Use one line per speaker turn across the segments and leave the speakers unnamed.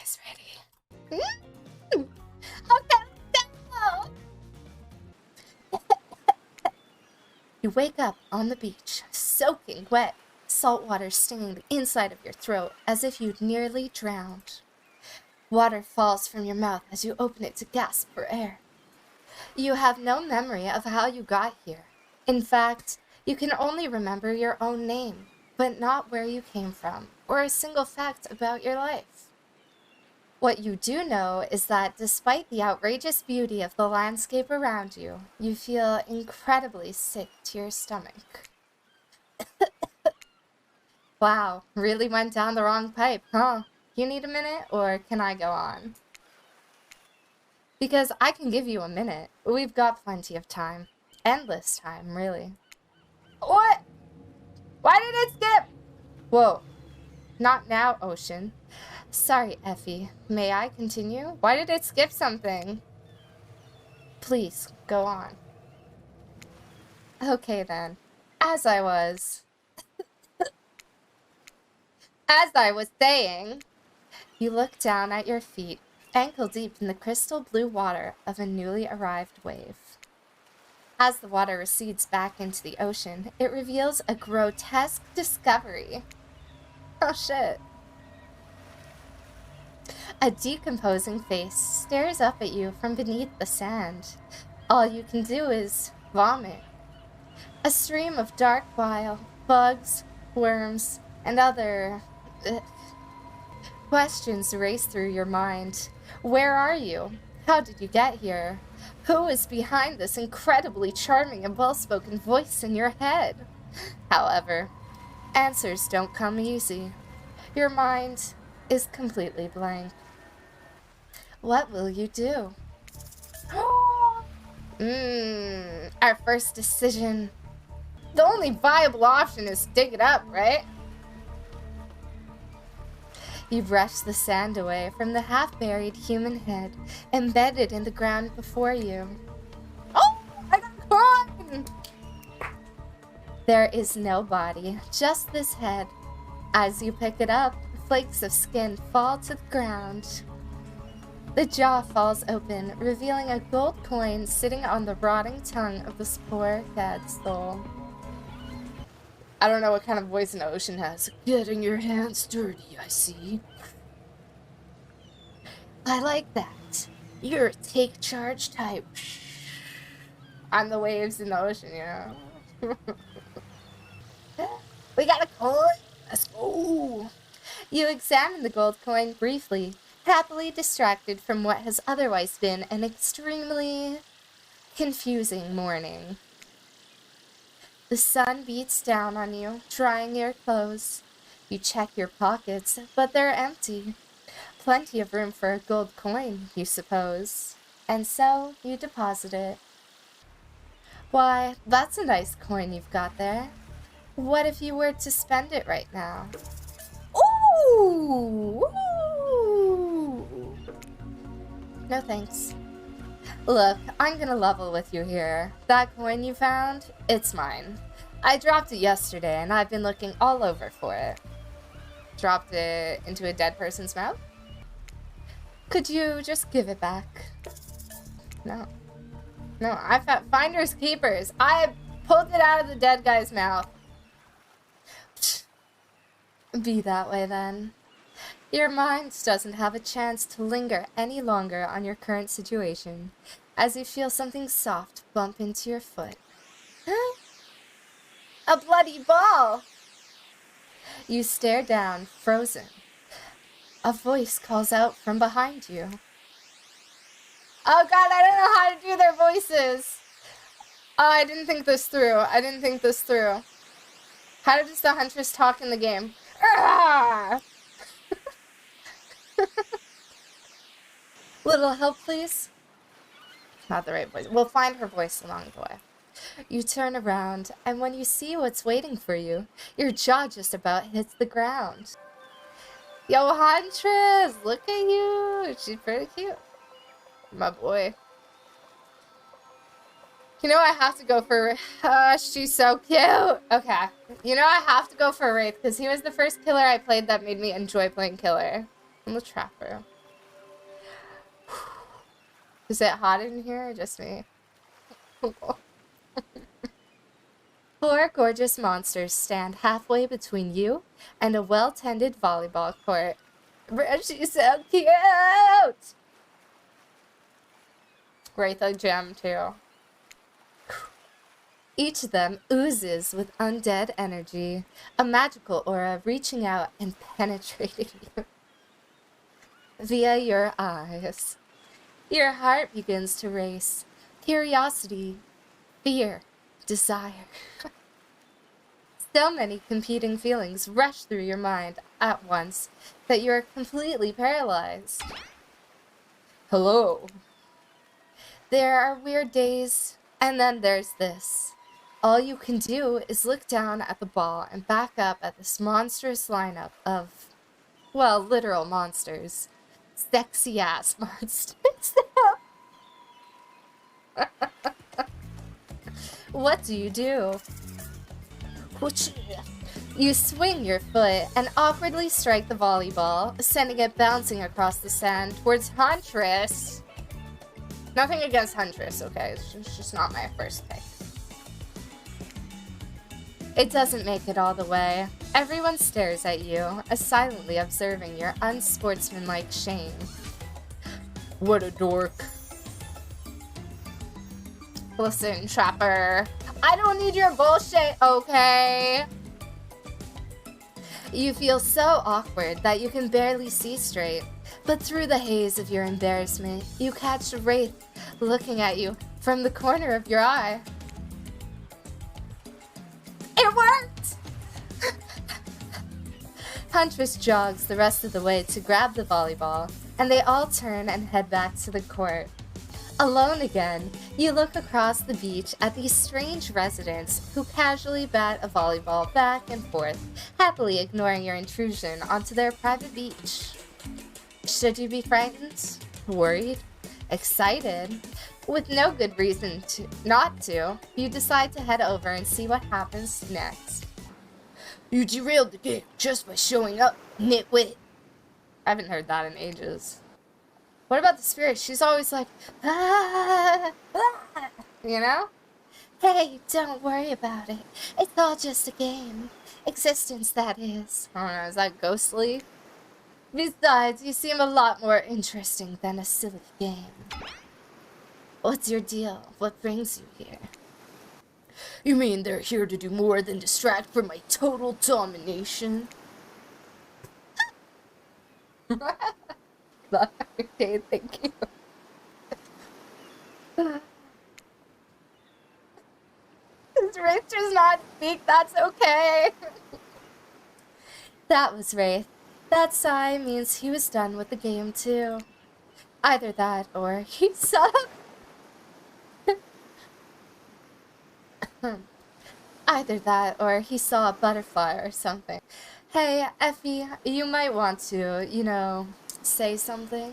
guys ready? Okay, let's go! You wake up on the beach, soaking wet, salt water stinging the inside of your throat as if you'd nearly drowned. Water falls from your mouth as you open it to gasp for air. You have no memory of how you got here. In fact, you can only remember your own name, but not where you came from, or a single fact about your life. What you do know is that despite the outrageous beauty of the landscape around you, you feel incredibly sick to your stomach. Wow, really went down the wrong pipe, huh? You need a minute, or can I go on? Because I can give you a minute. We've got plenty of time. Endless time, really. What? Why did it skip? Whoa. Not now, Ocean. Sorry, Ephie. May I continue? Why did it skip something? Please, go on. Okay, then. As I was saying, you look down at your feet, ankle deep in the crystal blue water of a newly arrived wave. As the water recedes back into the ocean, it reveals a grotesque discovery. Oh shit. A decomposing face stares up at you from beneath the sand. All you can do is vomit. A stream of dark bile, bugs, worms, and other questions race through your mind. Where are you? How did you get here? Who is behind this incredibly charming and well-spoken voice in your head? However, answers don't come easy. Your mind is completely blank. What will you do? Our first decision. The only viable option is to dig it up, right? You brush the sand away from the half-buried human head embedded in the ground before you. Oh, I got a coin! There is no body, just this head. As you pick it up, flakes of skin fall to the ground. The jaw falls open, revealing a gold coin sitting on the rotting tongue of the poor cat's soul. I don't know what kind of voice an ocean has. Getting your hands dirty, I see. I like that. You're a take charge type. I'm the waves in the ocean, you know. We got a coin. Let's go. You examine the gold coin briefly, happily distracted from what has otherwise been an extremely confusing morning. The sun beats down on you, drying your clothes. You check your pockets, but they're empty. Plenty of room for a gold coin, you suppose. And so, you deposit it. Why, that's a nice coin you've got there. What if you were to spend it right now? Ooh! Ooh! No thanks. Look, I'm gonna level with you here. That coin you found, it's mine. I dropped it yesterday, and I've been looking all over for it. Dropped it into a dead person's mouth? Could you just give it back? No. No, I found finders keepers. I pulled it out of the dead guy's mouth. Be that way, then. Your mind doesn't have a chance to linger any longer on your current situation, as you feel something soft bump into your foot. A bloody ball! You stare down, frozen. A voice calls out from behind you. Oh god, I don't know how to do their voices! Oh, I didn't think this through. How does the Huntress talk in the game? Little help, please? Not the right voice. We'll find her voice along the way. You turn around, and when you see what's waiting for you, your jaw just about hits the ground. Yo, Huntress! Look at you! She's pretty cute. My boy. You know I have to go for... she's so cute! Okay. You know I have to go for Wraith, because he was the first killer I played that made me enjoy playing killer. I'm the trapper. Is it hot in here or just me? Four gorgeous monsters stand halfway between you and a well-tended volleyball court. She's so cute! Wraith a gem too. Each of them oozes with undead energy, a magical aura reaching out and penetrating you via your eyes. Your heart begins to race. Curiosity, fear, desire. So many competing feelings rush through your mind at once that you are completely paralyzed. Hello. There are weird days, and then there's this. All you can do is look down at the ball and back up at this monstrous lineup of, well, literal monsters. Sexy-ass monsters. What do? You swing your foot and awkwardly strike the volleyball, sending it bouncing across the sand towards Huntress. Nothing against Huntress, okay? It's just not my first pick. It doesn't make it all the way. Everyone stares at you, silently observing your unsportsmanlike shame. What a dork. Listen, Trapper. I don't need your bullshit, okay? You feel so awkward that you can barely see straight. But through the haze of your embarrassment, you catch Wraith looking at you from the corner of your eye. It worked! Huntress jogs the rest of the way to grab the volleyball, and they all turn and head back to the court. Alone again, you look across the beach at these strange residents who casually bat a volleyball back and forth, happily ignoring your intrusion onto their private beach. Should you be frightened, worried, excited? With no good reason not to, you decide to head over and see what happens next. You derailed the game just by showing up, nitwit. I haven't heard that in ages. What about the spirit? She's always like, ah, ah, you know? Hey, don't worry about it. It's all just a game. Existence, that is. I don't know, is that ghostly? Besides, you seem a lot more interesting than a silly game. What's your deal? What brings you here? You mean they're here to do more than distract from my total domination? Okay, thank you. Does Wraith just not speak? That's okay. That was Wraith. That sigh means he was done with the game too. Either that or he sucked. Either that or he saw a butterfly or something. Hey, Ephie, you might want to, you know, say something.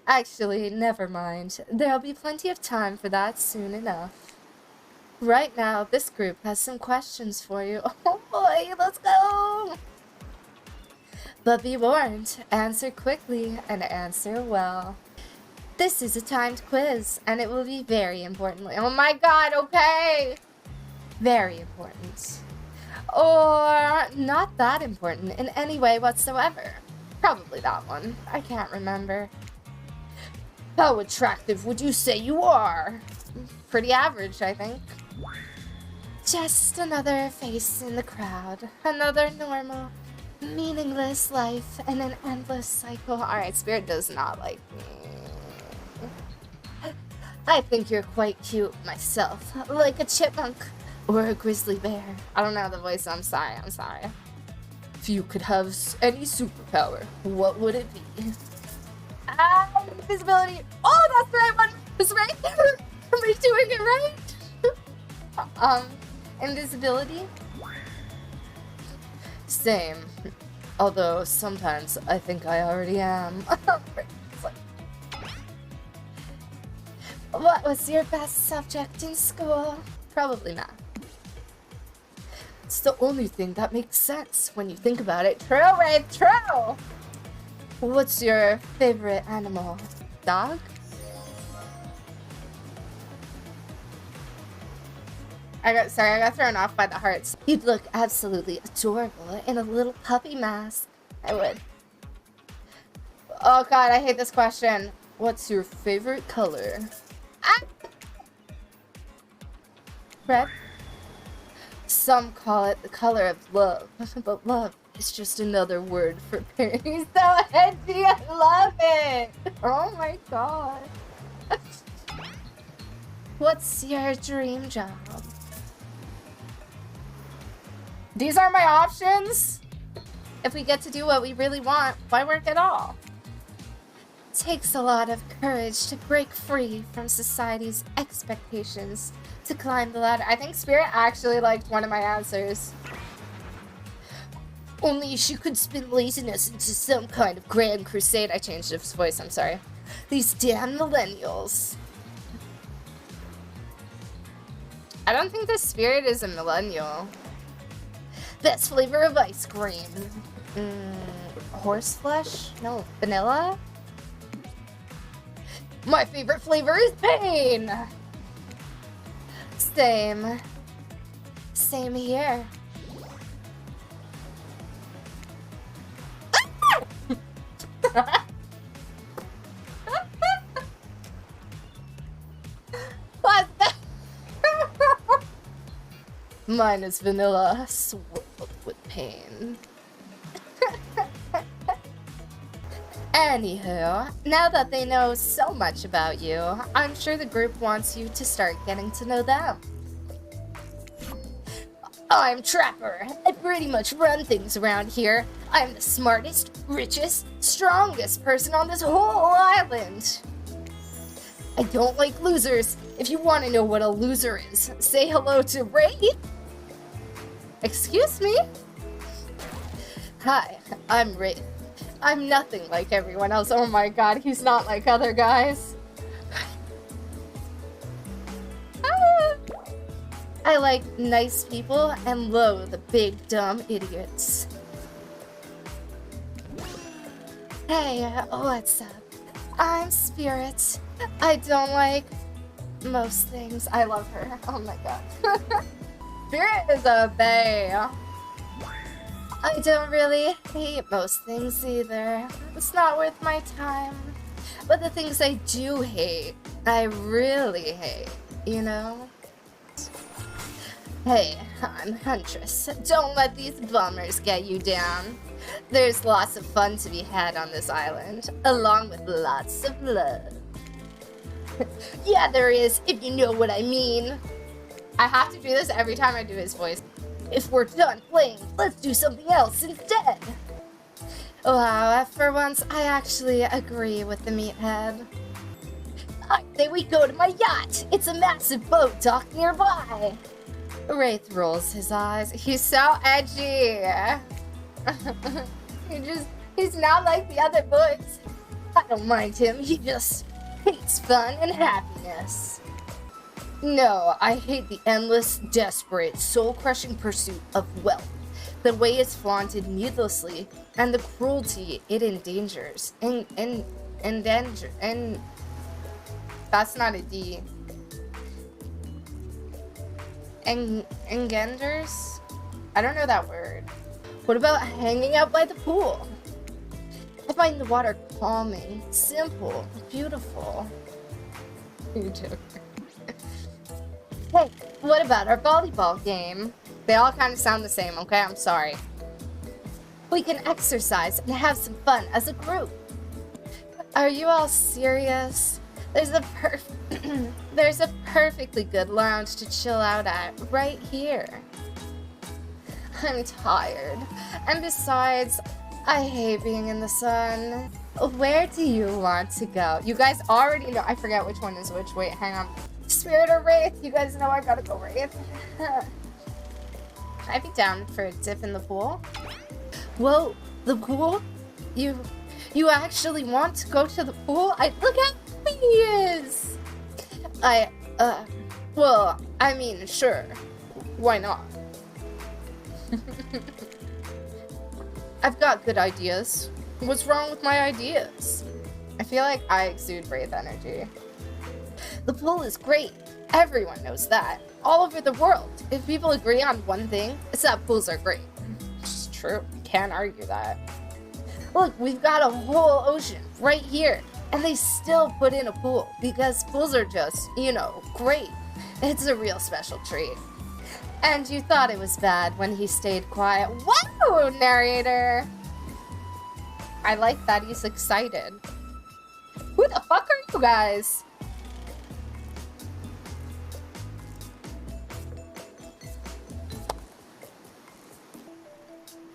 Actually, never mind. There'll be plenty of time for that soon enough. Right now, this group has some questions for you. Oh boy, let's go! But be warned, answer quickly and answer well. This is a timed quiz, and it will be very important. Oh my god, okay! Very important. Or not that important in any way whatsoever. Probably that one. I can't remember. How attractive would you say you are? Pretty average, I think. Just another face in the crowd. Another normal, meaningless life in an endless cycle. Alright, Spirit does not like me. I think you're quite cute myself. Like a chipmunk. Or a grizzly bear. I don't know the voice, I'm sorry. If you could have any superpower, what would it be? Invisibility. Oh, that's the right one! That's right! Am I doing it right? Invisibility? Same. Although, sometimes I think I already am. What was your best subject in school? Probably math. It's the only thing that makes sense when you think about it. True, Wraith, true! What's your favorite animal? Dog? I got thrown off by the hearts. You'd look absolutely adorable in a little puppy mask. I would. Oh god, I hate this question. What's your favorite color? Ah! Red? Some call it the color of love, but love is just another word for pain. He's so edgy, I love it! Oh my god. What's your dream job? These are my options? If we get to do what we really want, why work at all? It takes a lot of courage to break free from society's expectations to climb the ladder. I think Spirit actually liked one of my answers. Only she could spin laziness into some kind of grand crusade. I changed his voice, I'm sorry. These damn millennials. I don't think the Spirit is a millennial. Best flavor of ice cream. Horse flesh? No, vanilla? My favorite flavor is pain! Same. Same here. What's that? Mine is vanilla swirled with pain. Anywho, now that they know so much about you, I'm sure the group wants you to start getting to know them. I'm Trapper. I pretty much run things around here. I'm the smartest, richest, strongest person on this whole island. I don't like losers. If you want to know what a loser is, say hello to Wraith. Excuse me? Hi, I'm Wraith. I'm nothing like everyone else. Oh my god, he's not like other guys. I like nice people and loathe the big dumb idiots. Hey, what's up? I'm Spirit. I don't like most things. I love her. Oh my god. Spirit is a bae. I don't really hate most things either. It's not worth my time. But the things I do hate, I really hate, you know? Hey, I'm Huntress. Don't let these bummers get you down. There's lots of fun to be had on this island, along with lots of love. Yeah, there is, if you know what I mean. I have to do this every time I do his voice. If we're done playing, let's do something else instead. Wow, for once, I actually agree with the meathead. I say we go to my yacht. It's a massive boat docked nearby. Wraith rolls his eyes. He's so edgy. He's not like the other boys. I don't mind him. He just hates fun and happiness. No, I hate the endless, desperate, soul-crushing pursuit of wealth, the way it's flaunted needlessly, and the cruelty it endangers. That's not a D. Engenders? I don't know that word. What about hanging out by the pool? I find the water calming, simple, beautiful. You joke. Hey, what about our volleyball game? They all kind of sound the same, okay? I'm sorry. We can exercise and have some fun as a group. Are you all serious? There's a perfectly good lounge to chill out at right here. I'm tired. And besides, I hate being in the sun. Where do you want to go? You guys already know. I forget which one is which. Wait, hang on. Spirit or Wraith? You guys know I gotta go Wraith. I'd be down for a dip in the pool. Whoa, the pool? You actually want to go to the pool? Look how happy he is! Well, I mean, sure. Why not? I've got good ideas. What's wrong with my ideas? I feel like I exude Wraith energy. The pool is great. Everyone knows that. All over the world. If people agree on one thing, it's that pools are great. It's true. Can't argue that. Look, we've got a whole ocean right here. And they still put in a pool because pools are just, you know, great. It's a real special treat. And you thought it was bad when he stayed quiet. Whoa, narrator! I like that he's excited. Who the fuck are you guys?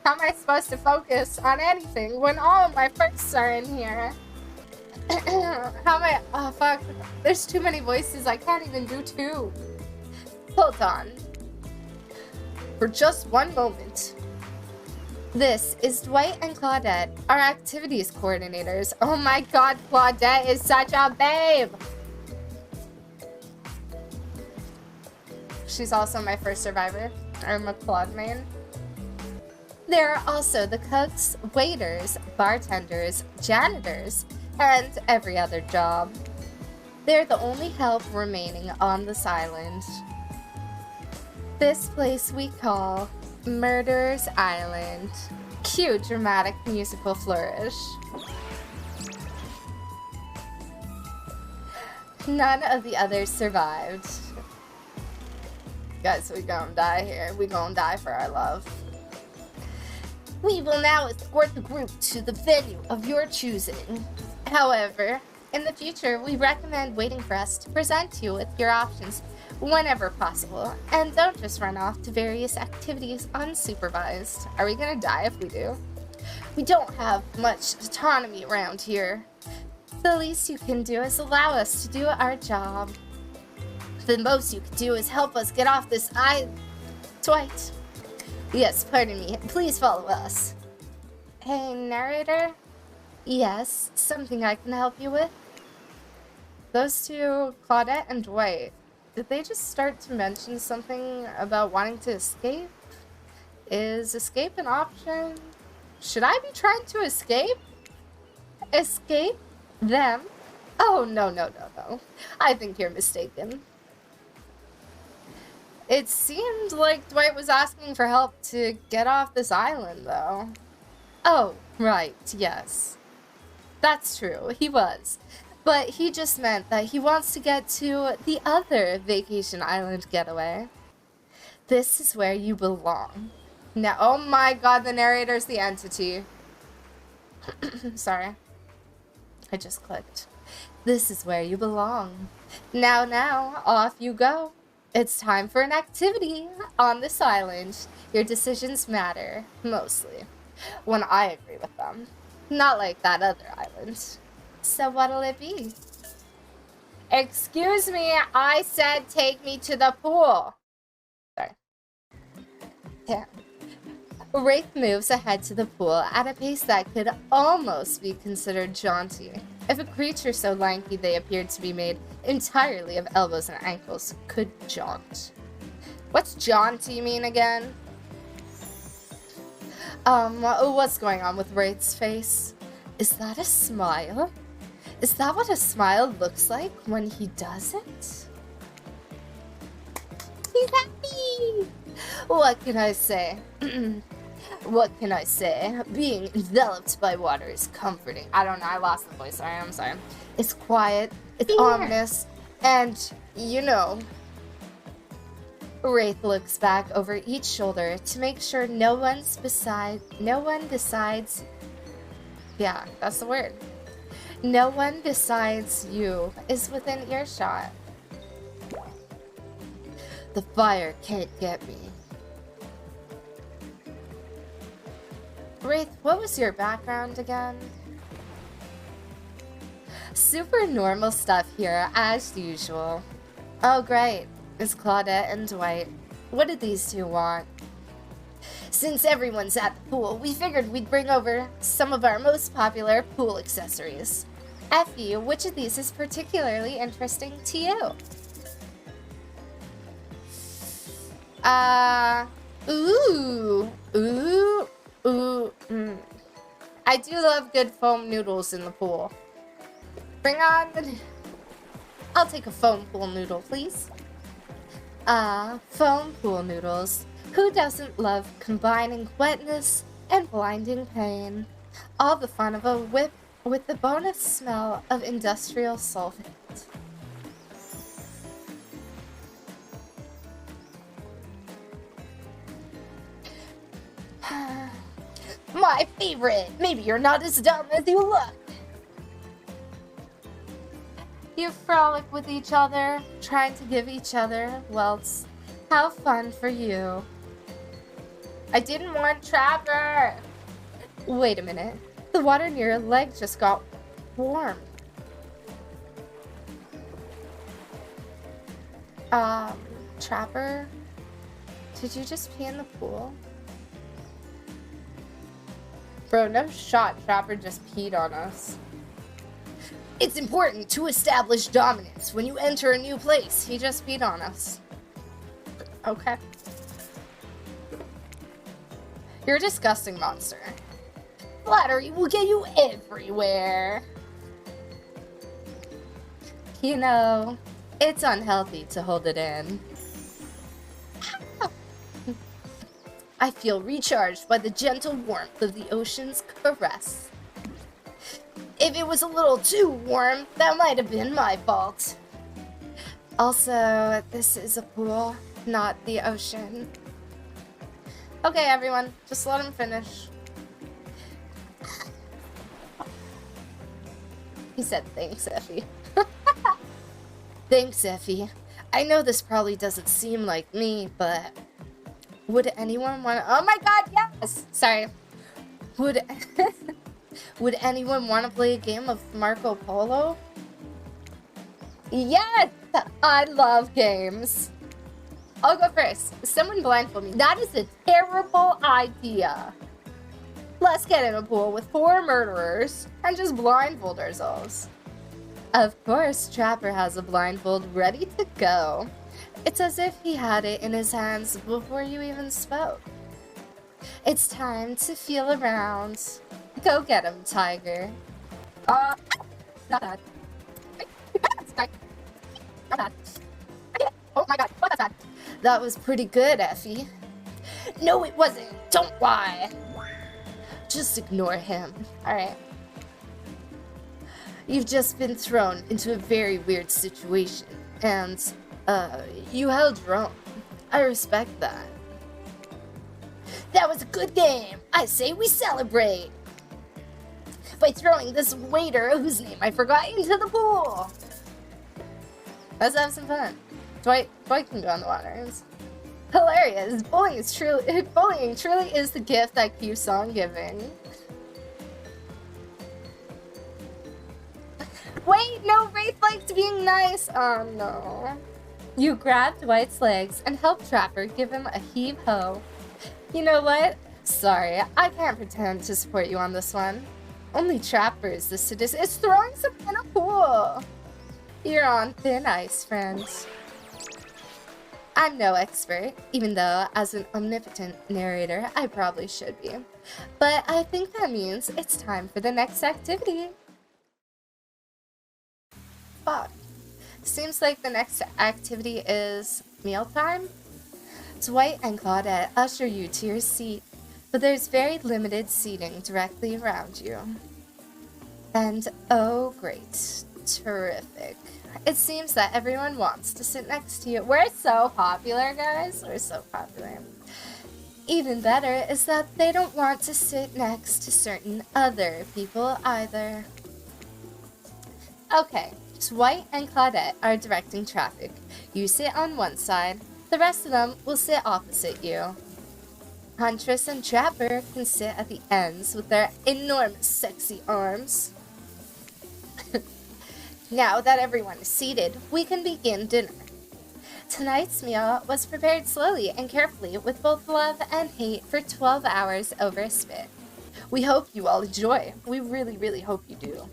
How am I supposed to focus on anything when all of my firsts are in here? How am I? Oh, fuck. There's too many voices. I can't even do two. Hold on. For just one moment. This is Dwight and Claudette, our activities coordinators. Oh my god, Claudette is such a babe! She's also my first survivor. I'm a Claude main. There are also the cooks, waiters, bartenders, janitors, and every other job. They're the only help remaining on this island. This place we call Murderer's Island. Cue dramatic musical flourish. None of the others survived. Guys, we gonna die here. We gonna die for our love. We will now escort the group to the venue of your choosing. However, in the future, we recommend waiting for us to present you with your options whenever possible, and don't just run off to various activities unsupervised. Are we gonna die if we do? We don't have much autonomy around here. The least you can do is allow us to do our job. The most you can do is help us get off this island. Dwight. Yes, pardon me. Please follow us. Hey, narrator? Yes, something I can help you with? Those two, Claudette and Dwight, did they just start to mention something about wanting to escape? Is escape an option? Should I be trying to escape? Escape? Them? Oh, no. I think you're mistaken. It seemed like Dwight was asking for help to get off this island, though. Oh, right, yes. That's true, he was. But he just meant that he wants to get to the other vacation island getaway. This is where you belong. Now, oh my god, the narrator's the entity. Sorry. I just clicked. This is where you belong. Now, off you go. It's time for an activity on this island. Your decisions matter, mostly, when I agree with them. Not like that other island. So what'll it be? Excuse me, I said take me to the pool. Sorry. Yeah. Wraith moves ahead to the pool at a pace that could almost be considered jaunty. If a creature so lanky they appeared to be made entirely of elbows and ankles could jaunt. What's jaunty mean again? What's going on with Wraith's face? Is that a smile? Is that what a smile looks like when he does it? He's happy! What can I say? What can I say? Being enveloped by water is comforting. I don't know, I lost the voice. I'm sorry. It's quiet, it's ominous, and, you know. Wraith looks back over each shoulder to make sure no one besides... Yeah, that's the word. No one besides you is within earshot. The fire can't get me. Wraith, what was your background again? Super normal stuff here, as usual. Oh, great. It's Claudette and Dwight. What did these two want? Since everyone's at the pool, we figured we'd bring over some of our most popular pool accessories. Ephie, which of these is particularly interesting to you? I do love good foam noodles in the pool. Bring on the... I'll take a foam pool noodle, please. Foam pool noodles. Who doesn't love combining wetness and blinding pain? All the fun of a whip with the bonus smell of industrial solvent. My favorite! Maybe you're not as dumb as you look! You frolic with each other, trying to give each other welts. How fun for you. I didn't want Trapper! Wait a minute. The water near your leg just got warm. Trapper? Did you just pee in the pool? Bro, no shot. Trapper just peed on us. It's important to establish dominance when you enter a new place. He just peed on us. Okay. You're a disgusting monster. Flattery will get you everywhere. You know, it's unhealthy to hold it in. I feel recharged by the gentle warmth of the ocean's caress. If it was a little too warm, that might have been my fault. Also, this is a pool, not the ocean. Okay, everyone, just let him finish. He said, thanks, Ephie. Thanks, Ephie. I know this probably doesn't seem like me, but would anyone want to... Oh my god, yes! Sorry. Would anyone want to play a game of Marco Polo? Yes! I love games. I'll go first. Someone blindfold me. That is a terrible idea. Let's get in a pool with 4 murderers and just blindfold ourselves. Of course, Trapper has a blindfold ready to go. It's as if he had it in his hands before you even spoke. It's time to feel around. Go get him, Tiger. Not that. Not that. Oh my god, what was that? That was pretty good, Ephie. No, it wasn't. Don't lie. Just ignore him. Alright. You've just been thrown into a very weird situation, and, you held your own. I respect that. That was a good game. I say we celebrate by throwing this waiter, whose name I forgot, into the pool. Let's have some fun. Dwight can go on the water. Hilarious. Bullying truly is the gift that keeps on giving. Wait, no, Wraith likes being nice. Oh no. You grabbed Dwight's legs and helped Trapper give him a heave-ho. You know what? Sorry, I can't pretend to support you on this one. Only Trapper is the sadist. It's throwing something in a pool. You're on thin ice, friends. I'm no expert, even though as an omnipotent narrator, I probably should be. But I think that means it's time for the next activity. Fuck. Seems like the next activity is mealtime. Dwight and Claudette usher you to your seat, but there's very limited seating directly around you. And oh great, terrific. It seems that everyone wants to sit next to you. We're so popular, guys. We're so popular. Even better is that they don't want to sit next to certain other people either. Okay, Dwight and Claudette are directing traffic. You sit on one side. The rest of them will sit opposite you. Huntress and Trapper can sit at the ends with their enormous sexy arms. Now that everyone is seated, we can begin dinner. Tonight's meal was prepared slowly and carefully with both love and hate for 12 hours over a spit. We hope you all enjoy. We really, really hope you do.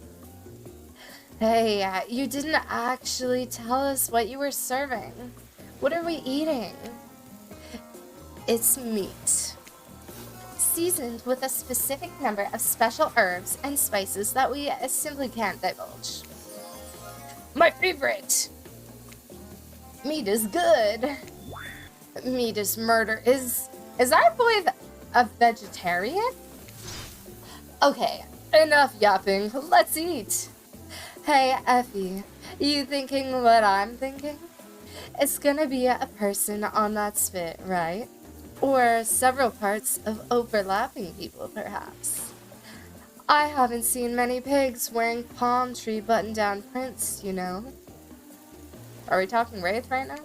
Hey, you didn't actually tell us what you were serving. What are we eating? It's meat. Seasoned with a specific number of special herbs and spices that we simply can't divulge. My favorite! Meat is good. Meat is murder. Is our boy a vegetarian? Okay, enough yapping. Let's eat. Hey, Ephie, you thinking what I'm thinking? It's gonna be a person on that spit, right? Or several parts of overlapping people, perhaps. I haven't seen many pigs wearing palm tree button-down prints, you know. Are we talking Wraith right now?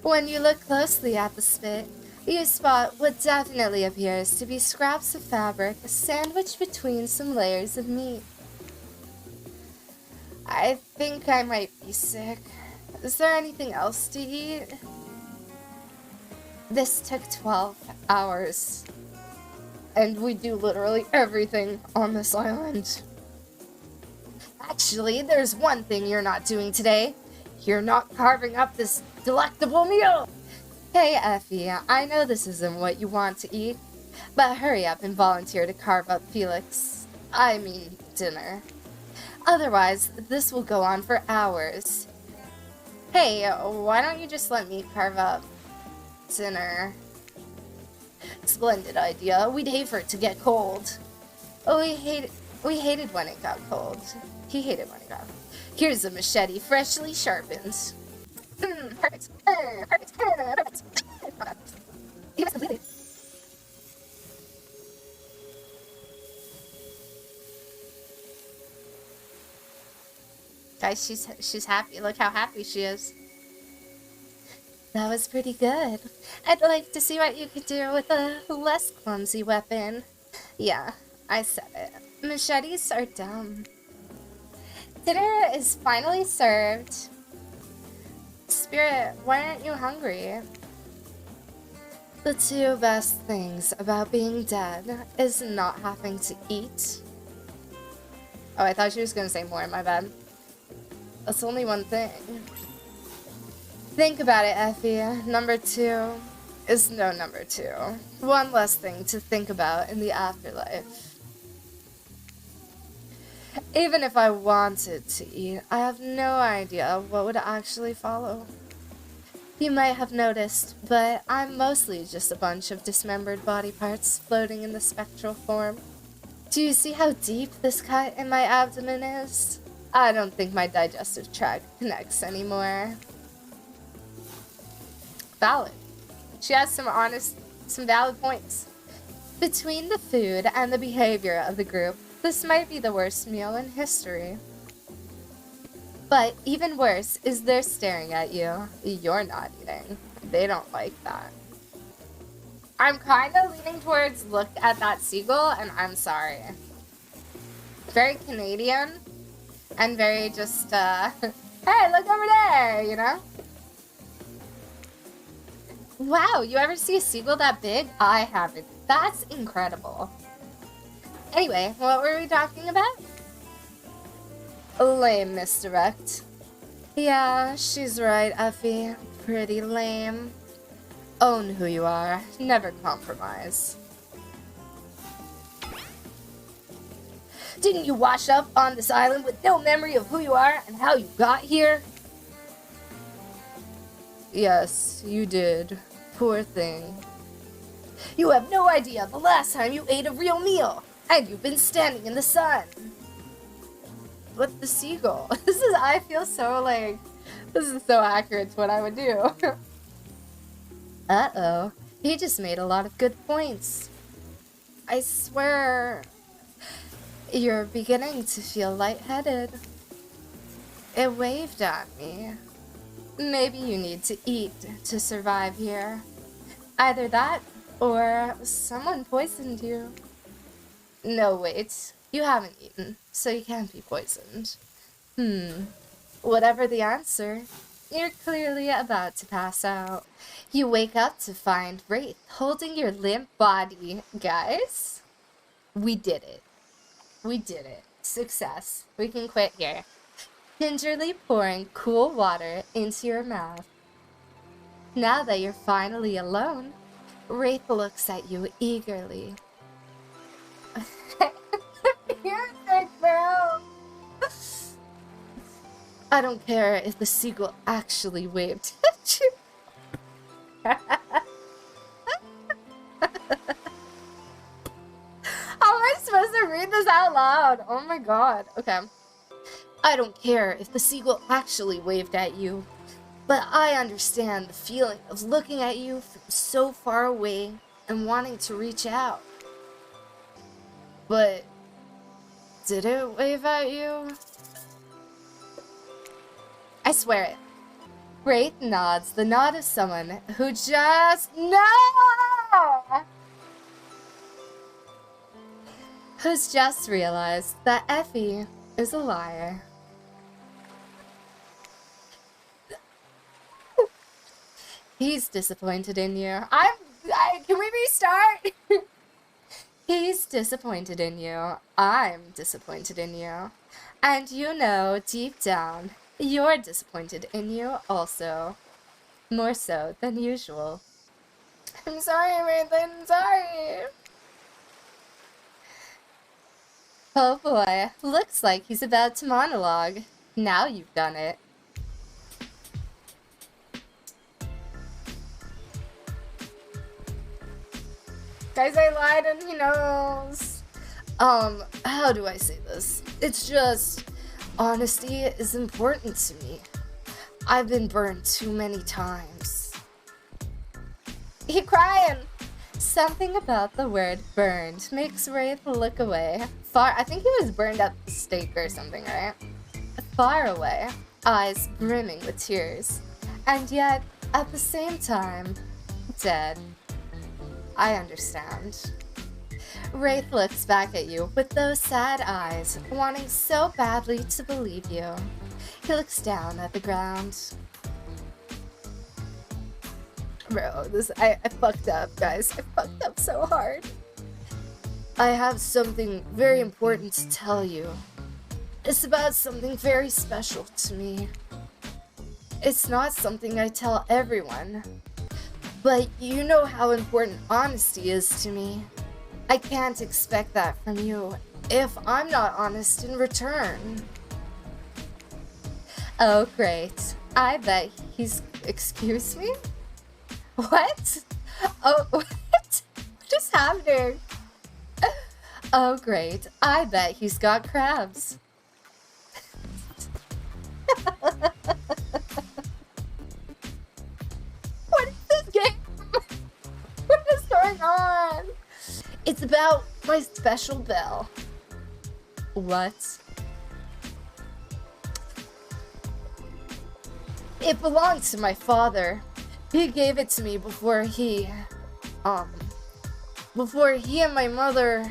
When you look closely at the spit, you spot what definitely appears to be scraps of fabric sandwiched between some layers of meat. I think I might be sick. Is there anything else to eat? This took 12 hours. And we do literally everything on this island. Actually, there's one thing you're not doing today. You're not carving up this delectable meal. Hey, Ephie, I know this isn't what you want to eat, but hurry up and volunteer to carve up dinner. Otherwise, this will go on for hours. Hey, why don't you just let me carve up dinner? Splendid idea. We'd hate for it to get cold. Oh, we hated when it got cold. He hated when it got cold. Here's a machete, freshly sharpened. Perfect. Perfect. He was completed. Guys, she's happy. Look how happy she is. That was pretty good. I'd like to see what you could do with a less clumsy weapon. Yeah, I said it. Machetes are dumb. Dinner is finally served. Spirit, why aren't you hungry? The two best things about being dead is not having to eat. Oh, I thought she was gonna say more, my bad. That's only one thing. Think about it, Ephie. Number 2 is no number 2. One less thing to think about in the afterlife. Even if I wanted to eat, I have no idea what would actually follow. You might have noticed, but I'm mostly just a bunch of dismembered body parts floating in the spectral form. Do you see how deep this cut in my abdomen is? I don't think my digestive tract connects anymore. Valid. She has some valid points. Between the food and the behavior of the group, this might be the worst meal in history. But even worse is they're staring at you. You're not eating. They don't like that. I'm kind of leaning towards look at that seagull, and I'm sorry. Very Canadian, and very just, hey, look over there, you know? Wow, you ever see a seagull that big? I haven't. That's incredible. Anyway, what were we talking about? Lame misdirect. Yeah, she's right, Ephie. Pretty lame. Own who you are. Never compromise. Didn't you wash up on this island with no memory of who you are and how you got here? Yes, you did. Poor thing. You have no idea the last time you ate a real meal, and you've been standing in the sun. What the seagull? I feel so like, this is so accurate to what I would do. Uh-oh. He just made a lot of good points. I swear, you're beginning to feel lightheaded. It waved at me. Maybe you need to eat to survive here. Either that, or someone poisoned you. No, wait. You haven't eaten, so you can't be poisoned. Whatever the answer, you're clearly about to pass out. You wake up to find Wraith holding your limp body. Guys, we did it. We did it. Success. We can quit here. Gingerly pouring cool water into your mouth. Now that you're finally alone, Wraith looks at you eagerly. You're a good girl. I don't care if the seagull actually waved at you. How am I supposed to read this out loud? Oh my god. Okay. I don't care if the seagull actually waved at you, but I understand the feeling of looking at you from so far away and wanting to reach out. But did it wave at you? I swear it. Wraith nods, the nod of someone who just who's just realized that Ephie is a liar. He's disappointed in you. Can we restart? He's disappointed in you. I'm disappointed in you. And you know, deep down, you're disappointed in you also. More so than usual. I'm sorry, Wraith, I'm sorry. Oh boy, looks like he's about to monologue. Now you've done it. Guys, I lied and he knows. How do I say this? It's just, honesty is important to me. I've been burned too many times. He crying. Something about the word burned makes Wraith look away. I think he was burned at the stake or something, right? Far away, eyes brimming with tears. And yet, at the same time, dead. I understand. Wraith looks back at you with those sad eyes, wanting so badly to believe you. He looks down at the ground. Bro, I fucked up, guys. I fucked up so hard. I have something very important to tell you. It's about something very special to me. It's not something I tell everyone. But you know how important honesty is to me. I can't expect that from you if I'm not honest in return. Oh, great. I bet he's... Excuse me? What? Oh, what? What is happening? Oh, great. I bet he's got crabs. What is this game? What is going on? It's about my special bell. What? It belonged to my father. He gave it to me before he and my mother,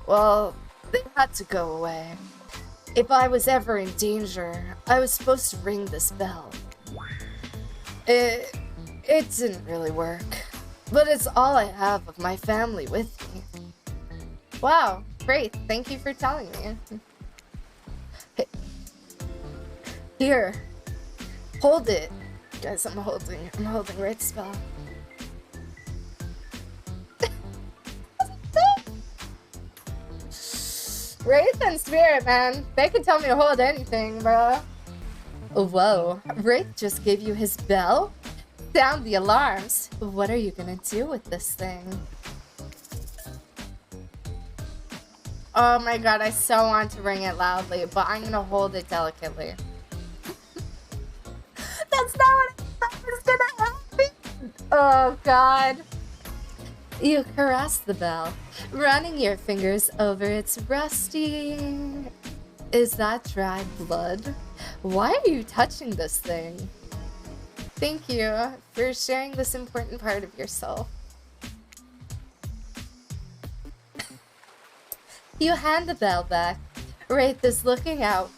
well, they had to go away. If I was ever in danger, I was supposed to ring this bell. It didn't really work, but it's all I have of my family with me. Wow, great, thank you for telling me. Here, hold it. Guys, I'm holding Wraith's bell. Wraith and Spirit, man. They can tell me to hold anything, bro. Whoa, Wraith just gave you his bell? Sound the alarms. What are you gonna do with this thing? Oh my god, I so want to ring it loudly, but I'm gonna hold it delicately. That's not what I thought was gonna happen! Oh god. You caress the bell, running your fingers over its rusty... Is that dried blood? Why are you touching this thing? Thank you for sharing this important part of yourself. You hand the bell back. Wraith is looking out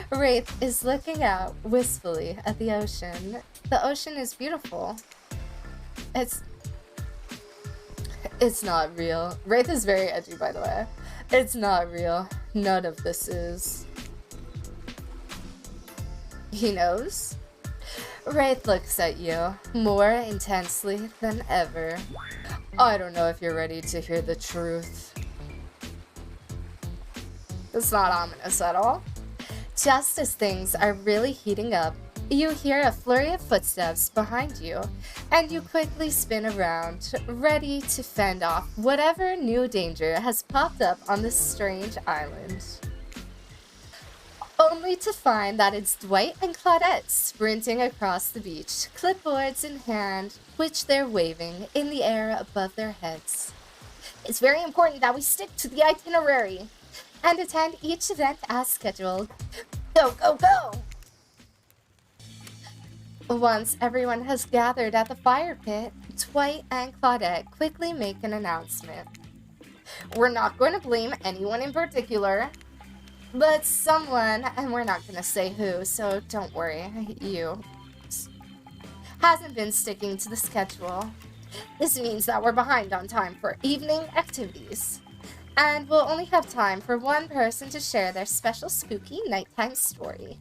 Wraith is looking out wistfully at the ocean. The ocean is beautiful. It's not real. Wraith is very edgy, by the way. It's not real. None of this is. He knows? Wraith looks at you more intensely than ever. I don't know if you're ready to hear the truth. It's not ominous at all. Just as things are really heating up, you hear a flurry of footsteps behind you, and you quickly spin around, ready to fend off whatever new danger has popped up on this strange island. Only to find that it's Dwight and Claudette sprinting across the beach, clipboards in hand, which they're waving in the air above their heads. It's very important that we stick to the itinerary and attend each event as scheduled. Go, go, go! Once everyone has gathered at the fire pit, Dwight and Claudette quickly make an announcement. We're not going to blame anyone in particular, but someone, and we're not going to say who, so don't worry, you, hasn't been sticking to the schedule. This means that we're behind on time for evening activities, and we'll only have time for one person to share their special spooky nighttime story.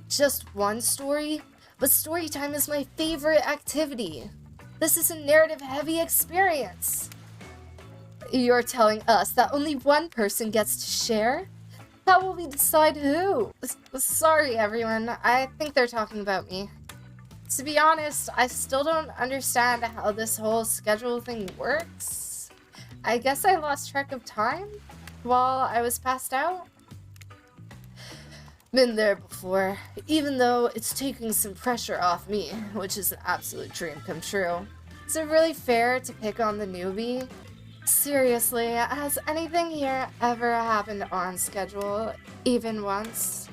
Just one story? But story time is my favorite activity. This is a narrative-heavy experience. You're telling us that only one person gets to share? How will we decide who? Sorry, everyone. I think they're talking about me. To be honest, I still don't understand how this whole schedule thing works. I guess I lost track of time while I was passed out. Been there before, even though it's taking some pressure off me, which is an absolute dream come true. Is it really fair to pick on the newbie? Seriously, has anything here ever happened on schedule, even once?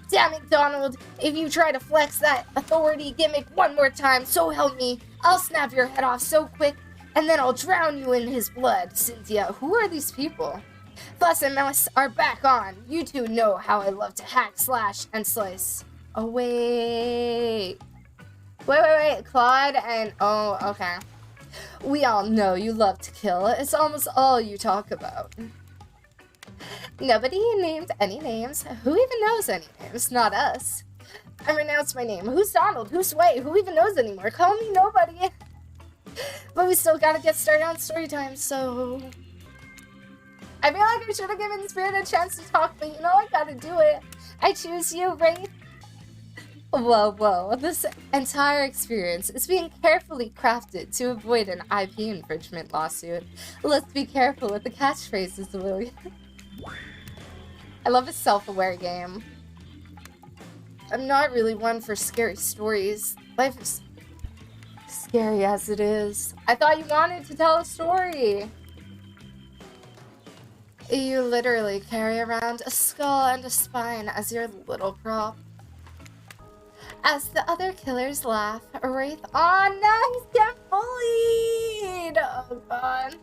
Damn it, Donald! If you try to flex that authority gimmick one more time, so help me, I'll snap your head off so quick, and then I'll drown you in his blood. Cynthia, who are these people? Fuss and Mouse are back on. You two know how I love to hack, slash, and slice. Oh, wait. Wait. Claude and... Oh, okay. We all know you love to kill. It's almost all you talk about. Nobody named any names. Who even knows any names? Not us. I renounced my name. Who's Donald? Who's Sway? Who even knows anymore? Call me nobody. But we still gotta get started on story time, so... I feel like I should have given Spirit a chance to talk, but you know I gotta do it. I choose you, Wraith. Whoa. This entire experience is being carefully crafted to avoid an IP infringement lawsuit. Let's be careful with the catchphrases, William. I love a self-aware game. I'm not really one for scary stories. Life is scary as it is. I thought you wanted to tell a story. You literally carry around a skull and a spine as your little prop. As the other killers laugh, Wraith— oh no, he's getting bullied! Oh god.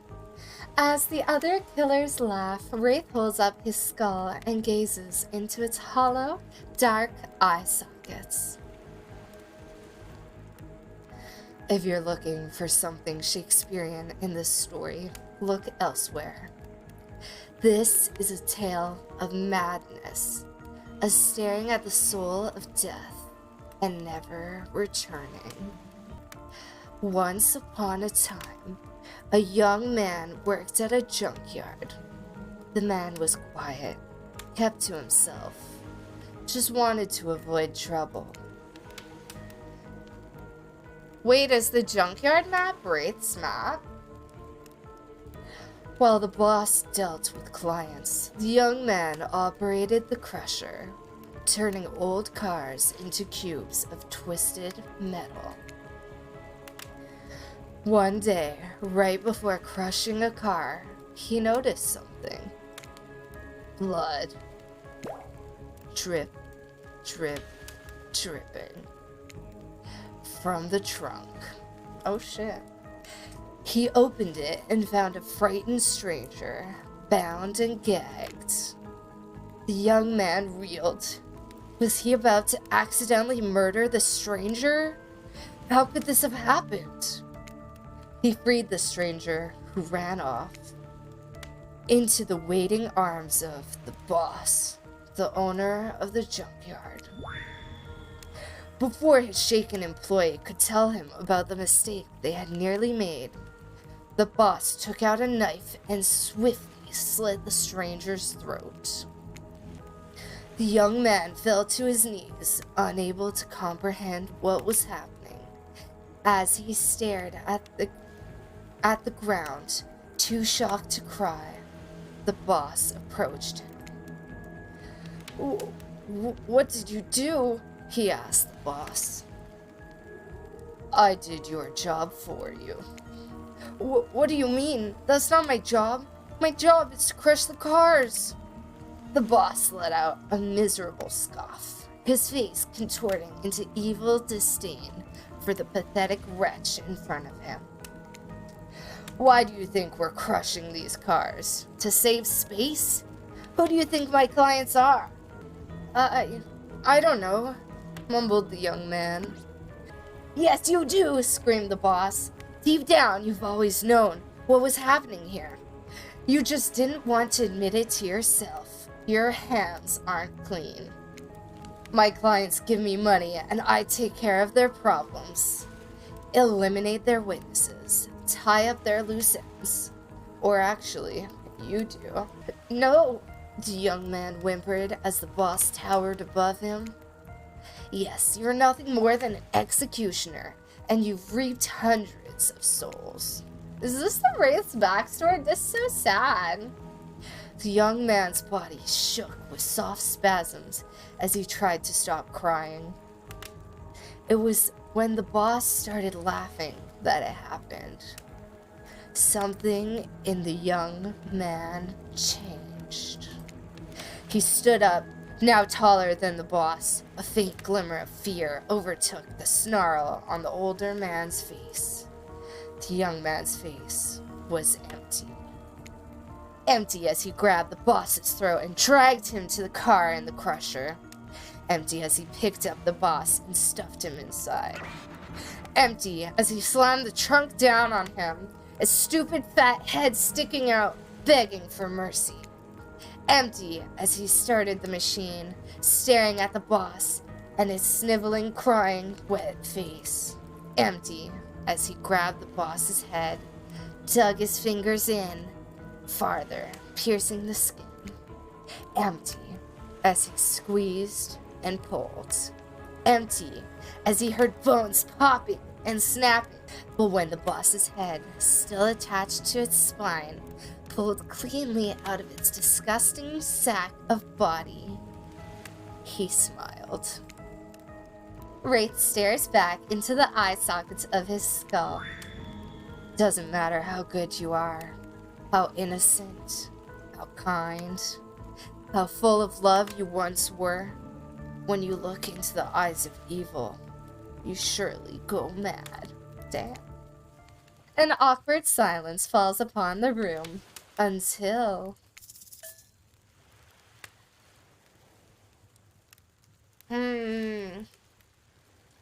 As the other killers laugh, Wraith holds up his skull and gazes into its hollow, dark eye sockets. If you're looking for something Shakespearean in this story, look elsewhere. This is a tale of madness, a staring at the soul of death and never returning. Once upon a time, a young man worked at a junkyard. The man was quiet, kept to himself, just wanted to avoid trouble. Wait, is the junkyard map Wraith's map? While the boss dealt with clients, the young man operated the crusher, turning old cars into cubes of twisted metal. One day, right before crushing a car, he noticed something. Blood. Drip, drip, dripping. From the trunk. Oh shit. He opened it and found a frightened stranger, bound and gagged. The young man reeled. Was he about to accidentally murder the stranger? How could this have happened? He freed the stranger, who ran off, into the waiting arms of the boss, the owner of the junkyard. Before his shaken employee could tell him about the mistake they had nearly made, the boss took out a knife and swiftly slit the stranger's throat. The young man fell to his knees, unable to comprehend what was happening. As he stared at the ground, too shocked to cry, the boss approached him. "What did you do?" he asked the boss. "I did your job for you." What do you mean? That's not my job. My job is to crush the cars." The boss let out a miserable scoff, his face contorting into evil disdain for the pathetic wretch in front of him. "Why do you think we're crushing these cars? To save space? Who do you think my clients are?" I don't know," mumbled the young man. "Yes, you do," screamed the boss. "Deep down, you've always known what was happening here. You just didn't want to admit it to yourself. Your hands aren't clean. My clients give me money and I take care of their problems. Eliminate their witnesses, tie up their loose ends. Or actually, you do." "No," the young man whimpered as the boss towered above him. "Yes, you're nothing more than an executioner, and you've reaped hundreds of souls." Is this the Wraith's backstory? This is so sad. The young man's body shook with soft spasms as he tried to stop crying. It was when the boss started laughing that it happened. Something in the young man changed. He stood up, now taller than the boss. A faint glimmer of fear overtook the snarl on the older man's face. The young man's face was empty. Empty as he grabbed the boss's throat and dragged him to the car in the crusher. Empty as he picked up the boss and stuffed him inside. Empty as he slammed the trunk down on him, his stupid fat head sticking out, begging for mercy. Empty as he started the machine, staring at the boss and his sniveling, crying, wet face. Empty as he grabbed the boss's head, dug his fingers in, farther, piercing the skin. Empty as he squeezed and pulled. Empty as he heard bones popping and snapping. But when the boss's head, still attached to its spine, pulled cleanly out of its disgusting sack of body, he smiled. Wraith stares back into the eye sockets of his skull. Doesn't matter how good you are, how innocent, how kind, how full of love you once were. When you look into the eyes of evil, you surely go mad. Damn. An awkward silence falls upon the room until...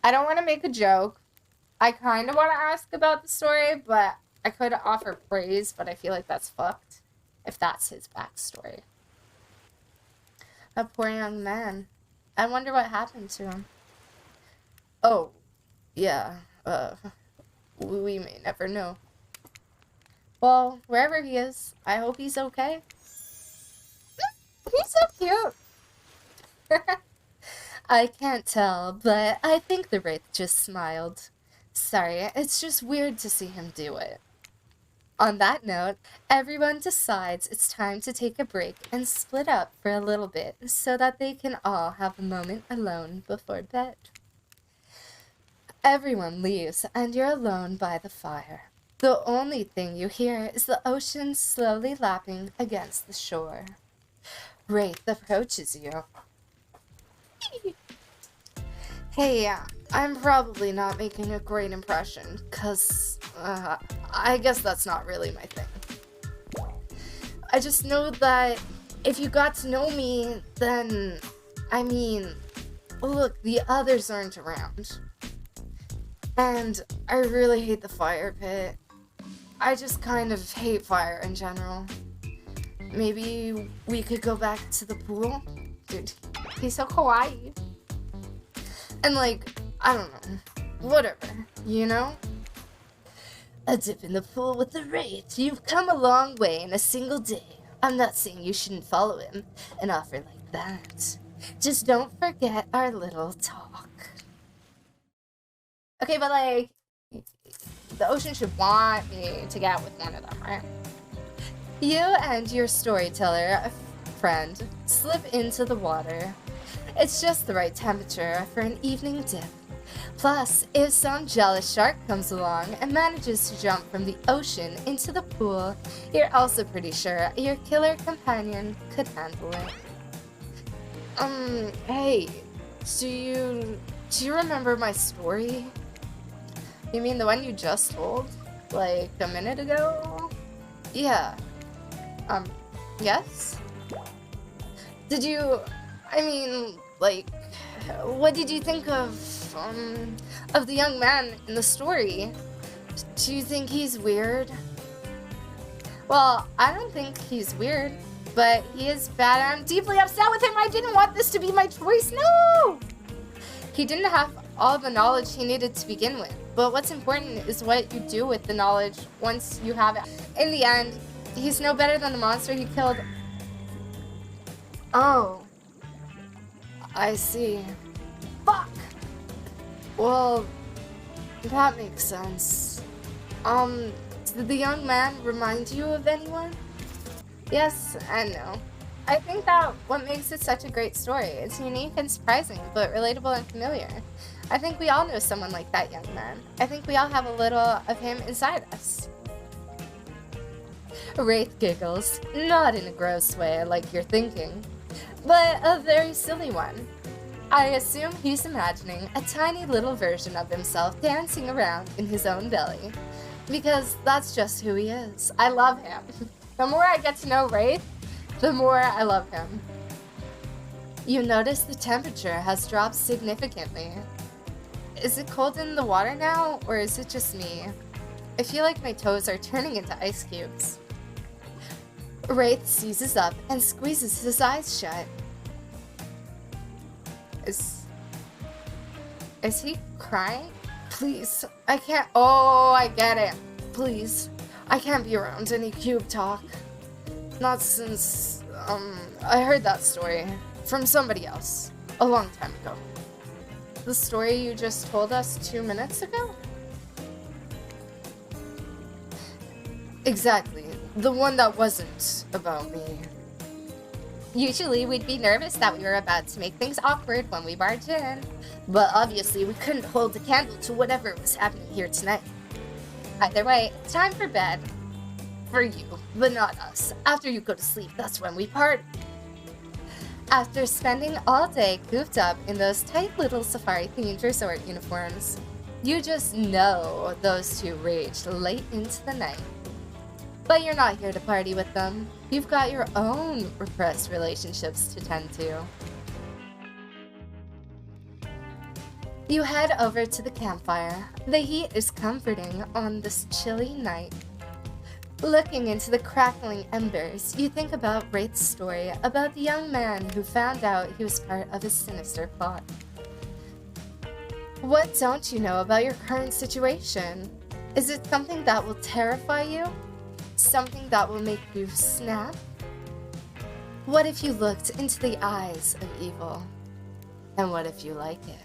I don't want to make a joke. I kind of want to ask about the story, but I could offer praise, but I feel like that's fucked if that's his backstory. A poor young man. I wonder what happened to him. Oh, yeah, we may never know. Well, wherever he is, I hope he's okay. He's so cute. I can't tell, but I think the Wraith just smiled. Sorry, it's just weird to see him do it. On that note, everyone decides it's time to take a break and split up for a little bit so that they can all have a moment alone before bed. Everyone leaves and you're alone by the fire. The only thing you hear is the ocean slowly lapping against the shore. Wraith approaches you. Hey, I'm probably not making a great impression, 'cause, I guess that's not really my thing. I just know that if you got to know me, then, I mean, look, the others aren't around. And I really hate the fire pit. I just kind of hate fire in general. Maybe we could go back to the pool? Dude, he's so kawaii. And like, I don't know, whatever, you know? A dip in the pool with the Wraith. You've come a long way in a single day. I'm not saying you shouldn't follow him, an offer like that. Just don't forget our little talk. Okay, but like, the ocean should want me to get with one of them, right? You and your storyteller friend slip into the water. It's just the right temperature for an evening dip. Plus, if some jealous shark comes along and manages to jump from the ocean into the pool, you're also pretty sure your killer companion could handle it. Hey, do you remember my story? You mean the one you just told? Like a minute ago? Yeah. Yes? Did you, I mean, like, what did you think of the young man in the story? Do you think he's weird? Well, I don't think he's weird, but he is bad and I'm deeply upset with him. I didn't want this to be my choice, no! He didn't have all the knowledge he needed to begin with, but what's important is what you do with the knowledge once you have it. In the end, he's no better than the monster he killed. Oh. I see. Fuck! Well, that makes sense. Did the young man remind you of anyone? Yes and no. I think that what makes it such a great story. It's unique and surprising, but relatable and familiar. I think we all know someone like that young man. I think we all have a little of him inside us. Wraith giggles, not in a gross way like you're thinking, but a very silly one. I assume he's imagining a tiny little version of himself dancing around in his own belly, because that's just who he is. I love him. The more I get to know Wraith, the more I love him. You notice the temperature has dropped significantly. Is it cold in the water now, or is it just me? I feel like my toes are turning into ice cubes. Wraith seizes up and squeezes his eyes shut. Is he crying? Please, I can't. Oh, I get it. Please, I can't be around any cube talk. Not since, I heard that story from somebody else a long time ago. The story you just told us 2 minutes ago? Exactly. The one that wasn't about me. Usually we'd be nervous that we were about to make things awkward when we barged in, but obviously we couldn't hold a candle to whatever was happening here tonight. Either way, it's time for bed. For you, but not us. After you go to sleep, that's when we party. After spending all day cooped up in those tight little safari-themed resort uniforms, you just know those two raged late into the night. But you're not here to party with them. You've got your own repressed relationships to tend to. You head over to the campfire. The heat is comforting on this chilly night. Looking into the crackling embers, you think about Wraith's story about the young man who found out he was part of a sinister plot. What don't you know about your current situation? Is it something that will terrify you? Something that will make you snap? What if you looked into the eyes of evil? And what if you like it?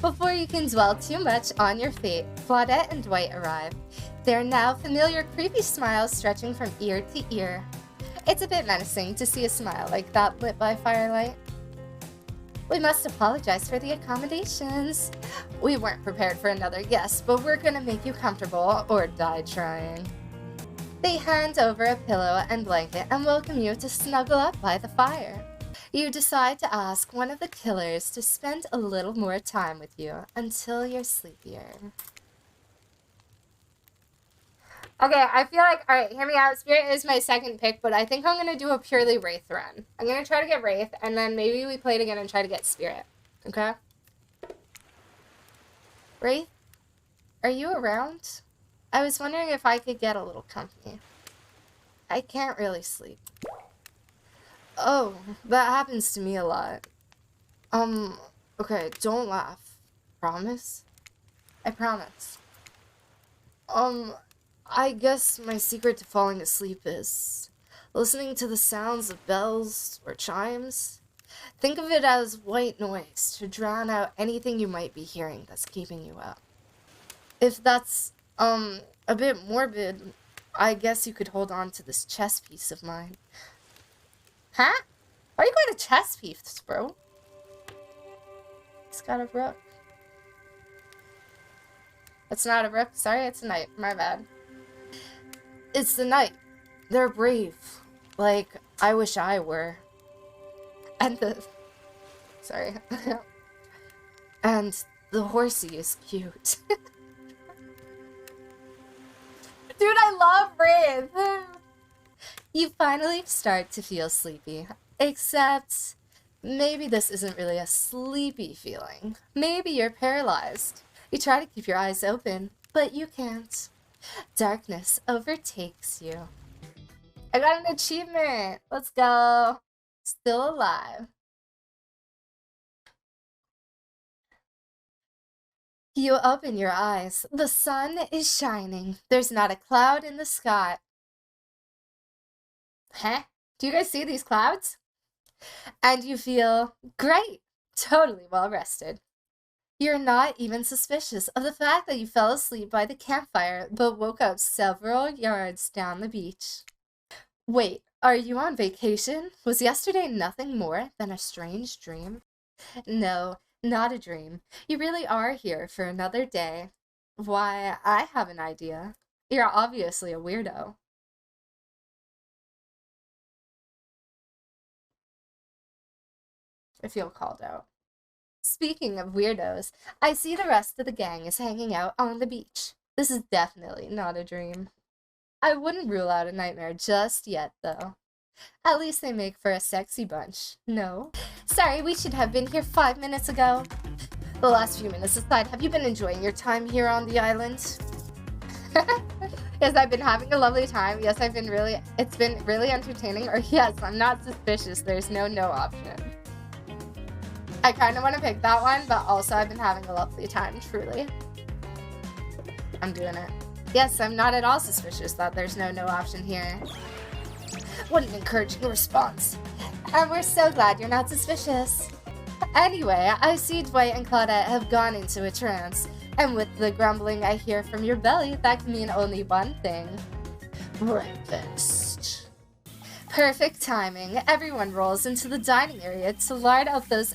Before you can dwell too much on your fate, Claudette and Dwight arrive. Their now familiar creepy smiles stretching from ear to ear. It's a bit menacing to see a smile like that lit by firelight. We must apologize for the accommodations. We weren't prepared for another guest, but we're gonna make you comfortable or die trying. They hand over a pillow and blanket and welcome you to snuggle up by the fire. You decide to ask one of the killers to spend a little more time with you until you're sleepier. Okay, I feel like, alright, hear me out. Spirit is my second pick, but I think I'm going to do a purely Wraith run. I'm going to try to get Wraith, and then maybe we play it again and try to get Spirit. Okay? Wraith? Are you around? I was wondering if I could get a little company. I can't really sleep. Oh, that happens to me a lot. Okay, don't laugh. Promise? I promise. I guess my secret to falling asleep is listening to the sounds of bells or chimes. Think of it as white noise to drown out anything you might be hearing that's keeping you up. If that's, a bit morbid, I guess you could hold on to this chess piece of mine. Huh? Why are you going to chess piece, bro? It's got a rook. It's not a rook. Sorry, it's a knight. My bad. It's the knight. They're brave. Like, I wish I were. And the... Sorry. And the horsey is cute. Dude, I love Wraith! You finally start to feel sleepy. Except, maybe this isn't really a sleepy feeling. Maybe you're paralyzed. You try to keep your eyes open, but you can't. Darkness overtakes you. I got an achievement! Let's go! Still alive. You open your eyes. The sun is shining. There's not a cloud in the sky. Huh? Do you guys see these clouds? And you feel great. Totally well rested. You're not even suspicious of the fact that you fell asleep by the campfire but woke up several yards down the beach. Wait, are you on vacation? Was yesterday nothing more than a strange dream? No, not a dream. You really are here for another day. Why, I have an idea. You're obviously a weirdo. I feel called out. Speaking of weirdos, I see the rest of the gang is hanging out on the beach. This is definitely not a dream. I wouldn't rule out a nightmare just yet, though. At least they make for a sexy bunch, no? Sorry, we should have been here 5 minutes ago. The last few minutes aside, have you been enjoying your time here on the island? Yes, I've been having a lovely time. Yes, it's been really entertaining. Or yes, I'm not suspicious. There's no option. I kind of want to pick that one, but also I've been having a lovely time, truly. I'm doing it. Yes, I'm not at all suspicious that there's no option here. What an encouraging response. And we're so glad you're not suspicious. Anyway, I see Dwight and Claudette have gone into a trance. And with the grumbling I hear from your belly, that can mean only one thing. Breakfast. Perfect timing. Everyone rolls into the dining area to lard up those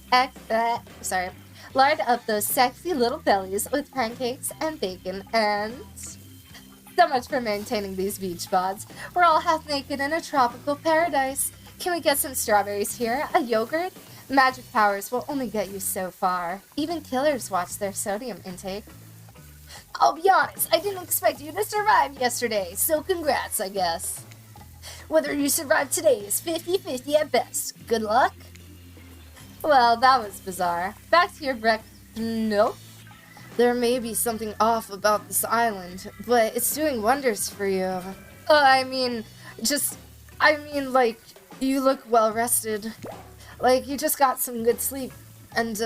sexy little bellies with pancakes and bacon and... So much for maintaining these beach bods. We're all half naked in a tropical paradise. Can we get some strawberries here? A yogurt? Magic powers will only get you so far. Even killers watch their sodium intake. I'll be honest, I didn't expect you to survive yesterday, so congrats, I guess. Whether you survive today is 50-50 at best. Good luck? Well, that was bizarre. Back to your Nope. There may be something off about this island, but it's doing wonders for you. Like, you look well rested. Like, you just got some good sleep. And,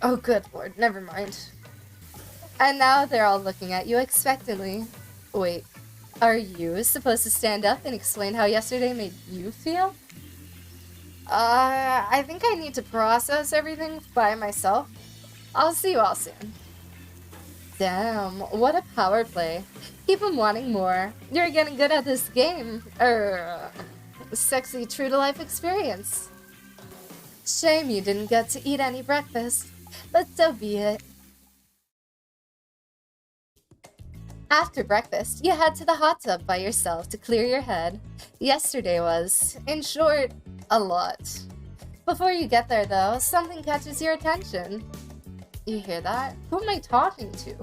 oh good lord, never mind. And now they're all looking at you expectantly. Wait, are you supposed to stand up and explain how yesterday made you feel? I think I need to process everything by myself. I'll see you all soon. Damn, what a power play. Keep on wanting more. You're getting good at this game. Sexy true-to-life experience. Shame you didn't get to eat any breakfast, but so be it. After breakfast, you head to the hot tub by yourself to clear your head. Yesterday was, in short, a lot. Before you get there, though, something catches your attention. You hear that? Who am I talking to?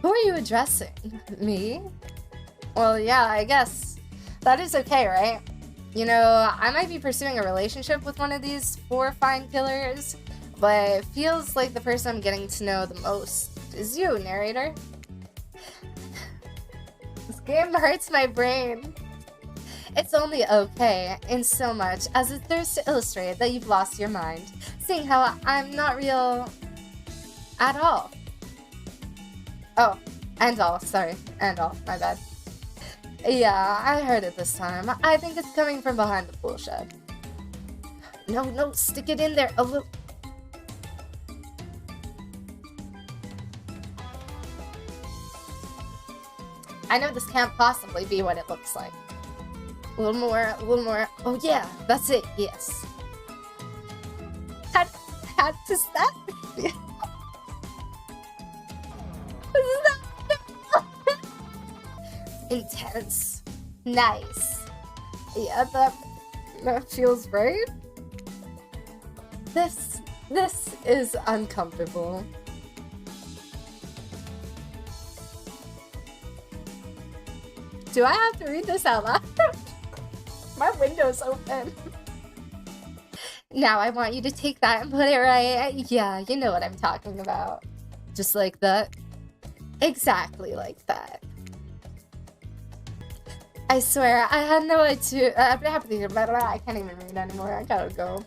Who are you addressing? Me? Well, yeah, I guess. That is okay, right? You know, I might be pursuing a relationship with one of these 4 fine killers, but it feels like the person I'm getting to know the most is you, narrator. This game hurts my brain. It's only okay, in so much as it serves to illustrate that you've lost your mind, seeing how I'm not real at all. Oh, and all, sorry, and all, my bad. Yeah, I heard it this time. I think it's coming from behind the pool shed. No, stick it in there a little. I know this can't possibly be what it looks like. A little more. Oh yeah, that's it, yes. How does that feel? Intense. Nice. Yeah, that feels right. This is uncomfortable. Do I have to read this out loud? My window's open. Now I want you to take that and put it right. Yeah, you know what I'm talking about. Just like that. Exactly like that. I swear, I had no idea. I can't even read anymore. I gotta go.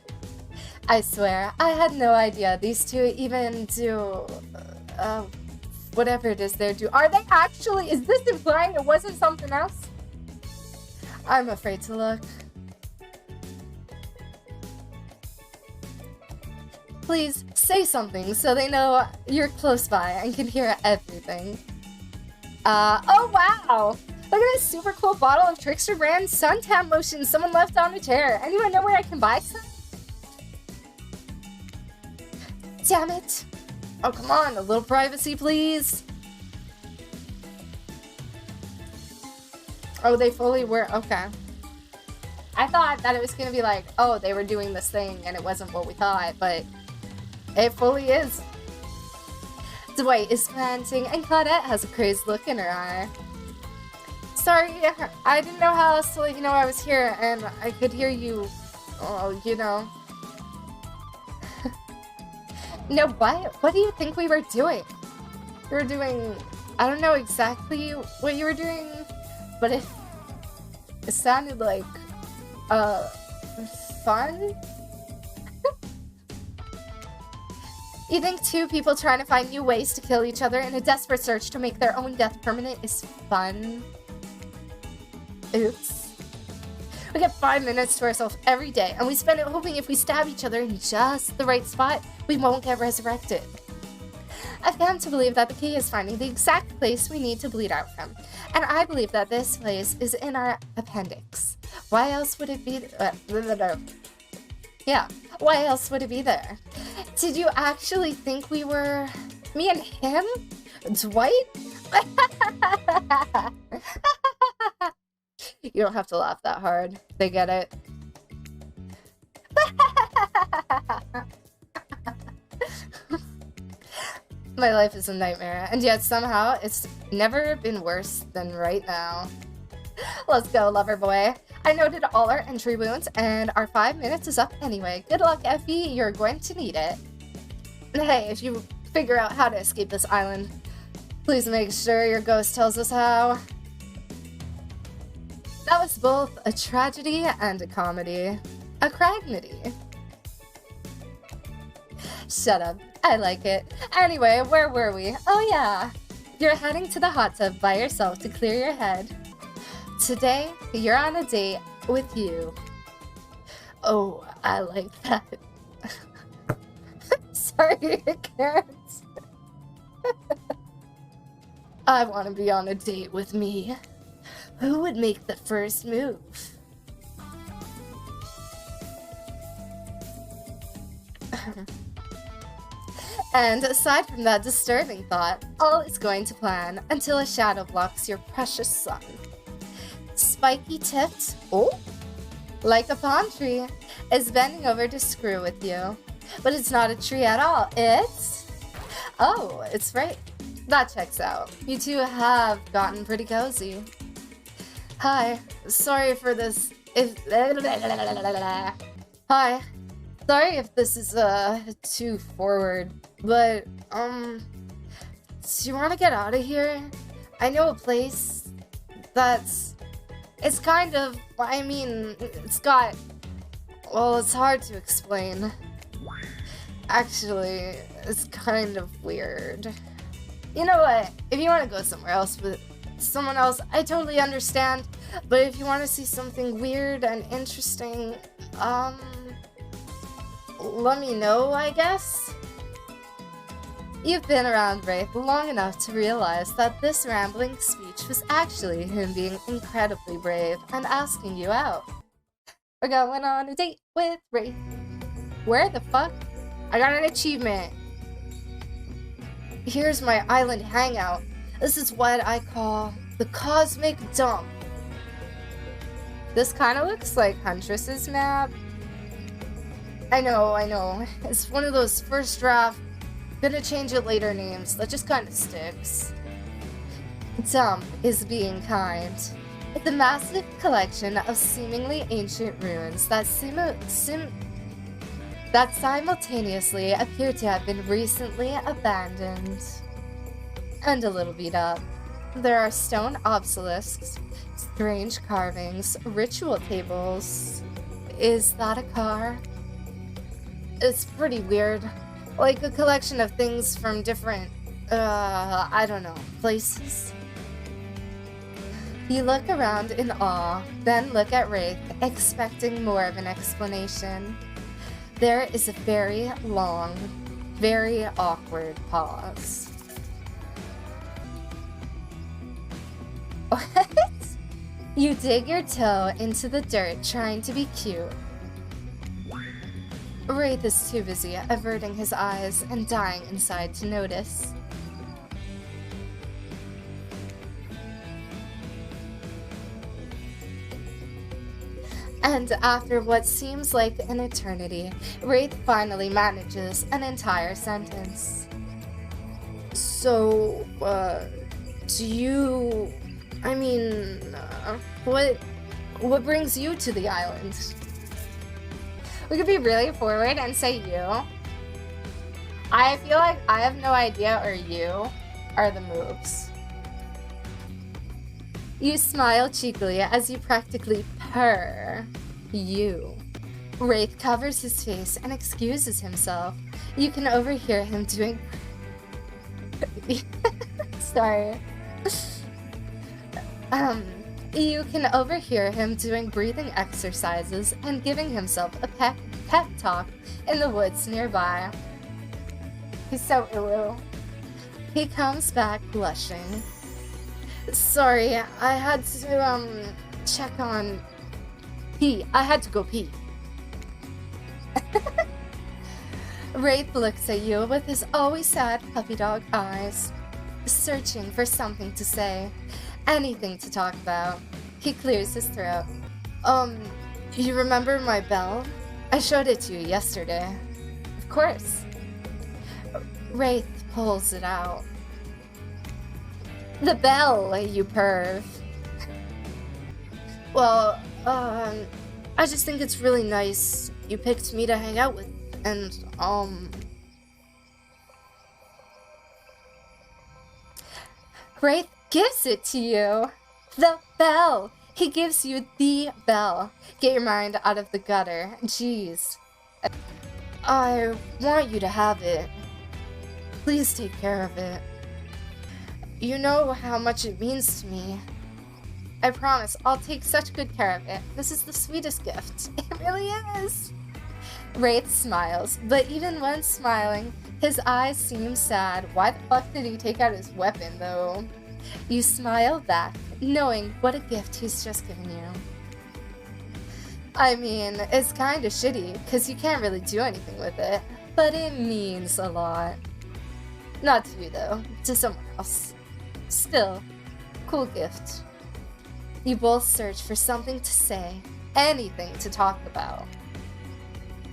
I swear, I had no idea these two even do whatever it is they do. Are they actually? Is this implying it wasn't something else? I'm afraid to look. Please say something so they know you're close by and can hear everything. Oh wow! Look at this super cool bottle of Trickster brand suntan lotion someone left on a chair. Anyone know where I can buy some? Damn it! Oh, come on, a little privacy, please. Oh, they fully were, okay. I thought that it was gonna be like, oh, they were doing this thing and it wasn't what we thought, but it fully is. Dwight is panting and Claudette has a crazed look in her eye. Sorry, I didn't know how else to let you know I was here, and I could hear you, oh, you know. No, what do you think we were doing? We were doing, I don't know exactly what you were doing, but it sounded like, fun? You think two people trying to find new ways to kill each other in a desperate search to make their own death permanent is fun? Oops. We get 5 minutes to ourselves every day, and we spend it hoping if we stab each other in just the right spot, we won't get resurrected. I've come to believe that the key is finding the exact place we need to bleed out from, and I believe that this place is in our appendix. Why else would it be? Yeah, why else would it be there? Did you actually think we were me and him? Dwight? You don't have to laugh that hard. They get it. My life is a nightmare, and yet somehow it's never been worse than right now. Let's go, lover boy. I noted all our entry wounds, and our 5 minutes is up anyway. Good luck, Ephie. You're going to need it. Hey, if you figure out how to escape this island, please make sure your ghost tells us how. That was both a tragedy and a comedy. A cragnity. Shut up. I like it. Anyway, where were we? Oh yeah. You're heading to the hot tub by yourself to clear your head. Today, you're on a date with you. Oh, I like that. Sorry, I can't. I want to be on a date with me. Who would make the first move? And aside from that disturbing thought, all is going to plan until a shadow blocks your precious sun. Spiky tipped, oh, like a palm tree, is bending over to screw with you. But it's not a tree at all, it's... Oh, it's right. That checks out. You two have gotten pretty cozy. Hi, sorry for this. Hi, sorry if this is too forward, but do you want to get out of here? I know a place that's, it's kind of, I mean, it's got, well, it's hard to explain. Actually, it's kind of weird. You know what? If you want to go somewhere else, but someone else, I totally understand. But if you want to see something weird and interesting, let me know, I guess? You've been around Wraith long enough to realize that this rambling speech was actually him being incredibly brave and asking you out. We're going on a date with Wraith. Where the fuck? I got an achievement. Here's my island hangout. This is what I call the cosmic dump. This kind of looks like Huntress's map. I know. It's one of those first draft, gonna change it later names that just kind of sticks. Dump is being kind. It's a massive collection of seemingly ancient ruins that simultaneously appear to have been recently abandoned and a little beat up. There are stone obelisks, strange carvings, ritual tables. Is that a car? It's pretty weird. Like a collection of things from different, I don't know, places. You look around in awe, then look at Wraith, expecting more of an explanation. There is a very long, very awkward pause. What? You dig your toe into the dirt trying to be cute. Wraith is too busy averting his eyes and dying inside to notice. And after what seems like an eternity, Wraith finally manages an entire sentence. So, do you... I mean, what brings you to the island? We could be really forward and say you. I feel like I have no idea or you are the moves. You smile cheekily as you practically purr. You. Wraith covers his face and excuses himself. You can overhear him doing... Sorry. You can overhear him doing breathing exercises and giving himself a pep talk in the woods nearby. He's so elu. He comes back blushing. Sorry, I had to, check on... Pee. I had to go pee. Wraith looks at you with his always sad puppy dog eyes, searching for something to say, anything to talk about. He clears his throat. You remember my bell? I showed it to you yesterday. Of course. Wraith pulls it out. The bell, you perv. Well, I just think it's really nice you picked me to hang out with, and, Wraith gives it to you. The bell. He gives you the bell. Get your mind out of the gutter. Jeez. I want you to have it. Please take care of it. You know how much it means to me. I promise, I'll take such good care of it. This is the sweetest gift. It really is. Wraith smiles, but even when smiling, his eyes seem sad. Why the fuck did he take out his weapon, though? You smile back, knowing what a gift he's just given you. I mean, it's kinda shitty, because you can't really do anything with it, but it means a lot. Not to you, though. To someone else. Still, cool gift. You both search for something to say, anything to talk about.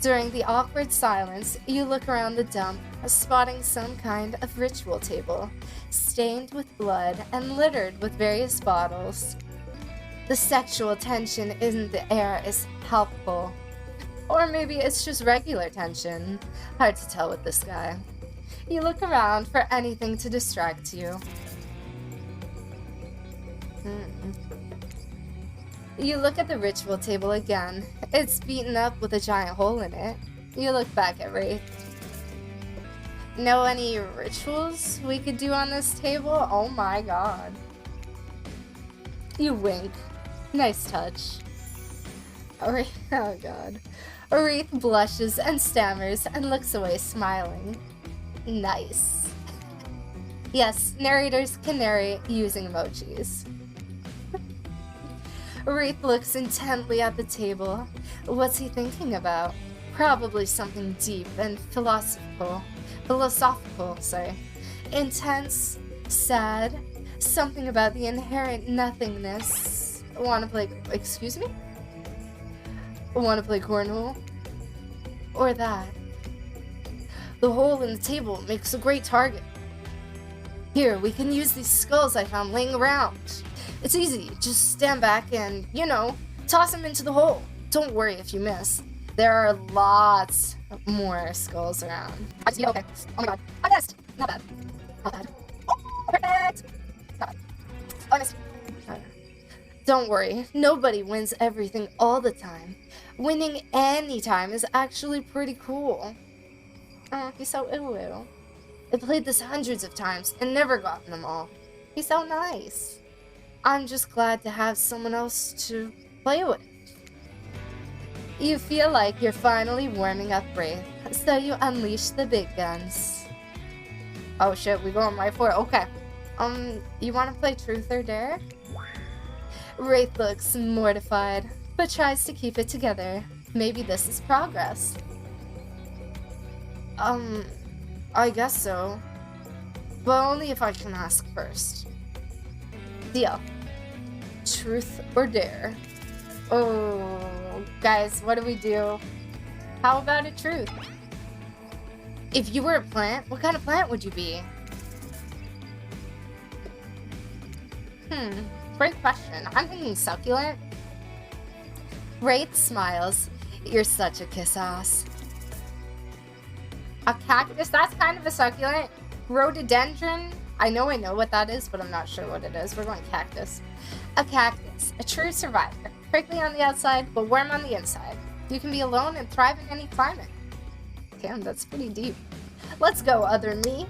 During the awkward silence, you look around the dump, spotting some kind of ritual table, stained with blood and littered with various bottles. The sexual tension in the air is palpable. Or maybe it's just regular tension. Hard to tell with this guy. You look around for anything to distract you. You look at the ritual table again. It's beaten up with a giant hole in it. You look back at Wraith. Know any rituals we could do on this table? Oh my god. You wink. Nice touch. Oh god. Wraith blushes and stammers and looks away smiling. Nice. Yes, narrators can narrate using emojis. Wraith looks intently at the table. What's he thinking about? Probably something deep and philosophical, sorry. Intense, sad, something about the inherent nothingness. Wanna play, excuse me? Wanna play cornhole? Or that. The hole in the table makes a great target. Here, we can use these skulls I found laying around. It's easy, just stand back and, you know, toss them into the hole. Don't worry if you miss. There are lots more skulls around. Okay. Oh my god. I missed! Not bad. Not bad. Oh, perfect! Not bad. Oh, I missed. Don't worry, nobody wins everything all the time. Winning any time is actually pretty cool. Oh, he's so ooh. I played this hundreds of times and never gotten them all. He's so nice. I'm just glad to have someone else to play with. You feel like you're finally warming up Wraith, so you unleash the big guns. Oh shit, we going right for it. Okay. You want to play Truth or Dare? Wraith looks mortified, but tries to keep it together. Maybe this is progress. I guess so. But only if I can ask first. Deal. Truth or Dare? Oh, guys, what do we do? How about a truth? If you were a plant, what kind of plant would you be? Great question. I'm thinking succulent. Wraith smiles. You're such a kiss-ass. A cactus? That's kind of a succulent. Rhododendron? I know what that is, but I'm not sure what it is. We're going cactus. A cactus. A true survivor. Prickly on the outside, but warm on the inside. You can be alone and thrive in any climate. Damn, that's pretty deep. Let's go, other me.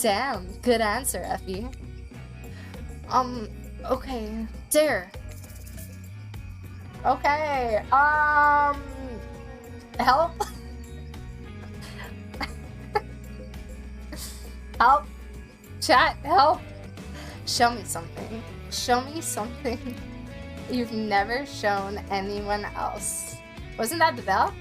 Damn, good answer, Ephie. Okay. Dare. Okay, help? Help? Chat, help? Show me something. Show me something you've never shown anyone else. Wasn't that the bell?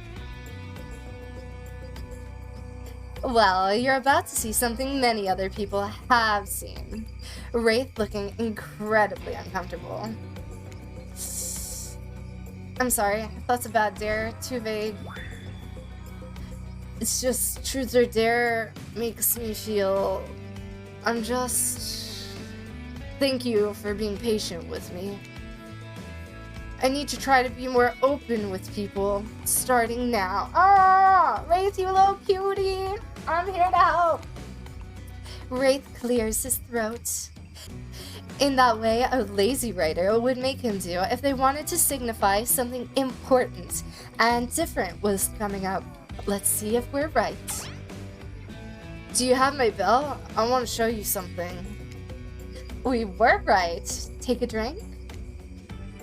Well, you're about to see something many other people have seen. Wraith looking incredibly uncomfortable. I'm sorry, that's a bad dare, too vague. It's just Truth or Dare makes me feel... Thank you for being patient with me. I need to try to be more open with people, starting now. Ah, Wraith, you little cutie! I'm here to help! Wraith clears his throat. In that way, a lazy writer would make him do if they wanted to signify something important and different was coming up. Let's see if we're right. Do you have my bell? I want to show you something. We were right. Take a drink?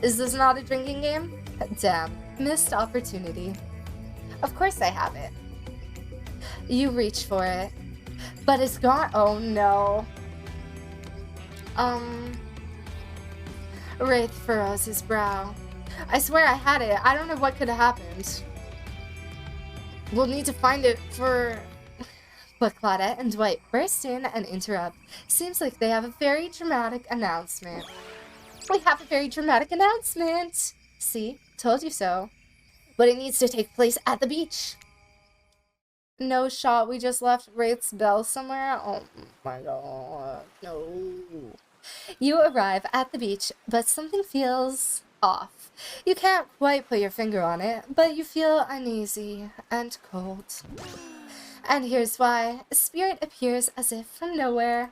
Is this not a drinking game? Damn, missed opportunity. Of course I have it. You reach for it, but it's gone. Oh no. Wraith furrows his brow. I swear I had it. I don't know what could have happened. We'll need to find it for... But Claudette and Dwight burst in and interrupt. Seems like they have a very dramatic announcement. We have a very dramatic announcement! See? Told you so. But it needs to take place at the beach. No shot, we just left Wraith's bell somewhere? Oh my god, no. You arrive at the beach, but something feels off. You can't quite put your finger on it, but you feel uneasy and cold. And here's why. A spirit appears as if from nowhere.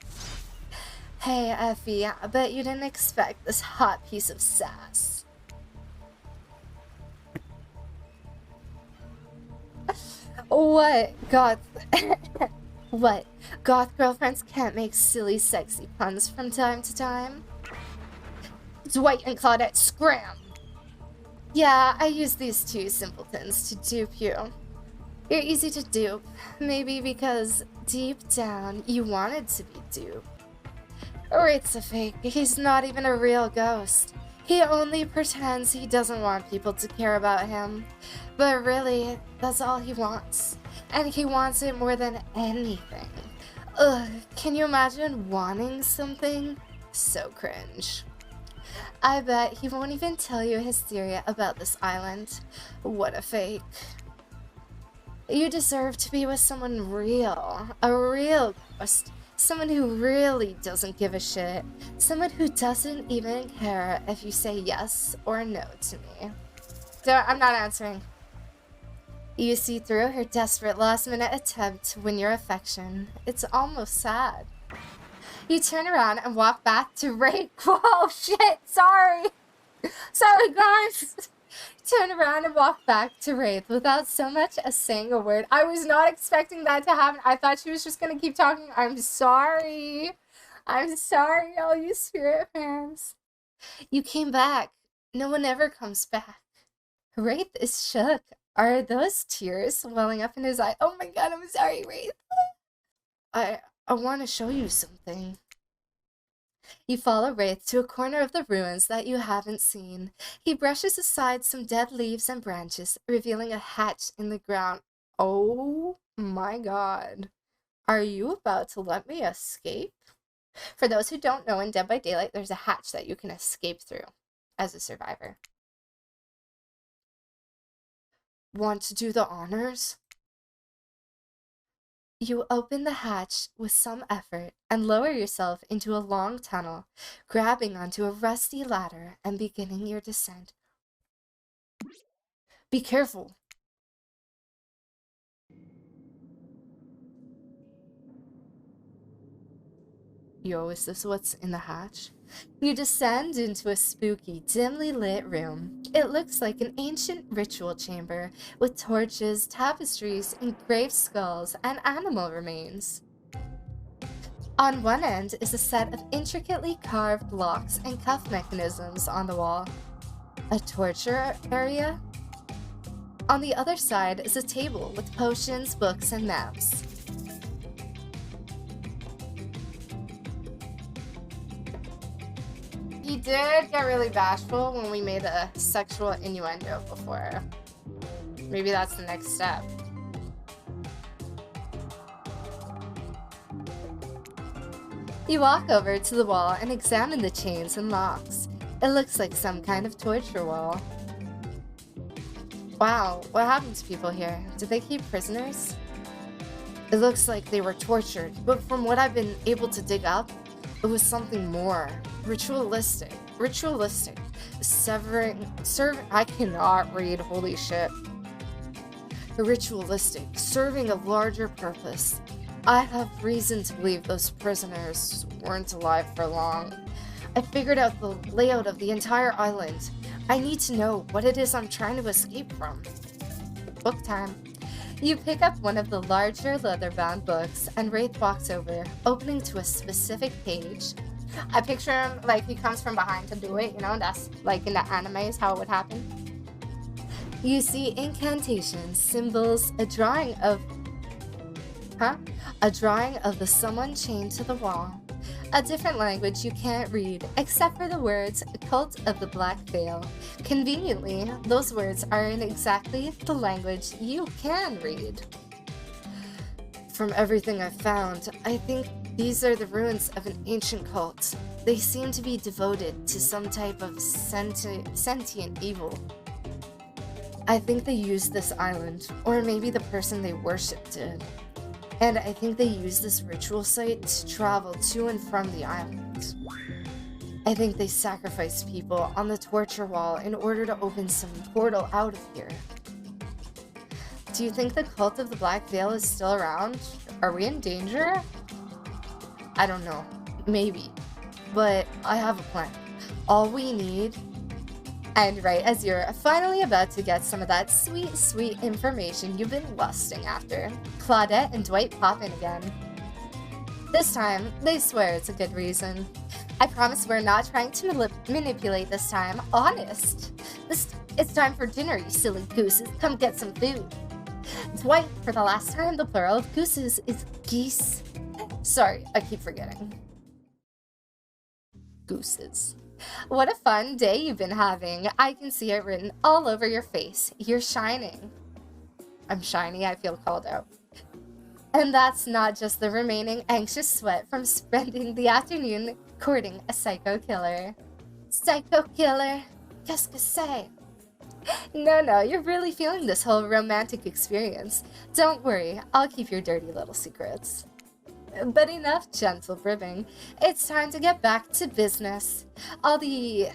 Hey, Ephie, I bet you didn't expect this hot piece of sass. What? Goth... What? Goth girlfriends can't make silly, sexy puns from time to time? Dwight and Claudette, scram! Yeah, I used these two simpletons to dupe you. You're easy to dupe, maybe because deep down you wanted to be duped. Wraith's a fake. He's not even a real ghost. He only pretends he doesn't want people to care about him. But really, that's all he wants. And he wants it more than anything. Ugh, can you imagine wanting something? So cringe. I bet he won't even tell you his theory about this island. What a fake. You deserve to be with someone real. A real ghost. Someone who really doesn't give a shit. Someone who doesn't even care if you say yes or no to me. I'm not answering. You see through her desperate last-minute attempt to win your affection. It's almost sad. You turn around and walk back to Wraith. Whoa, shit, sorry. Sorry, guys. Turn around and walk back to Wraith without so much as saying a word. I was not expecting that to happen. I thought she was just gonna keep talking. I'm sorry. I'm sorry, all you spirit fans. You came back. No one ever comes back. Wraith is shook. Are those tears welling up in his eye? Oh my god, I'm sorry, Wraith. I want to show you something. You follow Wraith to a corner of the ruins that you haven't seen. He brushes aside some dead leaves and branches, revealing a hatch in the ground. Oh my god. Are you about to let me escape? For those who don't know, in Dead by Daylight, there's a hatch that you can escape through as a survivor. Want to do the honors? You open the hatch with some effort and lower yourself into a long tunnel, grabbing onto a rusty ladder and beginning your descent. Be careful. Yo, is this what's in the hatch? You descend into a spooky, dimly lit room. It looks like an ancient ritual chamber with torches, tapestries, engraved skulls, and animal remains. On one end is a set of intricately carved locks and cuff mechanisms on the wall. A torture area? On the other side is a table with potions, books, and maps. He did get really bashful when we made a sexual innuendo before. Maybe that's the next step. You walk over to the wall and examine the chains and locks. It looks like some kind of torture wall. Wow, what happened to people here? Did they keep prisoners? It looks like they were tortured, but from what I've been able to dig up, it was something more. Ritualistic. I cannot read, holy shit. Ritualistic, serving a larger purpose. I have reason to believe those prisoners weren't alive for long. I figured out the layout of the entire island. I need to know what it is I'm trying to escape from. Book time. You pick up one of the larger leather-bound books, and Wraith walks over, opening to a specific page. I picture him like he comes from behind to do it, you know, that's like in the anime is how it would happen. You see incantations, symbols, a drawing of the someone chained to the wall. A different language you can't read, except for the words Cult of the Black Veil. Conveniently, those words are in exactly the language you can read. From everything I've found, I think these are the ruins of an ancient cult. They seem to be devoted to some type of sentient evil. I think they used this island, or maybe the person they worshipped did. And I think they used this ritual site to travel to and from the island. I think they sacrificed people on the torture wall in order to open some portal out of here. Do you think the Cult of the Black Veil is still around? Are we in danger? I don't know. Maybe. But I have a plan. All we need... And right as you're finally about to get some of that sweet, sweet information you've been lusting after, Claudette and Dwight pop in again. This time, they swear it's a good reason. I promise we're not trying to manipulate this time. Honest. It's time for dinner, you silly gooses. Come get some food. Dwight, for the last time, the plural of gooses is geese. Sorry, I keep forgetting. Gooses. What a fun day you've been having. I can see it written all over your face. You're shining. I'm shiny, I feel called out. And that's not just the remaining anxious sweat from spending the afternoon courting a psycho killer. Psycho killer? Qu'est-ce que c'est? No, you're really feeling this whole romantic experience. Don't worry, I'll keep your dirty little secrets. But enough gentle ribbing. It's time to get back to business. All the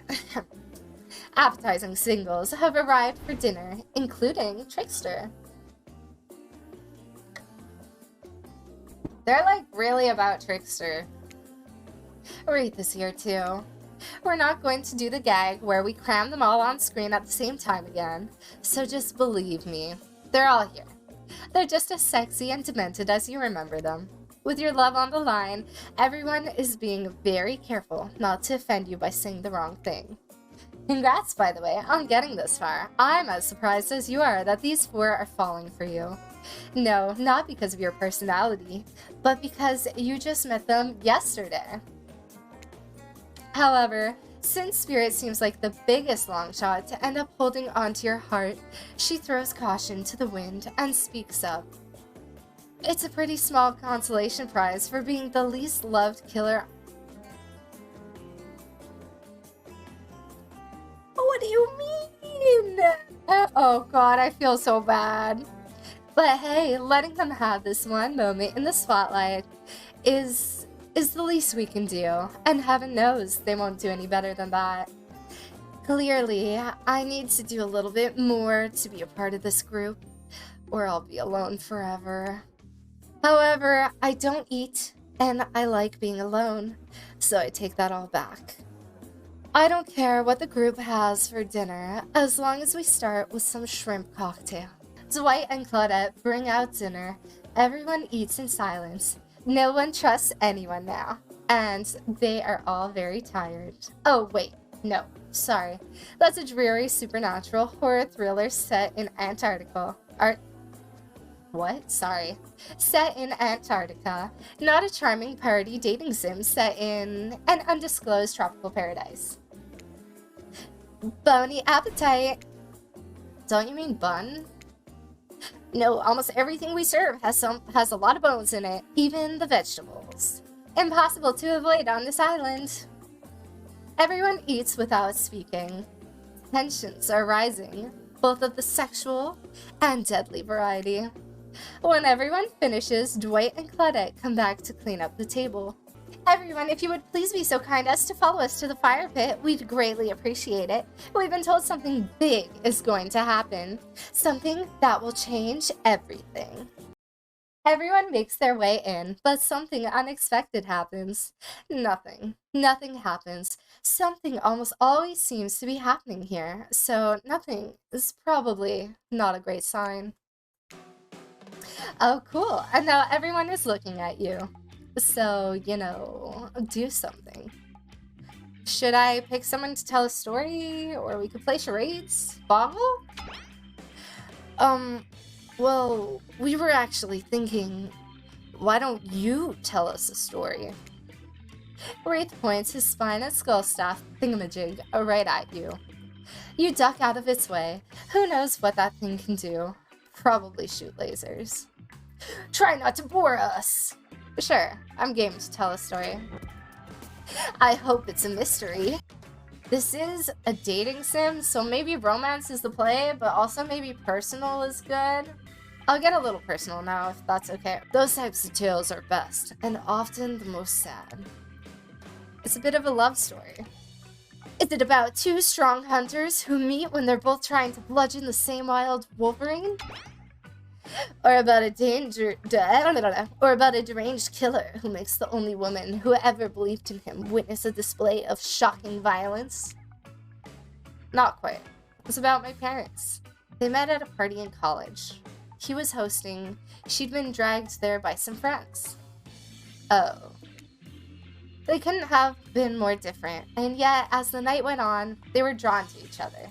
appetizing singles have arrived for dinner, including Trickster. They're like really about Trickster. Wraith is here too. We're not going to do the gag where we cram them all on screen at the same time again. So just believe me, they're all here. They're just as sexy and demented as you remember them. With your love on the line, everyone is being very careful not to offend you by saying the wrong thing. Congrats, by the way, on getting this far. I'm as surprised as you are that these 4 are falling for you. No, not because of your personality, but because you just met them yesterday. However, since Spirit seems like the biggest long shot to end up holding onto your heart, she throws caution to the wind and speaks up. It's a pretty small consolation prize for being the least loved killer. What do you mean? Oh god, I feel so bad. But hey, letting them have this one moment in the spotlight is the least we can do, and heaven knows they won't do any better than that. Clearly, I need to do a little bit more to be a part of this group, or I'll be alone forever. However, I don't eat, and I like being alone, so I take that all back. I don't care what the group has for dinner, as long as we start with some shrimp cocktail. Dwight and Claudette bring out dinner. Everyone eats in silence. No one trusts anyone now, and they are all very tired. Oh wait, no, sorry. That's a dreary supernatural horror thriller set in Antarctica. Set in Antarctica, not a charming party dating sim set in an undisclosed tropical paradise. Bony appetite. Don't you mean bun? No, almost everything we serve has a lot of bones in it, even the vegetables. Impossible to avoid on this island. Everyone eats without speaking. Tensions are rising, both of the sexual and deadly variety. When everyone finishes, Dwight and Claudette come back to clean up the table. Everyone, if you would please be so kind as to follow us to the fire pit, we'd greatly appreciate it. We've been told something big is going to happen. Something that will change everything. Everyone makes their way in, but something unexpected happens. Nothing happens. Something almost always seems to be happening here, so nothing is probably not a great sign. Oh, cool. And now everyone is looking at you. So, you know, do something. Should I pick someone to tell a story? Or we could play charades? Boggle? Well, we were actually thinking, why don't you tell us a story? Wraith points his spine and skull staff thingamajig right at you. You duck out of its way. Who knows what that thing can do? Probably shoot lasers. Try not to bore us! Sure, I'm game to tell a story. I hope it's a mystery. This is a dating sim, so maybe romance is the play, but also maybe personal is good. I'll get a little personal now, if that's okay. Those types of tales are best, and often the most sad. It's a bit of a love story. Is it about 2 strong hunters who meet when they're both trying to bludgeon the same wild wolverine? Or about a deranged killer who makes the only woman who ever believed in him witness a display of shocking violence? Not quite. It's about my parents. They met at a party in college. He was hosting. She'd been dragged there by some friends. Oh. They couldn't have been more different, and yet, as the night went on, they were drawn to each other.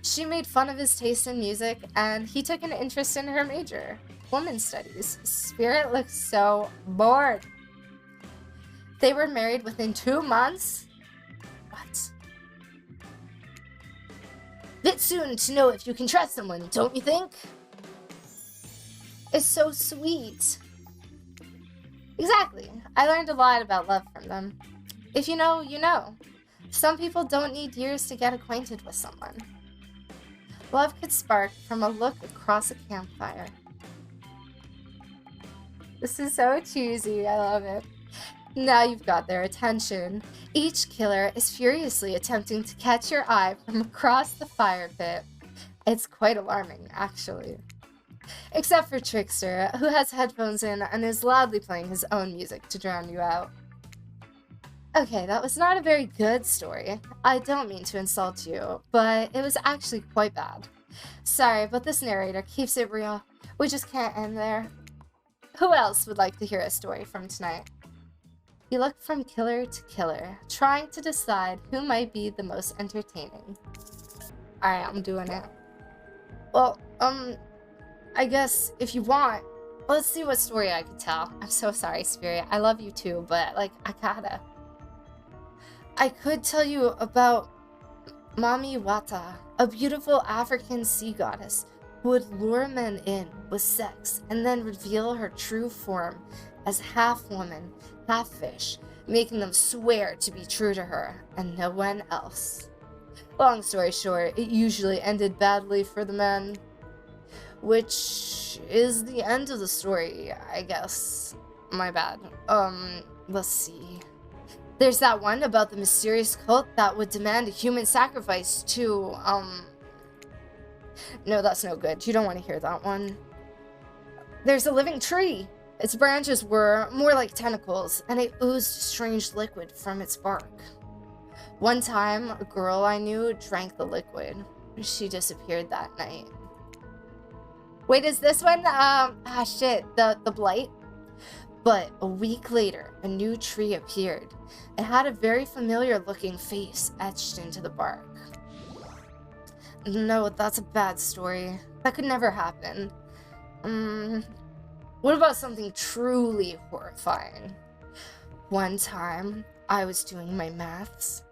She made fun of his taste in music, and he took an interest in her major, women's studies. Spirit looked so bored. They were married within 2 months? What? Bit soon to know if you can trust someone, don't you think? It's so sweet. Exactly. I learned a lot about love from them. If you know, you know. Some people don't need years to get acquainted with someone. Love could spark from a look across a campfire. This is so cheesy, I love it. Now you've got their attention. Each killer is furiously attempting to catch your eye from across the fire pit. It's quite alarming, actually. Except for Trickster, who has headphones in and is loudly playing his own music to drown you out. Okay, that was not a very good story. I don't mean to insult you, but it was actually quite bad. Sorry, but this narrator keeps it real. We just can't end there. Who else would like to hear a story from tonight? He looked from killer to killer, trying to decide who might be the most entertaining. Alright, I'm doing it. Well, I guess if you want, let's see what story I could tell. I'm so sorry, Spirit. I love you too, but, like, I gotta. I could tell you about Mami Wata, a beautiful African sea goddess who would lure men in with sex and then reveal her true form as half woman, half fish, making them swear to be true to her and no one else. Long story short, it usually ended badly for the men, which is the end of the story, I guess. My bad. Let's see. There's that one about the mysterious cult that would demand a human sacrifice to, No, that's no good. You don't want to hear that one. There's a living tree. Its branches were more like tentacles, and it oozed strange liquid from its bark. One time, a girl I knew drank the liquid. She disappeared that night. Wait, is this one, the blight? But a week later, a new tree appeared. It had a very familiar looking face etched into the bark. No, that's a bad story. That could never happen. What about something truly horrifying? One time, I was doing my maths,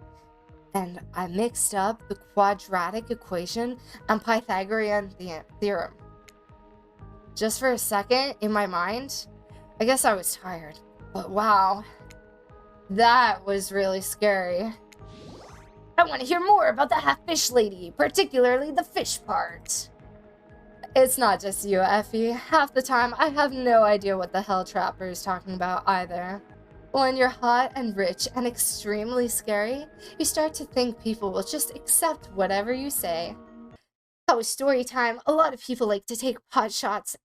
and I mixed up the quadratic equation and Pythagorean theorem. Just for a second, in my mind, I guess I was tired, but wow, that was really scary. I want to hear more about the half-fish lady, particularly the fish part. It's not just you, Ephie. Half the time, I have no idea what the hell Trapper is talking about either. When you're hot and rich and extremely scary, you start to think people will just accept whatever you say. That was story time. A lot of people like to take pot shots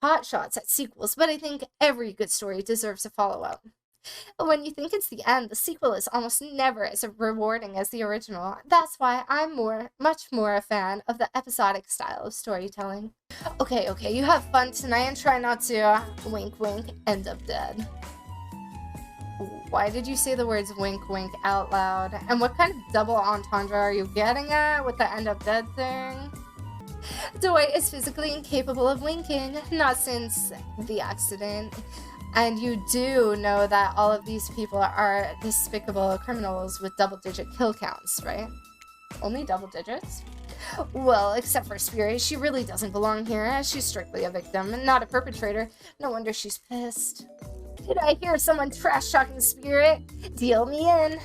at sequels, but I think every good story deserves a follow-up. When you think it's the end, the sequel is almost never as rewarding as the original. That's why I'm much more a fan of the episodic style of storytelling. Okay, you have fun tonight and try not to, wink wink, end up dead. Why did you say the words wink wink out loud? And what kind of double entendre are you getting at with the end up dead thing? Dwight is physically incapable of winking, not since the accident. And you do know that all of these people are despicable criminals with double-digit kill counts, right? Only double digits? Well, except for Spirit, she really doesn't belong here. She's strictly a victim and not a perpetrator. No wonder she's pissed. Did I hear someone trash-talking Spirit? Deal me in.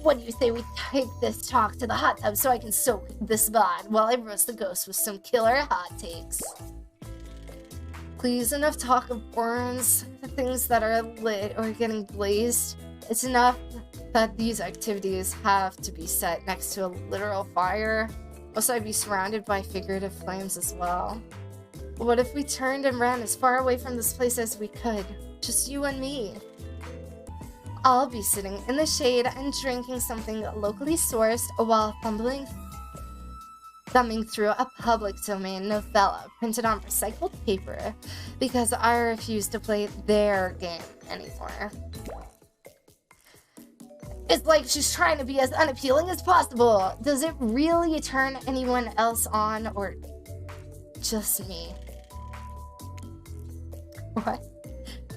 What do you say we take this talk to the hot tub so I can soak this bod while I roast the ghost with some killer hot takes? Please, enough talk of burns, things that are lit or getting blazed. It's enough that these activities have to be set next to a literal fire. Also, I'd be surrounded by figurative flames as well. What if we turned and ran as far away from this place as we could? Just you and me. I'll be sitting in the shade and drinking something locally sourced while fumbling thumbing through a public domain novella printed on recycled paper because I refuse to play their game anymore. It's like she's trying to be as unappealing as possible. Does it really turn anyone else on, or just me? What?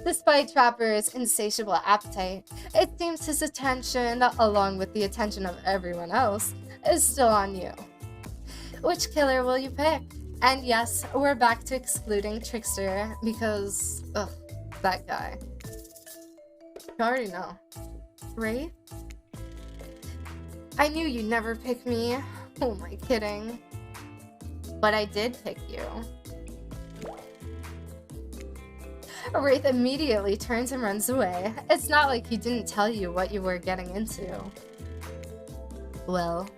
Despite Trapper's insatiable appetite, it seems his attention, along with the attention of everyone else, is still on you. Which killer will you pick? And yes, we're back to excluding Trickster because, ugh, that guy. You already know. Wraith? I knew you'd never pick me. Oh my kidding. But I did pick you. Wraith immediately turns and runs away. It's not like he didn't tell you what you were getting into. Well,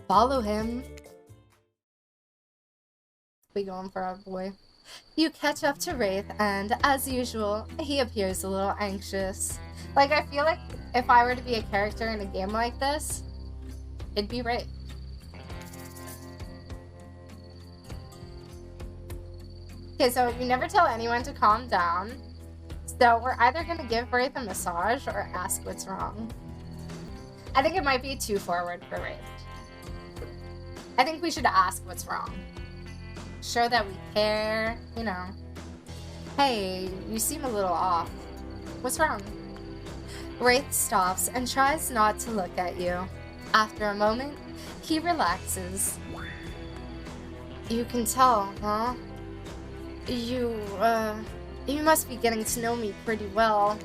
follow him. We going for our boy. You catch up to Wraith, and as usual, he appears a little anxious. Like, I feel like if I were to be a character in a game like this, it'd be Wraith. Okay, so you never tell anyone to calm down. So we're either gonna give Wraith a massage or ask what's wrong. I think it might be too forward for Wraith. I think we should ask what's wrong. Show that we care, you know. Hey, you seem a little off. What's wrong? Wraith stops and tries not to look at you. After a moment, he relaxes. You can tell, huh? You must be getting to know me pretty well.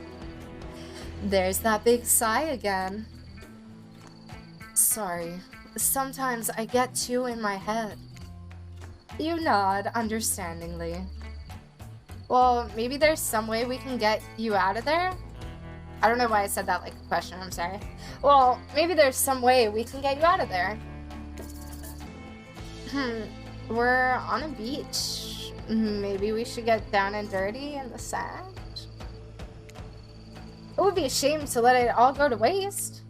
There's that big sigh again. Sorry, sometimes I get too in my head. You nod understandingly. Well, maybe there's some way we can get you out of there? I don't know why I said that like a question, I'm sorry. Well, maybe there's some way we can get you out of there. We're on a beach. Maybe we should get down and dirty in the sand? It would be a shame to let it all go to waste.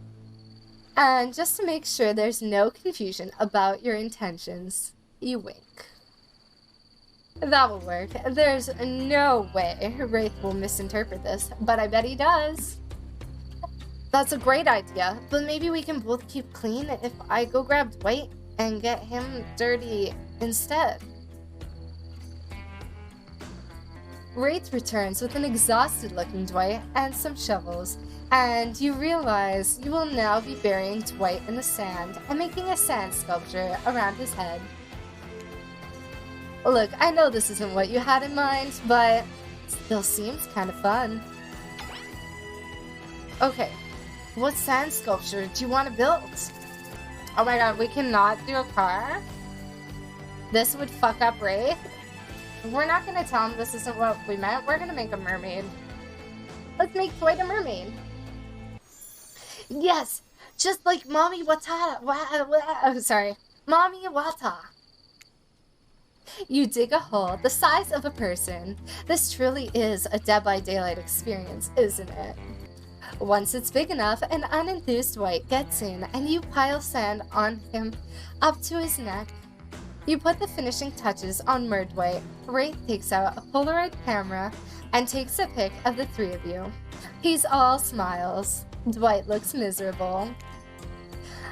And just to make sure there's no confusion about your intentions, you wink. That will work. There's no way Wraith will misinterpret this, but I bet he does. That's a great idea, but maybe we can both keep clean if I go grab Dwight and get him dirty instead. Wraith returns with an exhausted-looking Dwight and some shovels, and you realize you will now be burying Dwight in the sand and making a sand sculpture around his head. Look, I know this isn't what you had in mind, but still seems kind of fun. Okay, what sand sculpture do you want to build? Oh my god, we cannot do a car? This would fuck up Wraith? We're not gonna tell him this isn't what we meant. We're gonna make a mermaid. Let's make Dwight a mermaid. Yes, just like Mommy Wata. Oh, sorry, Mommy Wata. You dig a hole the size of a person. This truly is a Dead by Daylight experience, isn't it? Once it's big enough, an unenthused Dwight gets in and you pile sand on him up to his neck. You put the finishing touches on Dwight. Wraith takes out a Polaroid camera and takes a pic of the three of you. He's all smiles. Dwight looks miserable.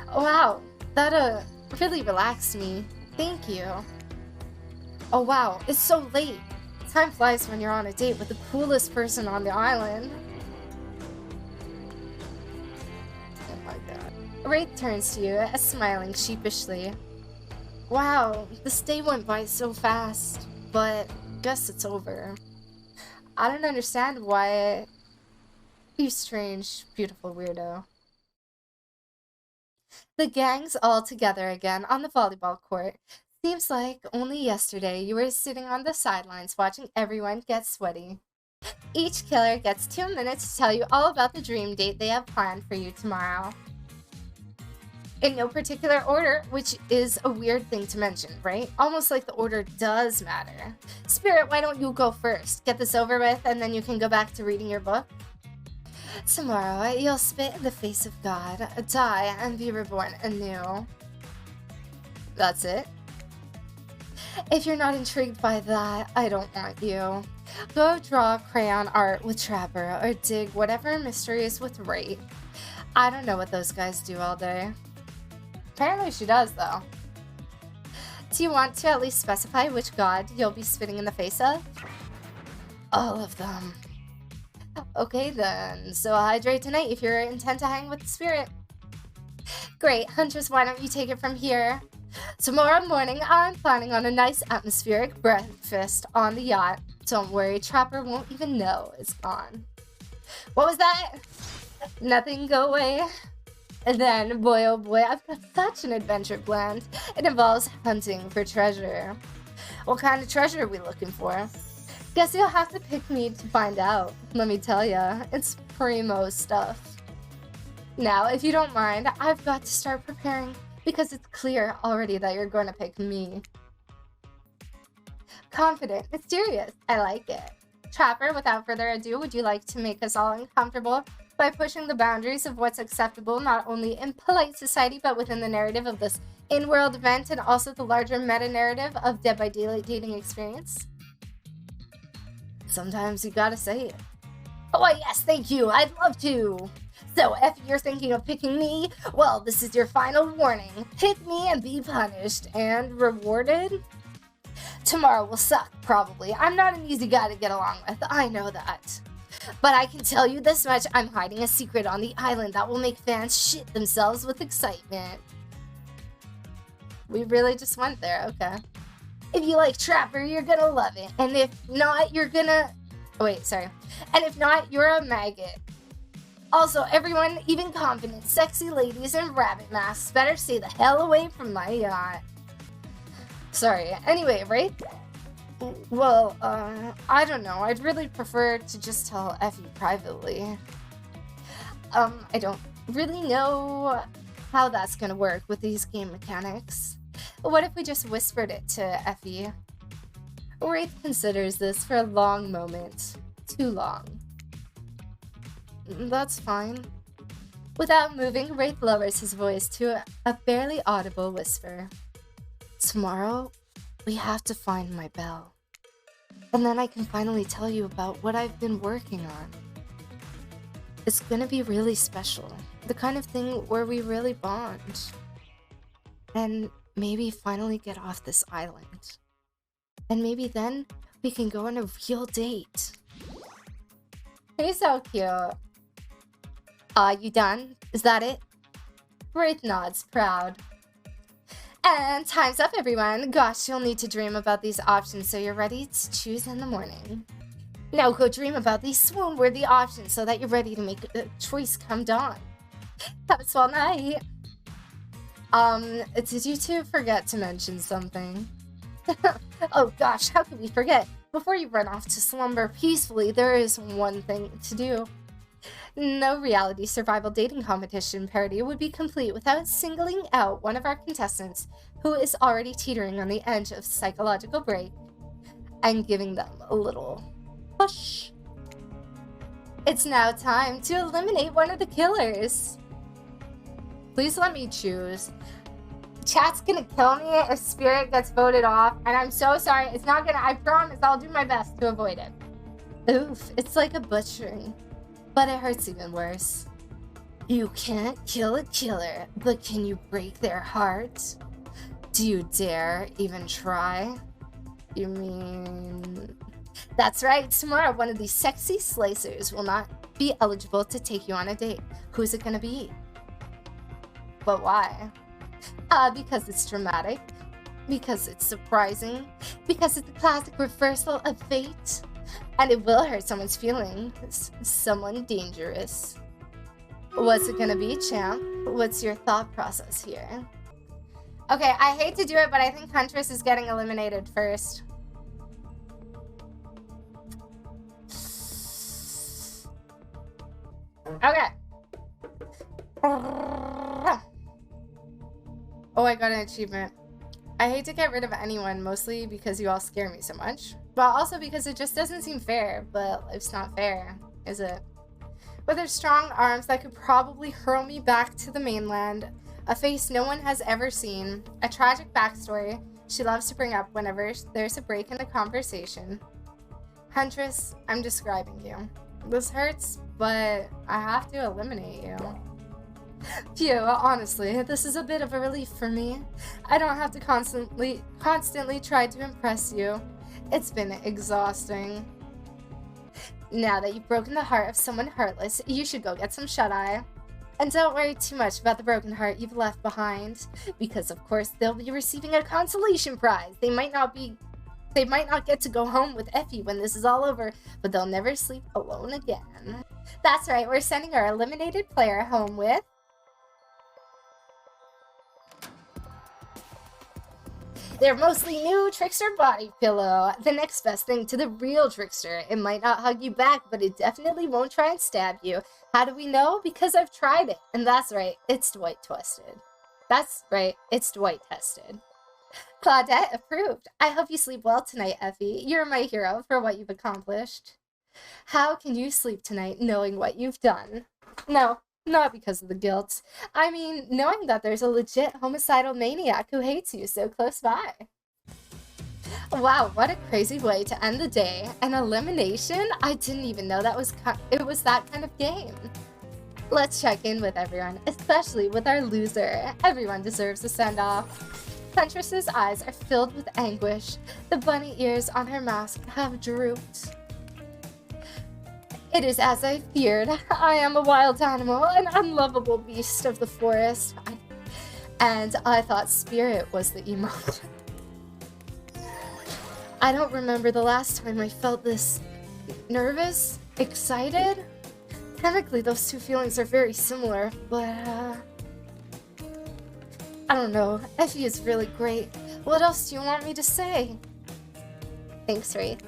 Wow, that really relaxed me. Thank you. Oh wow, it's so late. Time flies when you're on a date with the coolest person on the island. Oh my god. Wraith turns to you, smiling sheepishly. Wow, this day went by so fast, but guess it's over. I don't understand why, you strange, beautiful weirdo. The gang's all together again on the volleyball court. Seems like only yesterday you were sitting on the sidelines watching everyone get sweaty. Each killer gets 2 minutes to tell you all about the dream date they have planned for you tomorrow. In no particular order, which is a weird thing to mention, right? Almost like the order does matter. Spirit, why don't you go first? Get this over with, and then you can go back to reading your book. Tomorrow, you'll spit in the face of God, die, and be reborn anew. That's it? If you're not intrigued by that, I don't want you. Go draw crayon art with Trapper or dig whatever mysteries with Wraith. I don't know what those guys do all day. Apparently she does, though. Do you want to at least specify which god you'll be spitting in the face of? All of them. Okay then, so hydrate tonight if you're intent to hang with the spirit. Great, Huntress, why don't you take it from here? Tomorrow morning, I'm planning on a nice atmospheric breakfast on the yacht. Don't worry, Trapper won't even know it's gone. What was that? Nothing, go away. And then, boy oh boy, I've got such an adventure planned. It involves hunting for treasure. What kind of treasure are we looking for? Guess you'll have to pick me to find out. Let me tell ya, it's primo stuff. Now, if you don't mind, I've got to start preparing because it's clear already that you're going to pick me. Confident, mysterious, I like it. Trapper, without further ado, would you like to make us all uncomfortable by pushing the boundaries of what's acceptable not only in polite society but within the narrative of this in-world event and also the larger meta-narrative of Dead by Daylight dating experience? Sometimes you gotta say it. Oh yes, thank you, I'd love to! So, if you're thinking of picking me, well, this is your final warning. Pick me and be punished. And rewarded? Tomorrow will suck, probably. I'm not an easy guy to get along with, I know that. But I can tell you this much, I'm hiding a secret on the island that will make fans shit themselves with excitement. We really just went there, okay. If you like Trapper, you're gonna love it. And if not, you're gonna... Oh, wait, sorry. And if not, you're a maggot. Also, everyone, even confident, sexy ladies in rabbit masks, better stay the hell away from my yacht. Sorry. Anyway, right? Well, I don't know. I'd really prefer to just tell Ephie privately. I don't really know how that's gonna work with these game mechanics. What if we just whispered it to Ephie? Wraith considers this for a long moment. Too long. That's fine. Without moving, Wraith lowers his voice to a barely audible whisper. Tomorrow, we have to find my bell. And then I can finally tell you about what I've been working on. It's gonna be really special. The kind of thing where we really bond. And maybe finally get off this island. And maybe then we can go on a real date. He's so cute. You done? Is that it? Wraith nods, proud. And time's up, everyone. Gosh, you'll need to dream about these options so you're ready to choose in the morning. Now go dream about these swoon-worthy options so that you're ready to make a choice come dawn. Have a swell night. Did you two forget to mention something? Oh gosh, how could we forget? Before you run off to slumber peacefully, there is one thing to do. No reality survival dating competition parody would be complete without singling out one of our contestants who is already teetering on the edge of psychological break and giving them a little push. It's now time to eliminate one of the killers. Please let me choose. Chat's gonna kill me if Spirit gets voted off, and I'm so sorry. It's not gonna, I promise I'll do my best to avoid it. Oof, it's like a butchering. But it hurts even worse. You can't kill a killer, but can you break their heart? Do you dare even try? You mean... That's right, tomorrow one of these sexy slicers will not be eligible to take you on a date. Who's it gonna be? But why? Because it's dramatic. Because it's surprising. Because it's a classic reversal of fate. And it will hurt someone's feelings. Someone dangerous. What's it gonna be, champ? What's your thought process here? Okay, I hate to do it, but I think Huntress is getting eliminated first. Okay. Oh, I got an achievement. I hate to get rid of anyone, mostly because you all scare me so much. But also because it just doesn't seem fair, but life's not fair, is it? With her strong arms that could probably hurl me back to the mainland, A face no one has ever seen. A tragic backstory she loves to bring up whenever there's a break in the conversation. Huntress, I'm describing you. This hurts, but I have to eliminate you. Phew, honestly, this is a bit of a relief for me. I don't have to constantly try to impress you. It's been exhausting. Now that you've broken the heart of someone heartless, you should go get some shut-eye. And don't worry too much about the broken heart you've left behind, because of course they'll be receiving a consolation prize. They might not get to go home with Ephie when this is all over, but they'll never sleep alone again. That's right, we're sending our eliminated player home with their mostly new Trickster body pillow. The next best thing to the real Trickster. It might not hug you back, but it definitely won't try and stab you. How do we know? Because I've tried it. And that's right, it's Dwight twisted. That's right, it's Dwight tested. Claudette approved. I hope you sleep well tonight, Ephie. You're my hero for what you've accomplished. How can you sleep tonight knowing what you've done? No. Not because of the guilt. I mean, knowing that there's a legit homicidal maniac who hates you so close by. Wow, what a crazy way to end the day. An elimination? I didn't even know that it was that kind of game. Let's check in with everyone, especially with our loser. Everyone deserves a send-off. Huntress's eyes are filled with anguish. The bunny ears on her mask have drooped. It is as I feared. I am a wild animal, an unlovable beast of the forest. And I thought spirit was the emote. I don't remember the last time I felt this nervous, excited. Chemically, those two feelings are very similar, but I don't know. Ephie is really great. What else do you want me to say? Thanks, Wraith.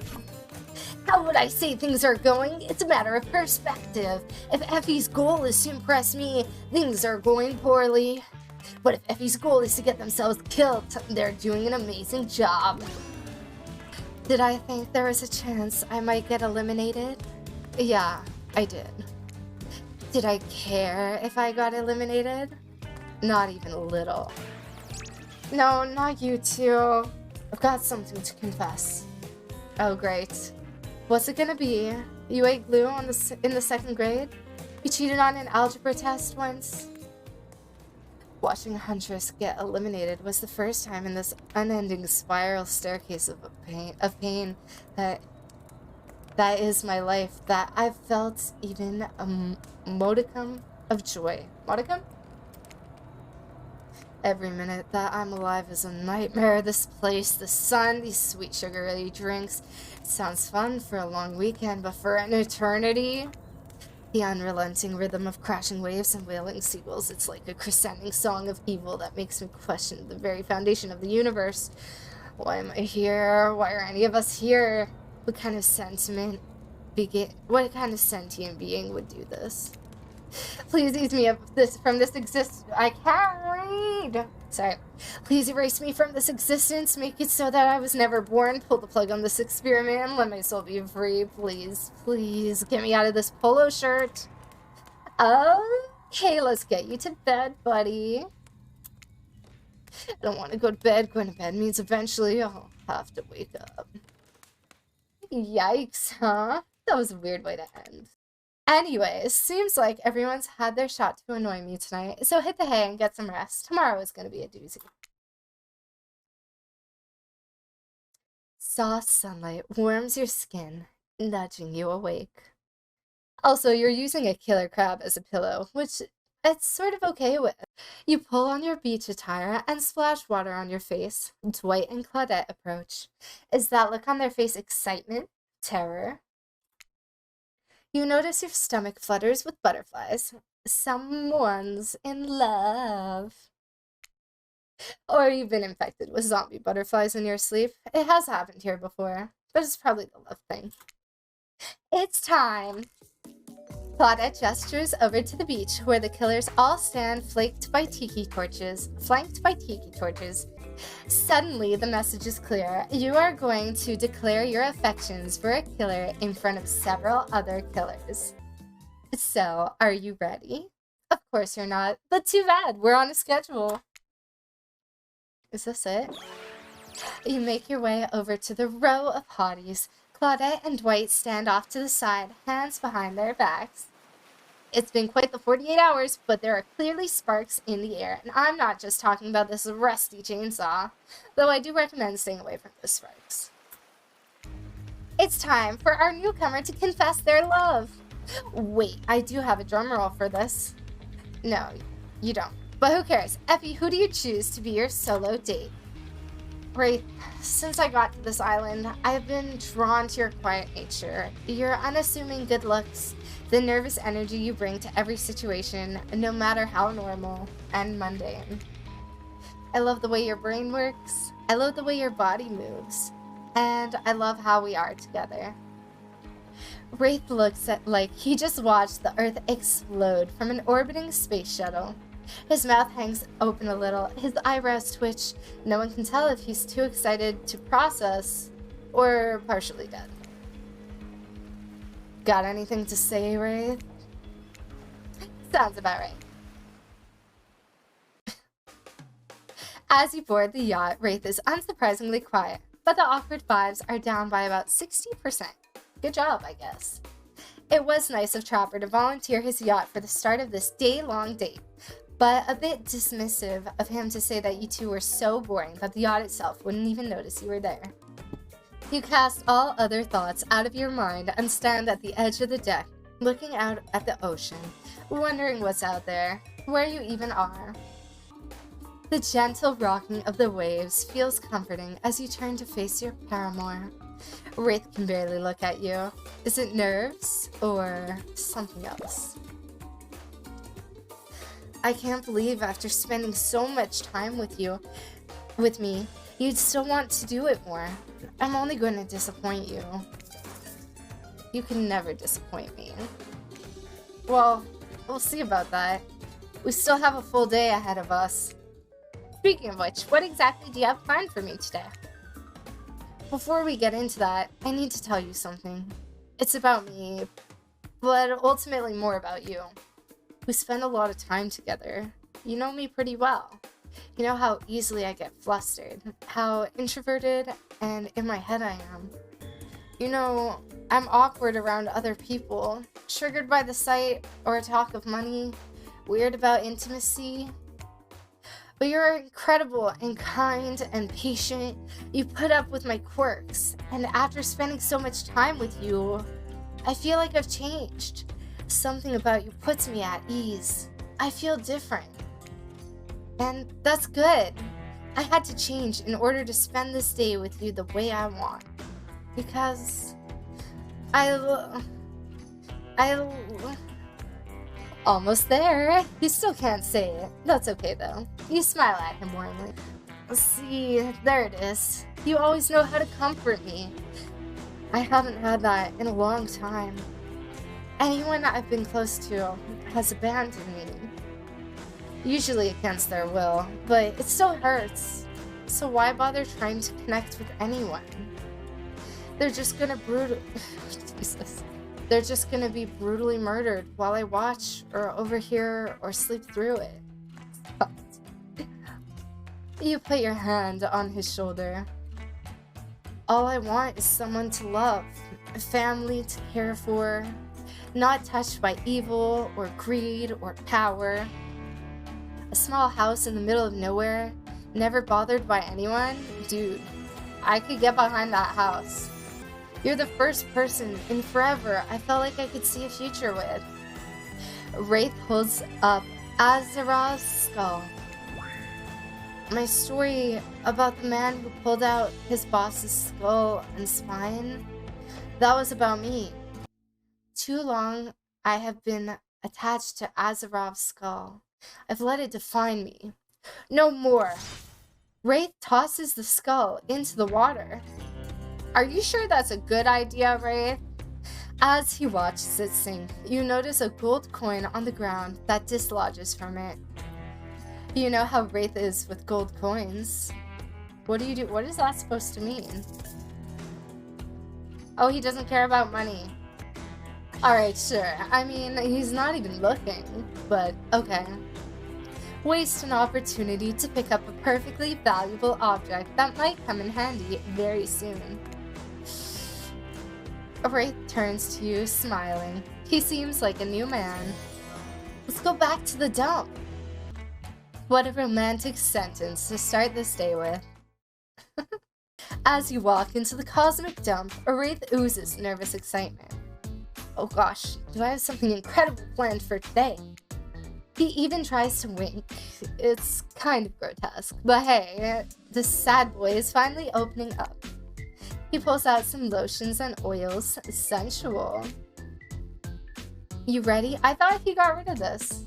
How would I say things are going? It's a matter of perspective. If Ephie's goal is to impress me, things are going poorly. But if Ephie's goal is to get themselves killed, they're doing an amazing job. Did I think there was a chance I might get eliminated? Yeah, I did. Did I care if I got eliminated? Not even a little. No, not you two. I've got something to confess. Oh, great. What's it gonna be? You ate glue in the 2nd grade? You cheated on an algebra test once? Watching Huntress get eliminated was the first time in this unending spiral staircase of pain that is my life that I've felt even a modicum of joy. Modicum? Every minute that I'm alive is a nightmare. This place, the sun, these sweet sugary drinks. It sounds fun for a long weekend, but for an eternity? The unrelenting rhythm of crashing waves and wailing seagulls. It's like a crescending song of evil that makes me question the very foundation of the universe. Why am I here? Why are any of us here? What kind of sentient being would do this? Please ease me from this existence. I can't read. Sorry. Please erase me from this existence. Make it so that I was never born. Pull the plug on this experiment and let my soul be free. Please, please, get me out of this polo shirt. Okay, let's get you to bed, buddy. I don't want to go to bed. Going to bed means eventually I'll have to wake up. Yikes, huh? That was a weird way to end. Anyways, seems like everyone's had their shot to annoy me tonight, so hit the hay and get some rest. Tomorrow is going to be a doozy. Soft sunlight warms your skin, nudging you awake. Also, you're using a killer crab as a pillow, which it's sort of okay with. You pull on your beach attire and splash water on your face. Dwight and Claudette approach. Is that look on their face excitement? Terror? You notice your stomach flutters with butterflies. Someone's in love. Or you've been infected with zombie butterflies in your sleep. It has happened here before, but it's probably the love thing. It's time. Claudette gestures over to the beach where the killers all stand flanked by tiki torches. Suddenly, the message is clear. You are going to declare your affections for a killer in front of several other killers. So, are you ready? Of course you're not. But too bad, we're on a schedule. Is this it? You make your way over to the row of hotties. Claudette and Dwight stand off to the side, hands behind their backs. It's been quite the 48 hours, but there are clearly sparks in the air, and I'm not just talking about this rusty chainsaw, though I do recommend staying away from those sparks. It's time for our newcomer to confess their love. Wait, I do have a drum roll for this. No, you don't. But who cares? Ephie, who do you choose to be your solo date? Wraith, since I got to this island, I've been drawn to your quiet nature, your unassuming good looks, the nervous energy you bring to every situation, no matter how normal and mundane. I love the way your brain works, I love the way your body moves, and I love how we are together. Wraith looks like he just watched the Earth explode from an orbiting space shuttle. His mouth hangs open a little, his eyebrows twitch. No one can tell if he's too excited to process or partially dead. Got anything to say, Wraith? Sounds about right. As you board the yacht, Wraith is unsurprisingly quiet, but the awkward vibes are down by about 60%. Good job, I guess. It was nice of Trapper to volunteer his yacht for the start of this day-long date, but a bit dismissive of him to say that you two were so boring that the yacht itself wouldn't even notice you were there. You cast all other thoughts out of your mind and stand at the edge of the deck, looking out at the ocean, wondering what's out there, where you even are. The gentle rocking of the waves feels comforting as you turn to face your paramour. Wraith can barely look at you. Is it nerves or something else? I can't believe after spending so much time with me, you'd still want to do it more. I'm only going to disappoint you. You can never disappoint me. Well, we'll see about that. We still have a full day ahead of us. Speaking of which, what exactly do you have planned for me today? Before we get into that, I need to tell you something. It's about me, but ultimately more about you. We spend a lot of time together. You know me pretty well. You know how easily I get flustered, how introverted and in my head I am. You know, I'm awkward around other people, triggered by the sight or talk of money, weird about intimacy. But you're incredible and kind and patient. You put up with my quirks, and after spending so much time with you, I feel like I've changed. Something about you puts me at ease. I feel different. And that's good. I had to change in order to spend this day with you the way I want. Because almost there. You still can't say it. That's okay though. You smile at him warmly. See, there it is. You always know how to comfort me. I haven't had that in a long time. Anyone I've been close to has abandoned me. Usually against their will, but it still hurts. So why bother trying to connect with anyone? They're just gonna Jesus. They're just gonna be brutally murdered while I watch or overhear or sleep through it. You put your hand on his shoulder. All I want is someone to love, a family to care for, not touched by evil or greed or power. A small house in the middle of nowhere, never bothered by anyone? Dude, I could get behind that house. You're the first person in forever I felt like I could see a future with. Wraith holds up Azerov's skull. My story about the man who pulled out his boss's skull and spine, that was about me. Too long I have been attached to Azerov's skull. I've let it define me. No more. Wraith tosses the skull into the water. Are you sure that's a good idea, Wraith? As he watches it sink, you notice a gold coin on the ground that dislodges from it. You know how Wraith is with gold coins. What do you do? What is that supposed to mean? Oh, he doesn't care about money. Alright, sure. I mean, he's not even looking, but okay. Waste an opportunity to pick up a perfectly valuable object that might come in handy very soon. Wraith turns to you, smiling. He seems like a new man. Let's go back to the dump. What a romantic sentence to start this day with. As you walk into the cosmic dump, Wraith oozes nervous excitement. Oh gosh, do I have something incredible planned for today? He even tries to wink. It's kind of grotesque, but hey, this sad boy is finally opening up. He pulls out some lotions and oils. Sensual. You ready? I thought he got rid of this.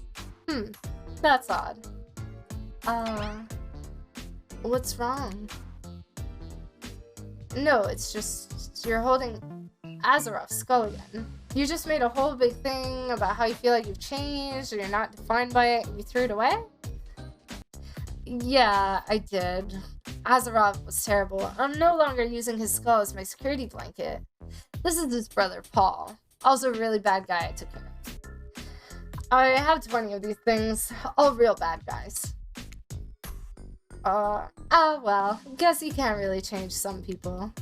That's odd. What's wrong? No, it's just you're holding Azeroth's skull again. You just made a whole big thing about how you feel like you've changed or you're not defined by it and you threw it away? Yeah, I did. Azeroth was terrible. I'm no longer using his skull as my security blanket. This is his brother, Paul. Also a really bad guy I took care of. I have 20 of these things. All real bad guys. Well, guess you can't really change some people.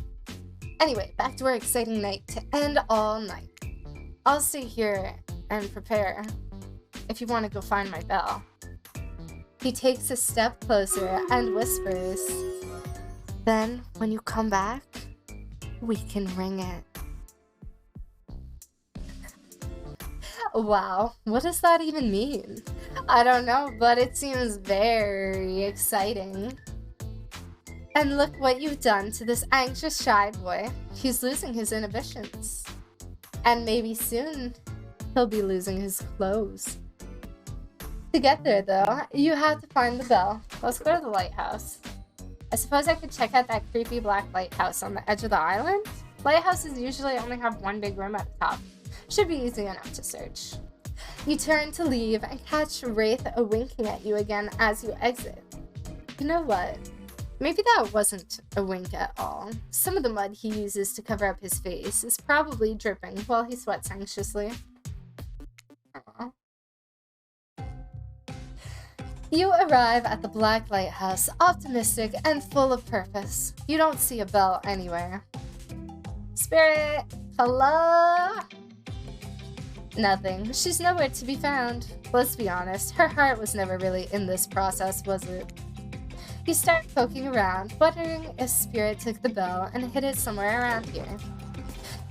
Anyway, back to our exciting night to end all night. I'll stay here and prepare if you want to go find my bell. He takes a step closer and whispers, then when you come back, we can ring it. Wow, what does that even mean? I don't know, but it seems very exciting. And look what you've done to this anxious shy boy. He's losing his inhibitions. And maybe soon, he'll be losing his clothes. To get there, though, you have to find the bell. Let's go to the lighthouse. I suppose I could check out that creepy black lighthouse on the edge of the island? Lighthouses usually only have one big room at the top. Should be easy enough to search. You turn to leave and catch Wraith winking at you again as you exit. You know what? Maybe that wasn't a wink at all. Some of the mud he uses to cover up his face is probably dripping while he sweats anxiously. Aww. You arrive at the Black Lighthouse, optimistic and full of purpose. You don't see a bell anywhere. Spirit! Hello? Nothing. She's nowhere to be found. Let's be honest, her heart was never really in this process, was it? You start poking around, wondering if Spirit took the bell and hid it somewhere around here.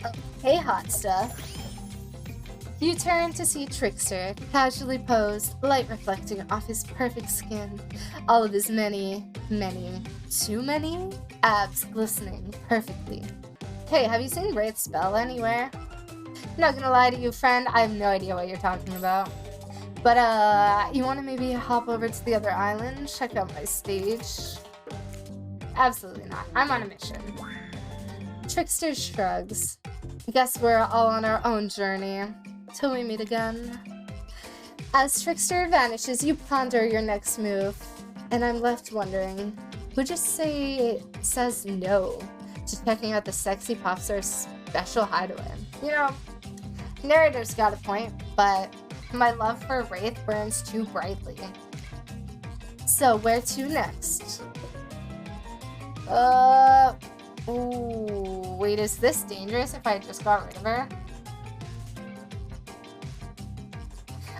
Oh, hey, hot stuff. You turn to see Trickster, casually posed, light reflecting off his perfect skin, all of his too many abs glistening perfectly. Hey, have you seen Wraith's spell anywhere? Not gonna lie to you, friend, I have no idea what you're talking about. But, you wanna maybe hop over to the other island, check out my stage? Absolutely not. I'm on a mission. Trickster shrugs. Guess we're all on our own journey. Till we meet again. As Trickster vanishes, you ponder your next move. And I'm left wondering, who just says no to checking out the sexy pop star's special hideaway? You know, narrator's got a point, but my love for Wraith burns too brightly. So where to next? Ooh, wait, is this dangerous if I just got rid of her?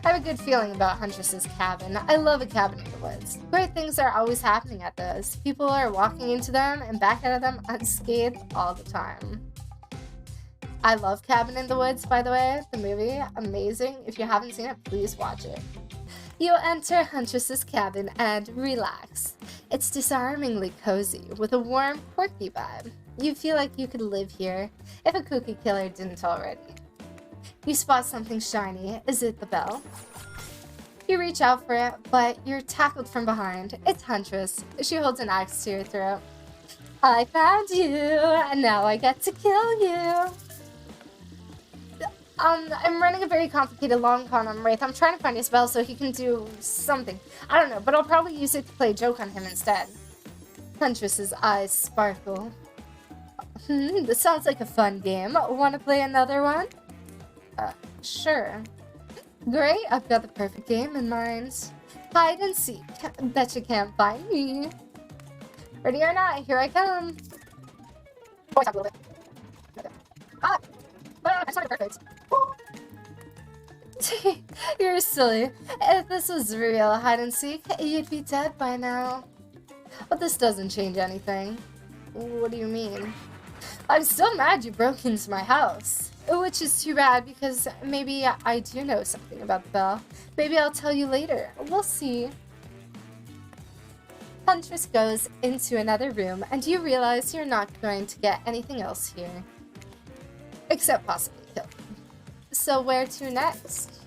I have a good feeling about Huntress's cabin. I love a cabin in the woods. Great things are always happening at those. People are walking into them and back out of them unscathed all the time. I love Cabin in the Woods, by the way, the movie. Amazing. If you haven't seen it, please watch it. You enter Huntress's cabin and relax. It's disarmingly cozy, with a warm, quirky vibe. You feel like you could live here, if a cookie killer didn't already. You spot something shiny. Is it the bell? You reach out for it, but you're tackled from behind. It's Huntress. She holds an axe to your throat. I found you, and now I get to kill you. I'm running a very complicated long con on Wraith. I'm trying to find his bell so he can do something. I don't know, but I'll probably use it to play a joke on him instead. Huntress's eyes sparkle. This sounds like a fun game. Want to play another one? Sure. Great, I've got the perfect game in mind. Hide and seek. Bet you can't find me. Ready or not, here I come. Oh, I talk a little bit. Okay. It's not perfect. You're silly. If this was real hide and seek, you'd be dead by now. But this doesn't change anything. What do you mean? I'm still mad you broke into my house. Which is too bad because maybe I do know something about the bell. Maybe I'll tell you later. We'll see. Huntress goes into another room and you realize you're not going to get anything else here. Except possibly kill him. So where to next?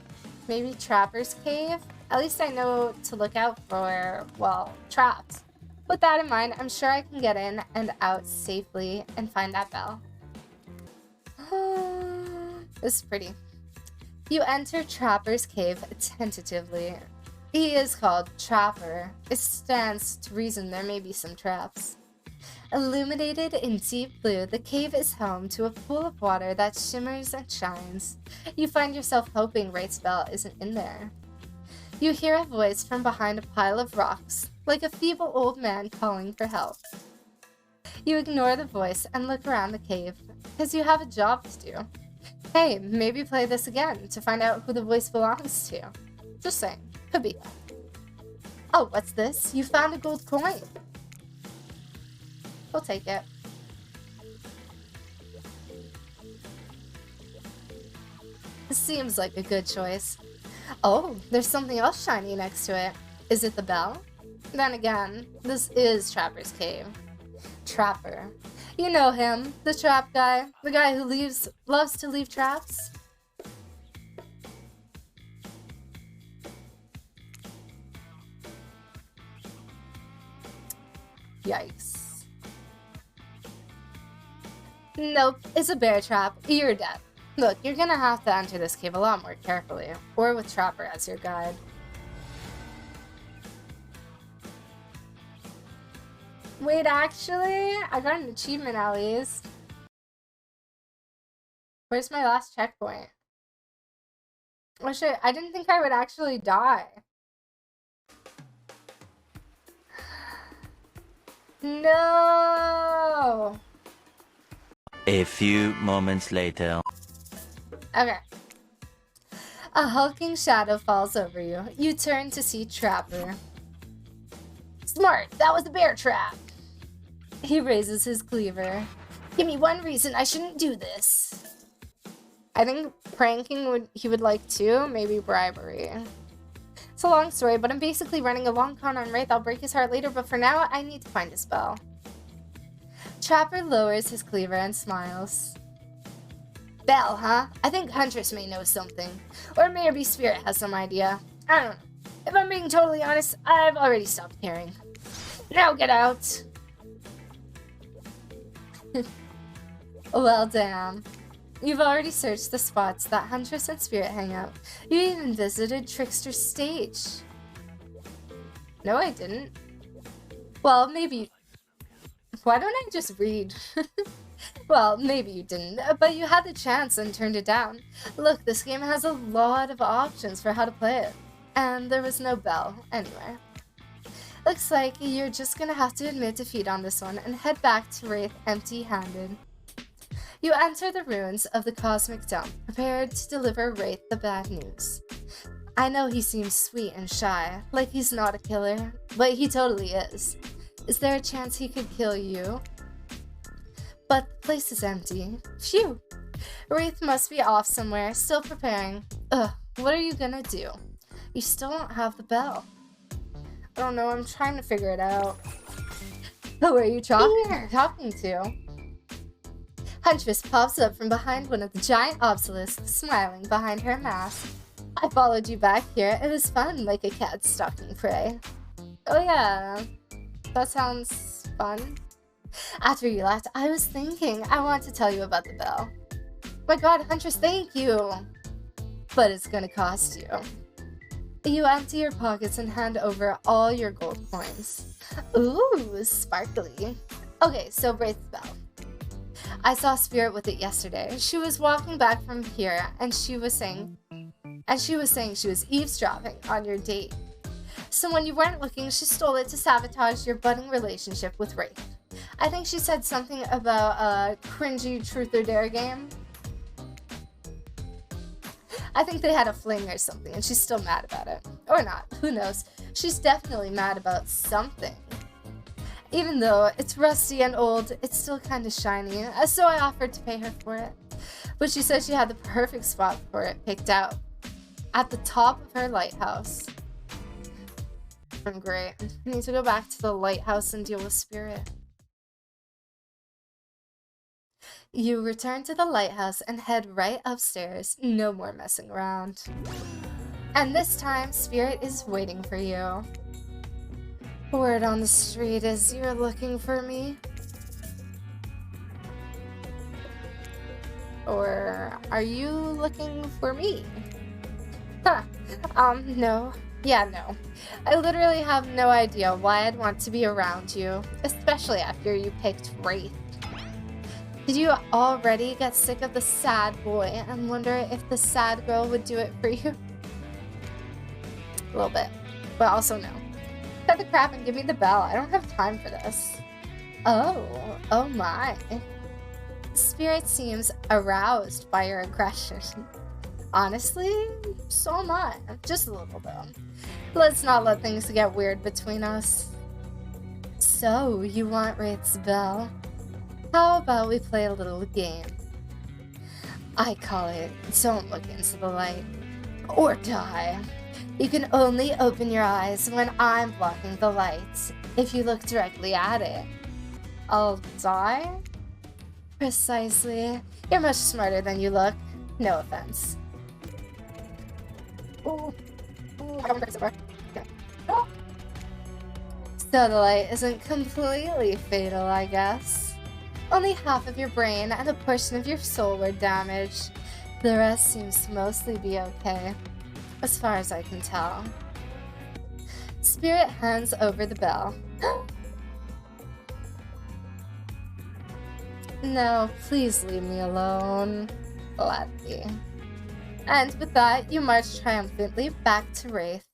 Maybe Trapper's Cave? At least I know to look out for, well, traps. With that in mind, I'm sure I can get in and out safely and find that bell. This is pretty. You enter Trapper's Cave tentatively. He is called Trapper. It stands to reason there may be some traps. Illuminated in deep blue, the cave is home to a pool of water that shimmers and shines. You find yourself hoping Wraith's bell isn't in there. You hear a voice from behind a pile of rocks, like a feeble old man calling for help. You ignore the voice and look around the cave, because you have a job to do. Hey, maybe play this again to find out who the voice belongs to. Just saying, could be. Oh, what's this? You found a gold coin. We'll take it. This seems like a good choice. Oh, there's something else shiny next to it. Is it the bell? Then again, this is Trapper's Cave. Trapper. You know him, the trap guy. The guy who loves to leave traps. Yikes. Nope, it's a bear trap. You're dead. Look, you're gonna have to enter this cave a lot more carefully, or with Trapper as your guide. Wait, actually, I got an achievement at least. Where's my last checkpoint? Oh shit, I didn't think I would actually die. No!
A few moments later.
Okay. A hulking shadow falls over you. You turn to see Trapper. Smart, that was a bear trap. He raises his cleaver. Give me one reason I shouldn't do this. I think pranking he would like too, maybe bribery. It's a long story, but I'm basically running a long con on Wraith. I'll break his heart later, but for now, I need to find his bell. Trapper lowers his cleaver and smiles. Bell, huh? I think Huntress may know something. Or maybe Spirit has some idea. I don't know. If I'm being totally honest, I've already stopped caring. Now get out! Well, damn. You've already searched the spots that Huntress and Spirit hang out. You even visited Trickster's stage. No, I didn't. Well, maybe... Why don't I just read? Well, maybe you didn't, but you had the chance and turned it down. Look, this game has a lot of options for how to play it. And there was no bell, anyway. Looks like you're just gonna have to admit defeat on this one and head back to Wraith empty-handed. You enter the ruins of the Cosmic Dump, prepared to deliver Wraith the bad news. I know he seems sweet and shy, like he's not a killer, but he totally is. Is there a chance he could kill you? But the place is empty. Phew! Wraith must be off somewhere, still preparing. Ugh, what are you gonna do? You still don't have the bell. I don't know, I'm trying to figure it out. Who are you talking to? Huntress pops up from behind one of the giant obelisks, smiling behind her mask. I followed you back here. It was fun, like a cat stalking prey. Oh yeah, that sounds fun. After you left, I was thinking I want to tell you about the bell. My god, Huntress, thank you! But it's gonna cost you. You empty your pockets and hand over all your gold coins. Ooh, sparkly. Okay, so Wraith's bell. I saw Spirit with it yesterday. She was walking back from here, and she was saying she was eavesdropping on your date. So when you weren't looking, she stole it to sabotage your budding relationship with Wraith. I think she said something about a cringy truth or dare game. I think they had a fling or something, and she's still mad about it. Or not, who knows. She's definitely mad about something. Even though it's rusty and old, it's still kind of shiny, so I offered to pay her for it. But she said she had the perfect spot for it picked out. At the top of her lighthouse. Great. I need to go back to the lighthouse and deal with Spirit. You return to the lighthouse and head right upstairs. No more messing around. And this time, Spirit is waiting for you. Word on the street is you're looking for me. Or are you looking for me? Huh. No. Yeah, no. I literally have no idea why I'd want to be around you, especially after you picked Wraith. Did you already get sick of the sad boy and wonder if the sad girl would do it for you? A little bit, but also no. Cut the crap and give me the bell. I don't have time for this. Oh my. Spirit seems aroused by your aggression. Honestly, so am I. Just a little though. Let's not let things get weird between us. So, you want Wraith's bell? How about we play a little game? I call it Don't Look Into the Light or Die. You can only open your eyes when I'm blocking the light. If you look directly at it, I'll die? Precisely. You're much smarter than you look. No offense. Ooh. I got one so far. Okay. Oh. So the light isn't completely fatal, I guess. Only half of your brain and a portion of your soul were damaged. The rest seems to mostly be okay, as far as I can tell. Spirit hands over the bell. No, please leave me alone. Gladly. And with that, you march triumphantly back to Wraith.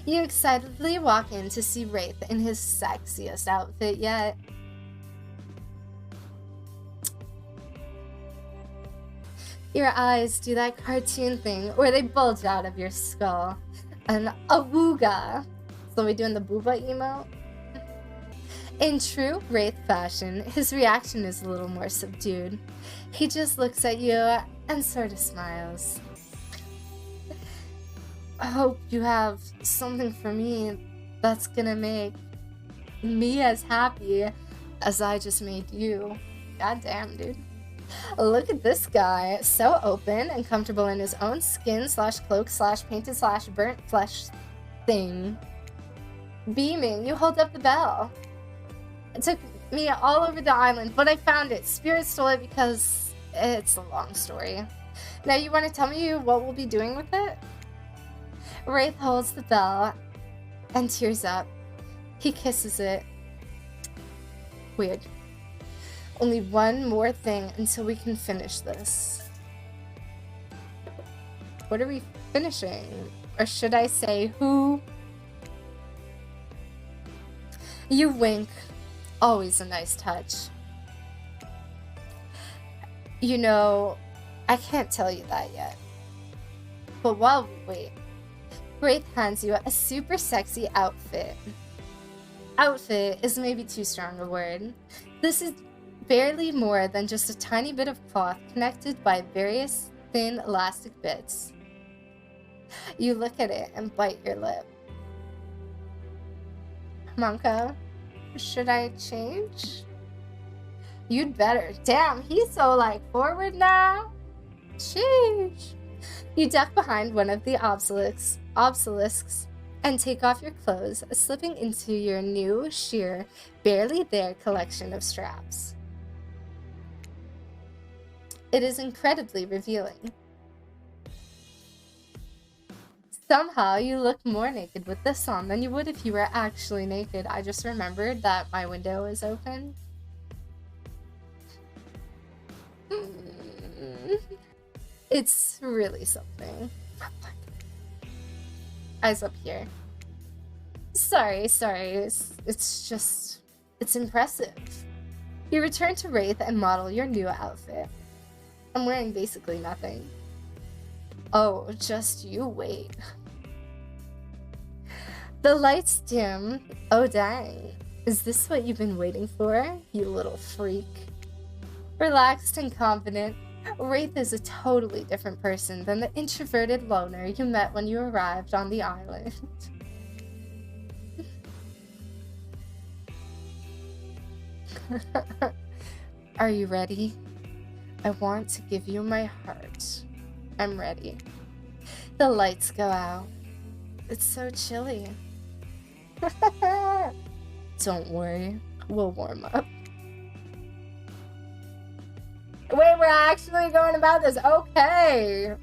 You excitedly walk in to see Wraith in his sexiest outfit yet. Your eyes do that cartoon thing where they bulge out of your skull. An awooga. So we doing the booba emote? In true Wraith fashion, his reaction is a little more subdued. He just looks at you and sort of smiles. I hope you have something for me that's gonna make me as happy as I just made you. God damn, dude. Look at this guy, so open and comfortable in his own skin slash cloak slash painted slash burnt flesh thing. Beaming, you hold up the bell. It took me all over the island, but I found it. Spirit stole it because it's a long story. Now you want to tell me what we'll be doing with it? Wraith holds the bell and tears up. He kisses it. Weird. Only one more thing until we can finish this. What are we finishing? Or should I say who? You wink. Always a nice touch. You know, I can't tell you that yet. But while we wait, Wraith hands you a super sexy outfit. Outfit is maybe too strong a word. This is barely more than just a tiny bit of cloth connected by various thin elastic bits. You look at it and bite your lip. Monka, should I change? You'd better. Damn, he's so like forward now. Sheesh. You duck behind one of the obelisks and take off your clothes, slipping into your new, sheer, barely there collection of straps. It is incredibly revealing. Somehow, you look more naked with this on than you would if you were actually naked. I just remembered that my window is open. It's really something. Eyes up here. Sorry. It's just... it's impressive. You return to Wraith and model your new outfit. I'm wearing basically nothing. Oh, just you wait. The lights dim. Oh dang. Is this what you've been waiting for, you little freak? Relaxed and confident, Wraith is a totally different person than the introverted loner you met when you arrived on the island. Are you ready? I want to give you my heart. I'm ready. The lights go out. It's so chilly. Don't worry, we'll warm up. Wait, we're actually going about this. Okay.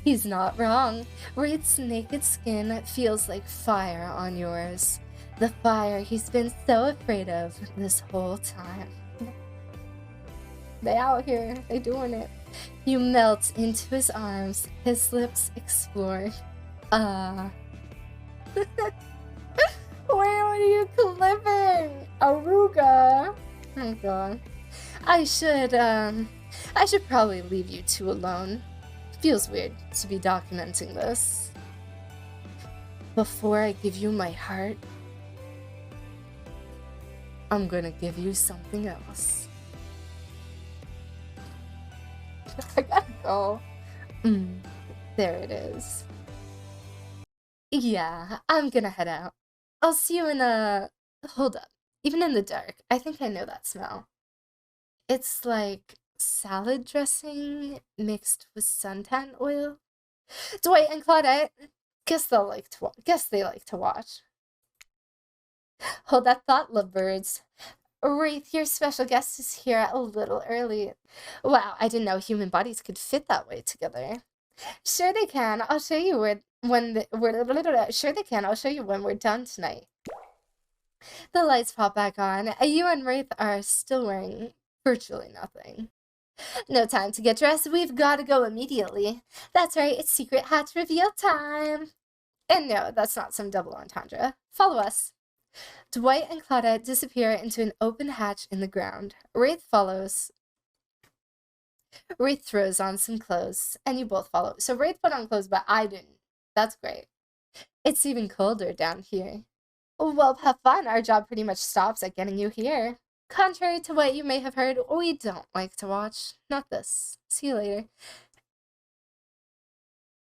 He's not wrong. Wraith's naked skin feels like fire on yours. The fire he's been so afraid of this whole time. They out here. They doing it. You melt into his arms. His lips explore. Wait, what are you clipping? Aruga. Oh my god. I should probably leave you two alone. Feels weird to be documenting this. Before I give you my heart, I'm gonna give you something else. I gotta go. There it is. Yeah, I'm gonna head out. I'll see you in a... Hold up. Even in the dark, I think I know that smell. It's like salad dressing mixed with suntan oil. Dwight and Claudette, guess they like to watch. Hold that thought, lovebirds. Wraith, your special guest is here a little early. Wow, I didn't know human bodies could fit that way together. Sure they can. I'll show you when we're done tonight. The lights pop back on. You and Wraith are still wearing virtually nothing. No time to get dressed. We've got to go immediately. That's right, it's secret hatch reveal time. And no, that's not some double entendre. Follow us. Dwight and Claudette disappear into an open hatch in the ground. Wraith follows. Wraith throws on some clothes, and you both follow. So Wraith put on clothes, but I didn't. That's great. It's even colder down here. Well, have fun. Our job pretty much stops at getting you here. Contrary to what you may have heard, we don't like to watch. Not this. See you later.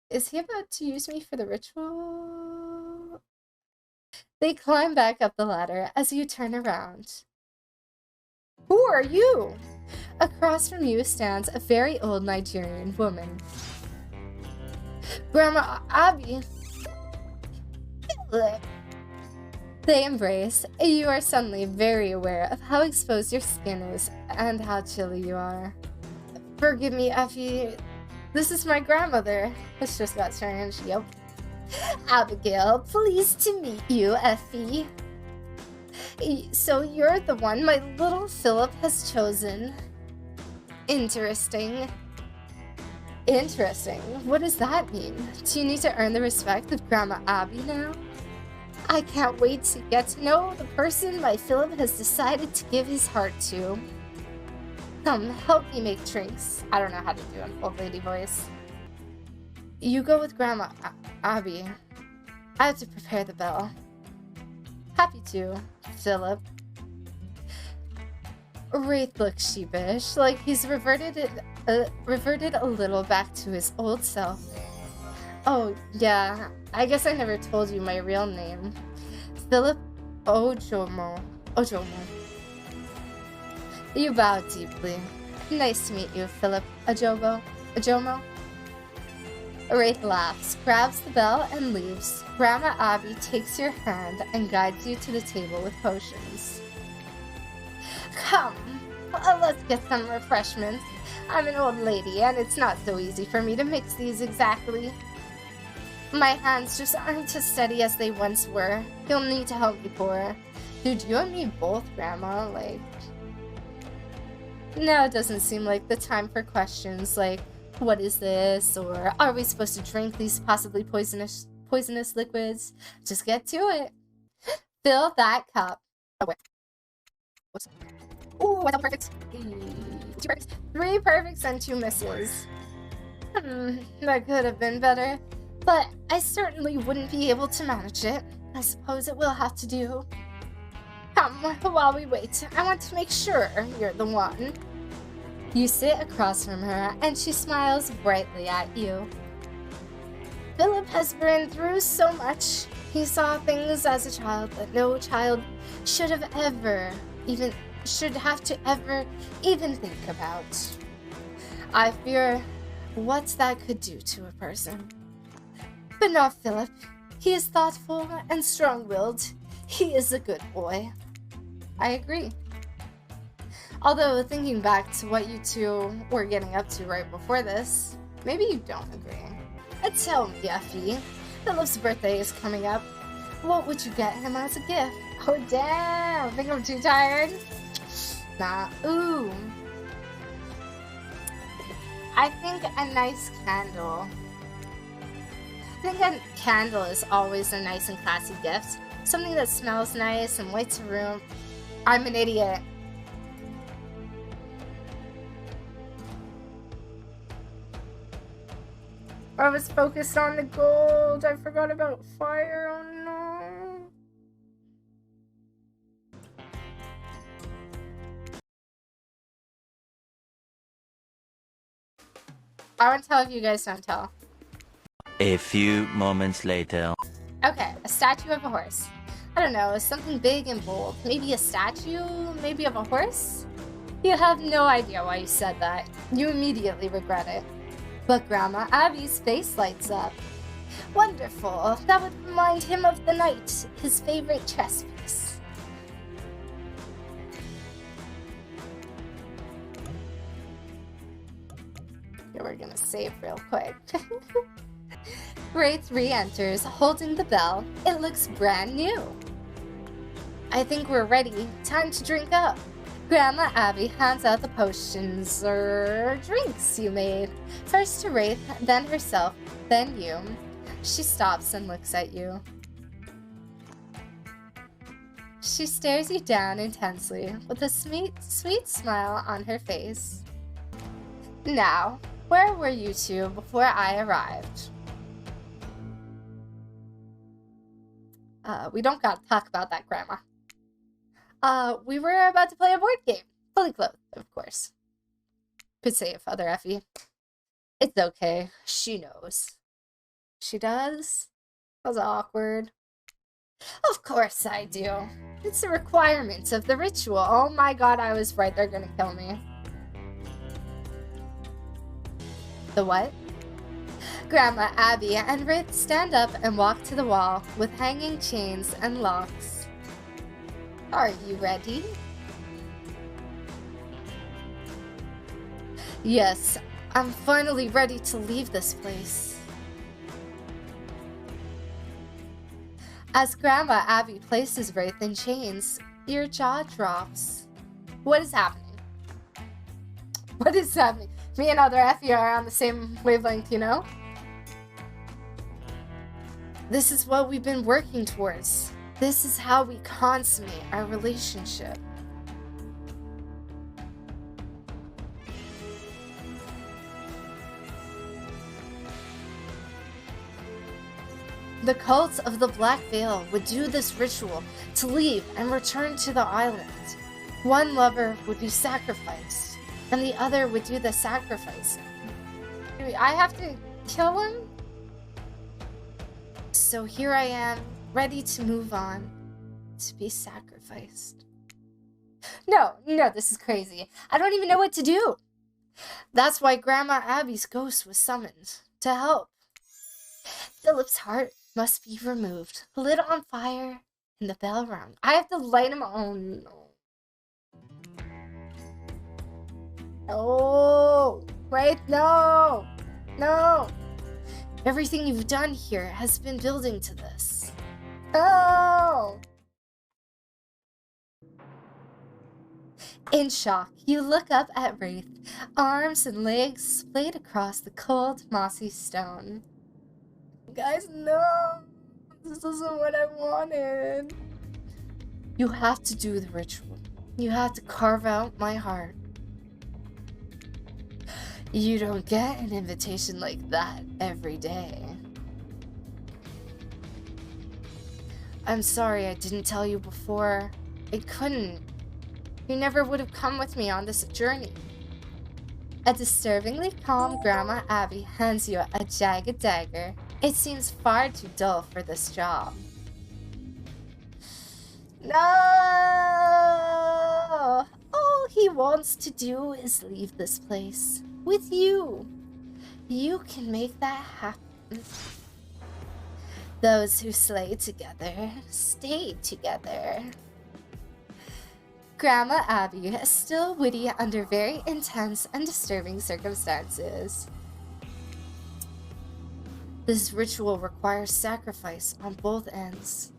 Is he about to use me for the ritual? They climb back up the ladder as you turn around. Who are you? Across from you stands a very old Nigerian woman. Grandma Abby. They embrace. You are suddenly very aware of how exposed your skin is and how chilly you are. Forgive me, Ephie. This is my grandmother. It's just got strange. Yep. Abigail, pleased to meet you, Ephie. So you're the one my little Philip has chosen. Interesting. Interesting. What does that mean? Do you need to earn the respect of Grandma Abby now? I can't wait to get to know the person my Philip has decided to give his heart to. Come, help me make drinks. I don't know how to do an old lady voice. You go with Grandma Abby. I have to prepare the bell. Happy to, Philip. Wraith looks sheepish, like he's reverted a little back to his old self. Oh, yeah, I guess I never told you my real name. Philip Ojomo. You bow deeply. Nice to meet you, Philip Ojomo. Wraith laughs, grabs the bell, and leaves. Grandma Abby takes your hand and guides you to the table with potions. Come, let's get some refreshments. I'm an old lady, and it's not so easy for me to mix these exactly. My hands just aren't as steady as they once were. You'll need to help me pour. Dude, you and me both, Grandma, like... Now it doesn't seem like the time for questions like, what is this? Or are we supposed to drink these possibly poisonous liquids? Just get to it. Fill that cup. Oh, wait. What's that? Ooh, I got perfect. 2 perfects. 3 perfects and 2 misses. That could have been better. But I certainly wouldn't be able to manage it. I suppose it will have to do. Come, while we wait, I want to make sure you're the one. You sit across from her, and she smiles brightly at you. Philip has been through so much. He saw things as a child that no child should have to ever even think about. I fear what that could do to a person. But not Philip. He is thoughtful and strong-willed. He is a good boy. I agree. Although, thinking back to what you two were getting up to right before this, maybe you don't agree. Tell me, Ephie, Philip's birthday is coming up. What would you get him as a gift? Oh, damn! I think I'm too tired. Nah, ooh. I think a nice candle. I think a candle is always a nice and classy gift. Something that smells nice and lights a room. I'm an idiot. I was focused on the gold. I forgot about fire. Oh no. I won't tell if you guys don't tell.
A few moments later.
Okay, a statue of a horse. I don't know, something big and bold. Maybe a statue, maybe of a horse? You have no idea why you said that. You immediately regret it. But Grandma Abby's face lights up. Wonderful. That would remind him of the knight, his favorite chess piece. Okay, we're gonna save real quick. Wraith re-enters, holding the bell. It looks brand new. I think we're ready. Time to drink up. Grandma Abby hands out the potions or drinks you made. First to Wraith, then herself, then you. She stops and looks at you. She stares you down intensely with a sweet smile on her face. Now, where were you two before I arrived? We don't gotta talk about that, Grandma. We were about to play a board game. Fully clothed, of course. Could say if other Ephie. It's okay. She knows. She does? That was awkward. Of course I do. It's a requirement of the ritual. Oh my god, I was right. They're gonna kill me. The what? Grandma Abby and Wraith stand up and walk to the wall with hanging chains and locks. Are you ready? Yes, I'm finally ready to leave this place. As Grandma Abby places Wraith in chains, your jaw drops. What is happening? What is happening? Me and other Ephie are on the same wavelength, you know? This is what we've been working towards. This is how we consummate our relationship. The cult of the Black Veil would do this ritual to leave and return to the island. One lover would be sacrificed, and the other would do the sacrificing. I have to kill him? So here I am, ready to move on, to be sacrificed. No, this is crazy. I don't even know what to do. That's why Grandma Abby's ghost was summoned, to help. Philip's heart must be removed, lit on fire, and the bell rung. I have to light him. Oh no. Oh, wait, no. No. Everything you've done here has been building to this. Oh! In shock, you look up at Wraith, arms and legs splayed across the cold, mossy stone. Guys, no! This isn't what I wanted. You have to do the ritual. You have to carve out my heart. You don't get an invitation like that every day. I'm sorry I didn't tell you before. I couldn't. You never would have come with me on this journey. A disturbingly calm Grandma Abby hands you a jagged dagger. It seems far too dull for this job. No! All he wants to do is leave this place. With you. You can make that happen. Those who slay together, stay together. Grandma Abby is still witty under very intense and disturbing circumstances. This ritual requires sacrifice on both ends.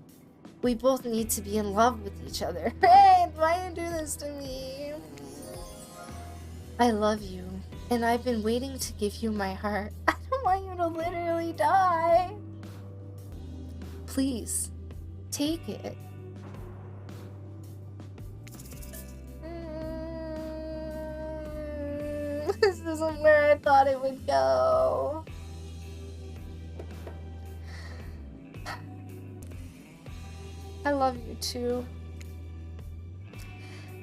We both need to be in love with each other. Hey, why you do this to me? I love you, and I've been waiting to give you my heart. I don't want you to literally die. Please, take it. This isn't where I thought it would go. I love you too.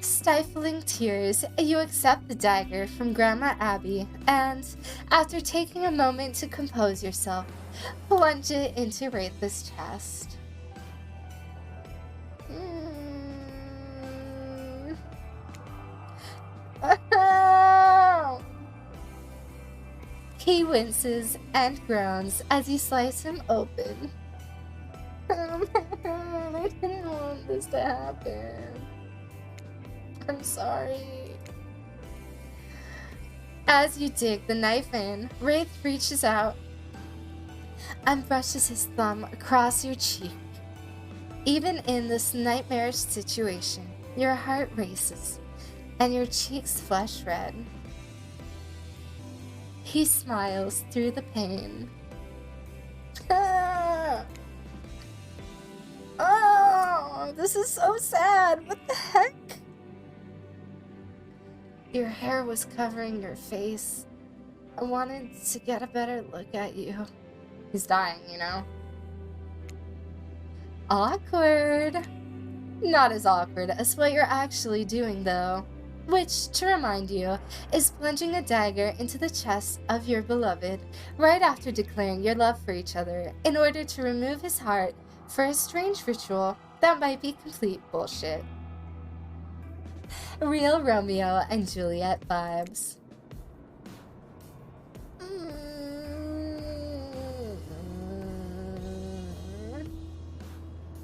Stifling tears, you accept the dagger from Grandma Abby and, after taking a moment to compose yourself, plunge it into Wraith's chest. He winces and groans as you slice him open. I didn't want this to happen. I'm sorry. As you dig the knife in, Wraith reaches out and brushes his thumb across your cheek. Even in this nightmarish situation, your heart races and your cheeks flush red. He smiles through the pain. Oh, this is so sad. What the heck? Your hair was covering your face. I wanted to get a better look at you. He's dying, you know? Awkward. Not as awkward as what you're actually doing, though. Which, to remind you, is plunging a dagger into the chest of your beloved right after declaring your love for each other in order to remove his heart for a strange ritual that might be complete bullshit. Real Romeo and Juliet vibes.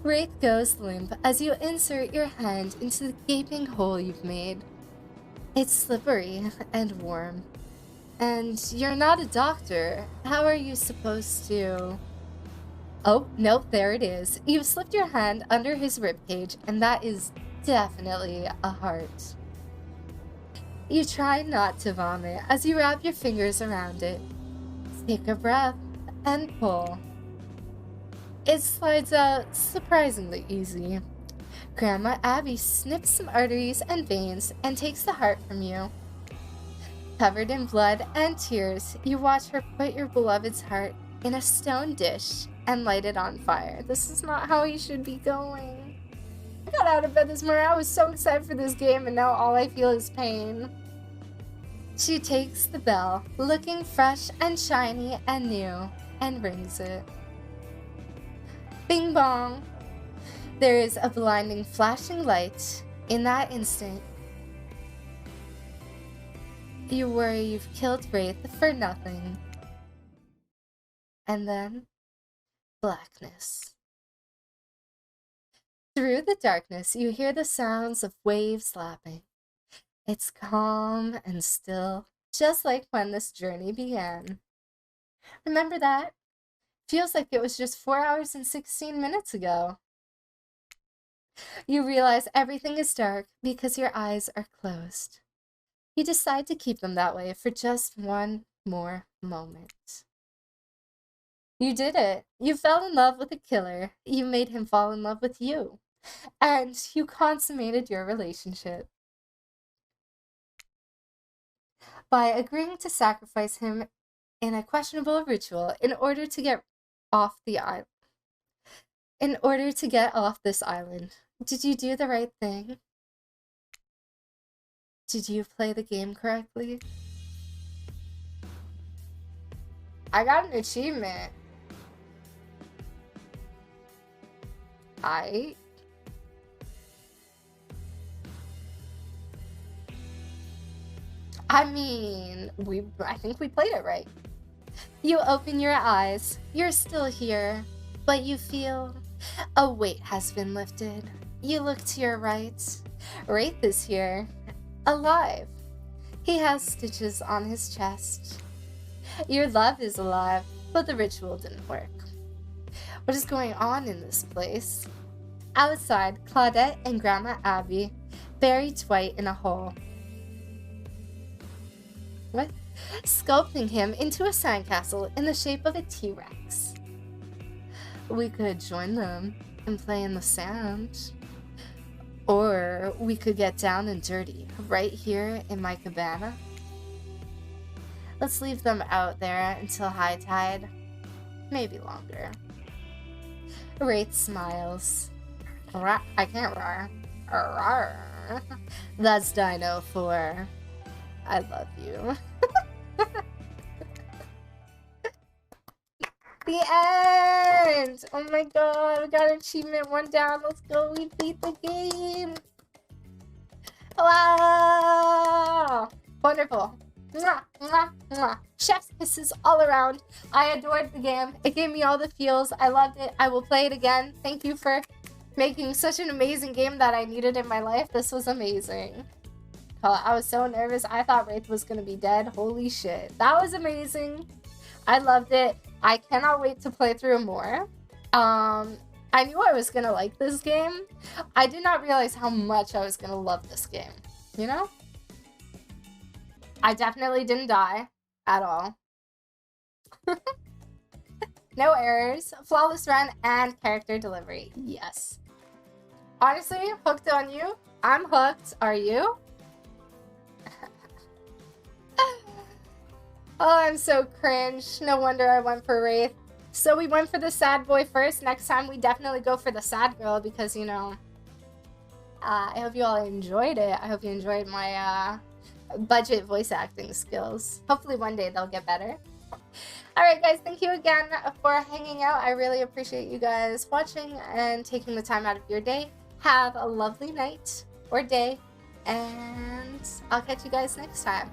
Wraith goes limp as you insert your hand into the gaping hole you've made. It's slippery and warm. And you're not a doctor. How are you supposed to... Oh, nope, there it is. You've slipped your hand under his ribcage, and that is definitely a heart. You try not to vomit as you wrap your fingers around it. Take a breath and pull. It slides out surprisingly easy. Grandma Abby snips some arteries and veins and takes the heart from you. Covered in blood and tears, you watch her put your beloved's heart in a stone dish and light it on fire. This is not how you should be going. I got out of bed this morning. I was so excited for this game, and now all I feel is pain. She takes the bell, looking fresh and shiny and new, and rings it. Bing bong! There is a blinding flashing light. In that instant, you worry you've killed Wraith for nothing. And then, blackness. Through the darkness, you hear the sounds of waves lapping. It's calm and still, just like when this journey began. Remember that? Feels like it was just 4 hours and 16 minutes ago. You realize everything is dark because your eyes are closed. You decide to keep them that way for just one more moment. You did it. You fell in love with a killer. You made him fall in love with you. And you consummated your relationship by agreeing to sacrifice him in a questionable ritual in order to get off the island. In order to get off this island. Did you do the right thing? Did you play the game correctly? I got an achievement. I mean, I think we played it right. You open your eyes. You're still here, but you feel a weight has been lifted. You look to your right. Wraith is here, alive. He has stitches on his chest. Your love is alive, but the ritual didn't work. What is going on in this place? Outside, Claudette and Grandma Abby bury Dwight in a hole. What? Sculpting him into a sandcastle in the shape of a T-Rex. We could join them and play in the sand. Or we could get down and dirty right here in my cabana. Let's leave them out there until high tide. Maybe longer. Wraith smiles. I can't roar. That's Dino for I love you. The end! Oh my god, we got achievement 1 down. Let's go, we beat the game! Wow! Wonderful. Mwah, mwah, mwah. Chef's kisses all around. I adored the game. It gave me all the feels. I loved it. I will play it again. Thank you for making such an amazing game that I needed in my life. This was amazing. Oh, I was so nervous. I thought Wraith was going to be dead. Holy shit. That was amazing. I loved it. I cannot wait to play through more. I knew I was going to like this game. I did not realize how much I was going to love this game. You know? I definitely didn't die at all. No errors, flawless run, and character delivery. Yes. Honestly, hooked on you. I'm hooked. Are you? Oh, I'm so cringe. No wonder I went for Wraith. So we went for the sad boy first. Next time we definitely go for the sad girl because, you know, I hope you all enjoyed it. I hope you enjoyed my budget voice acting skills. Hopefully one day they'll get better. Alright guys, thank you again for hanging out. I really appreciate you guys watching and taking the time out of your day. Have a lovely night or day, and I'll catch you guys next time.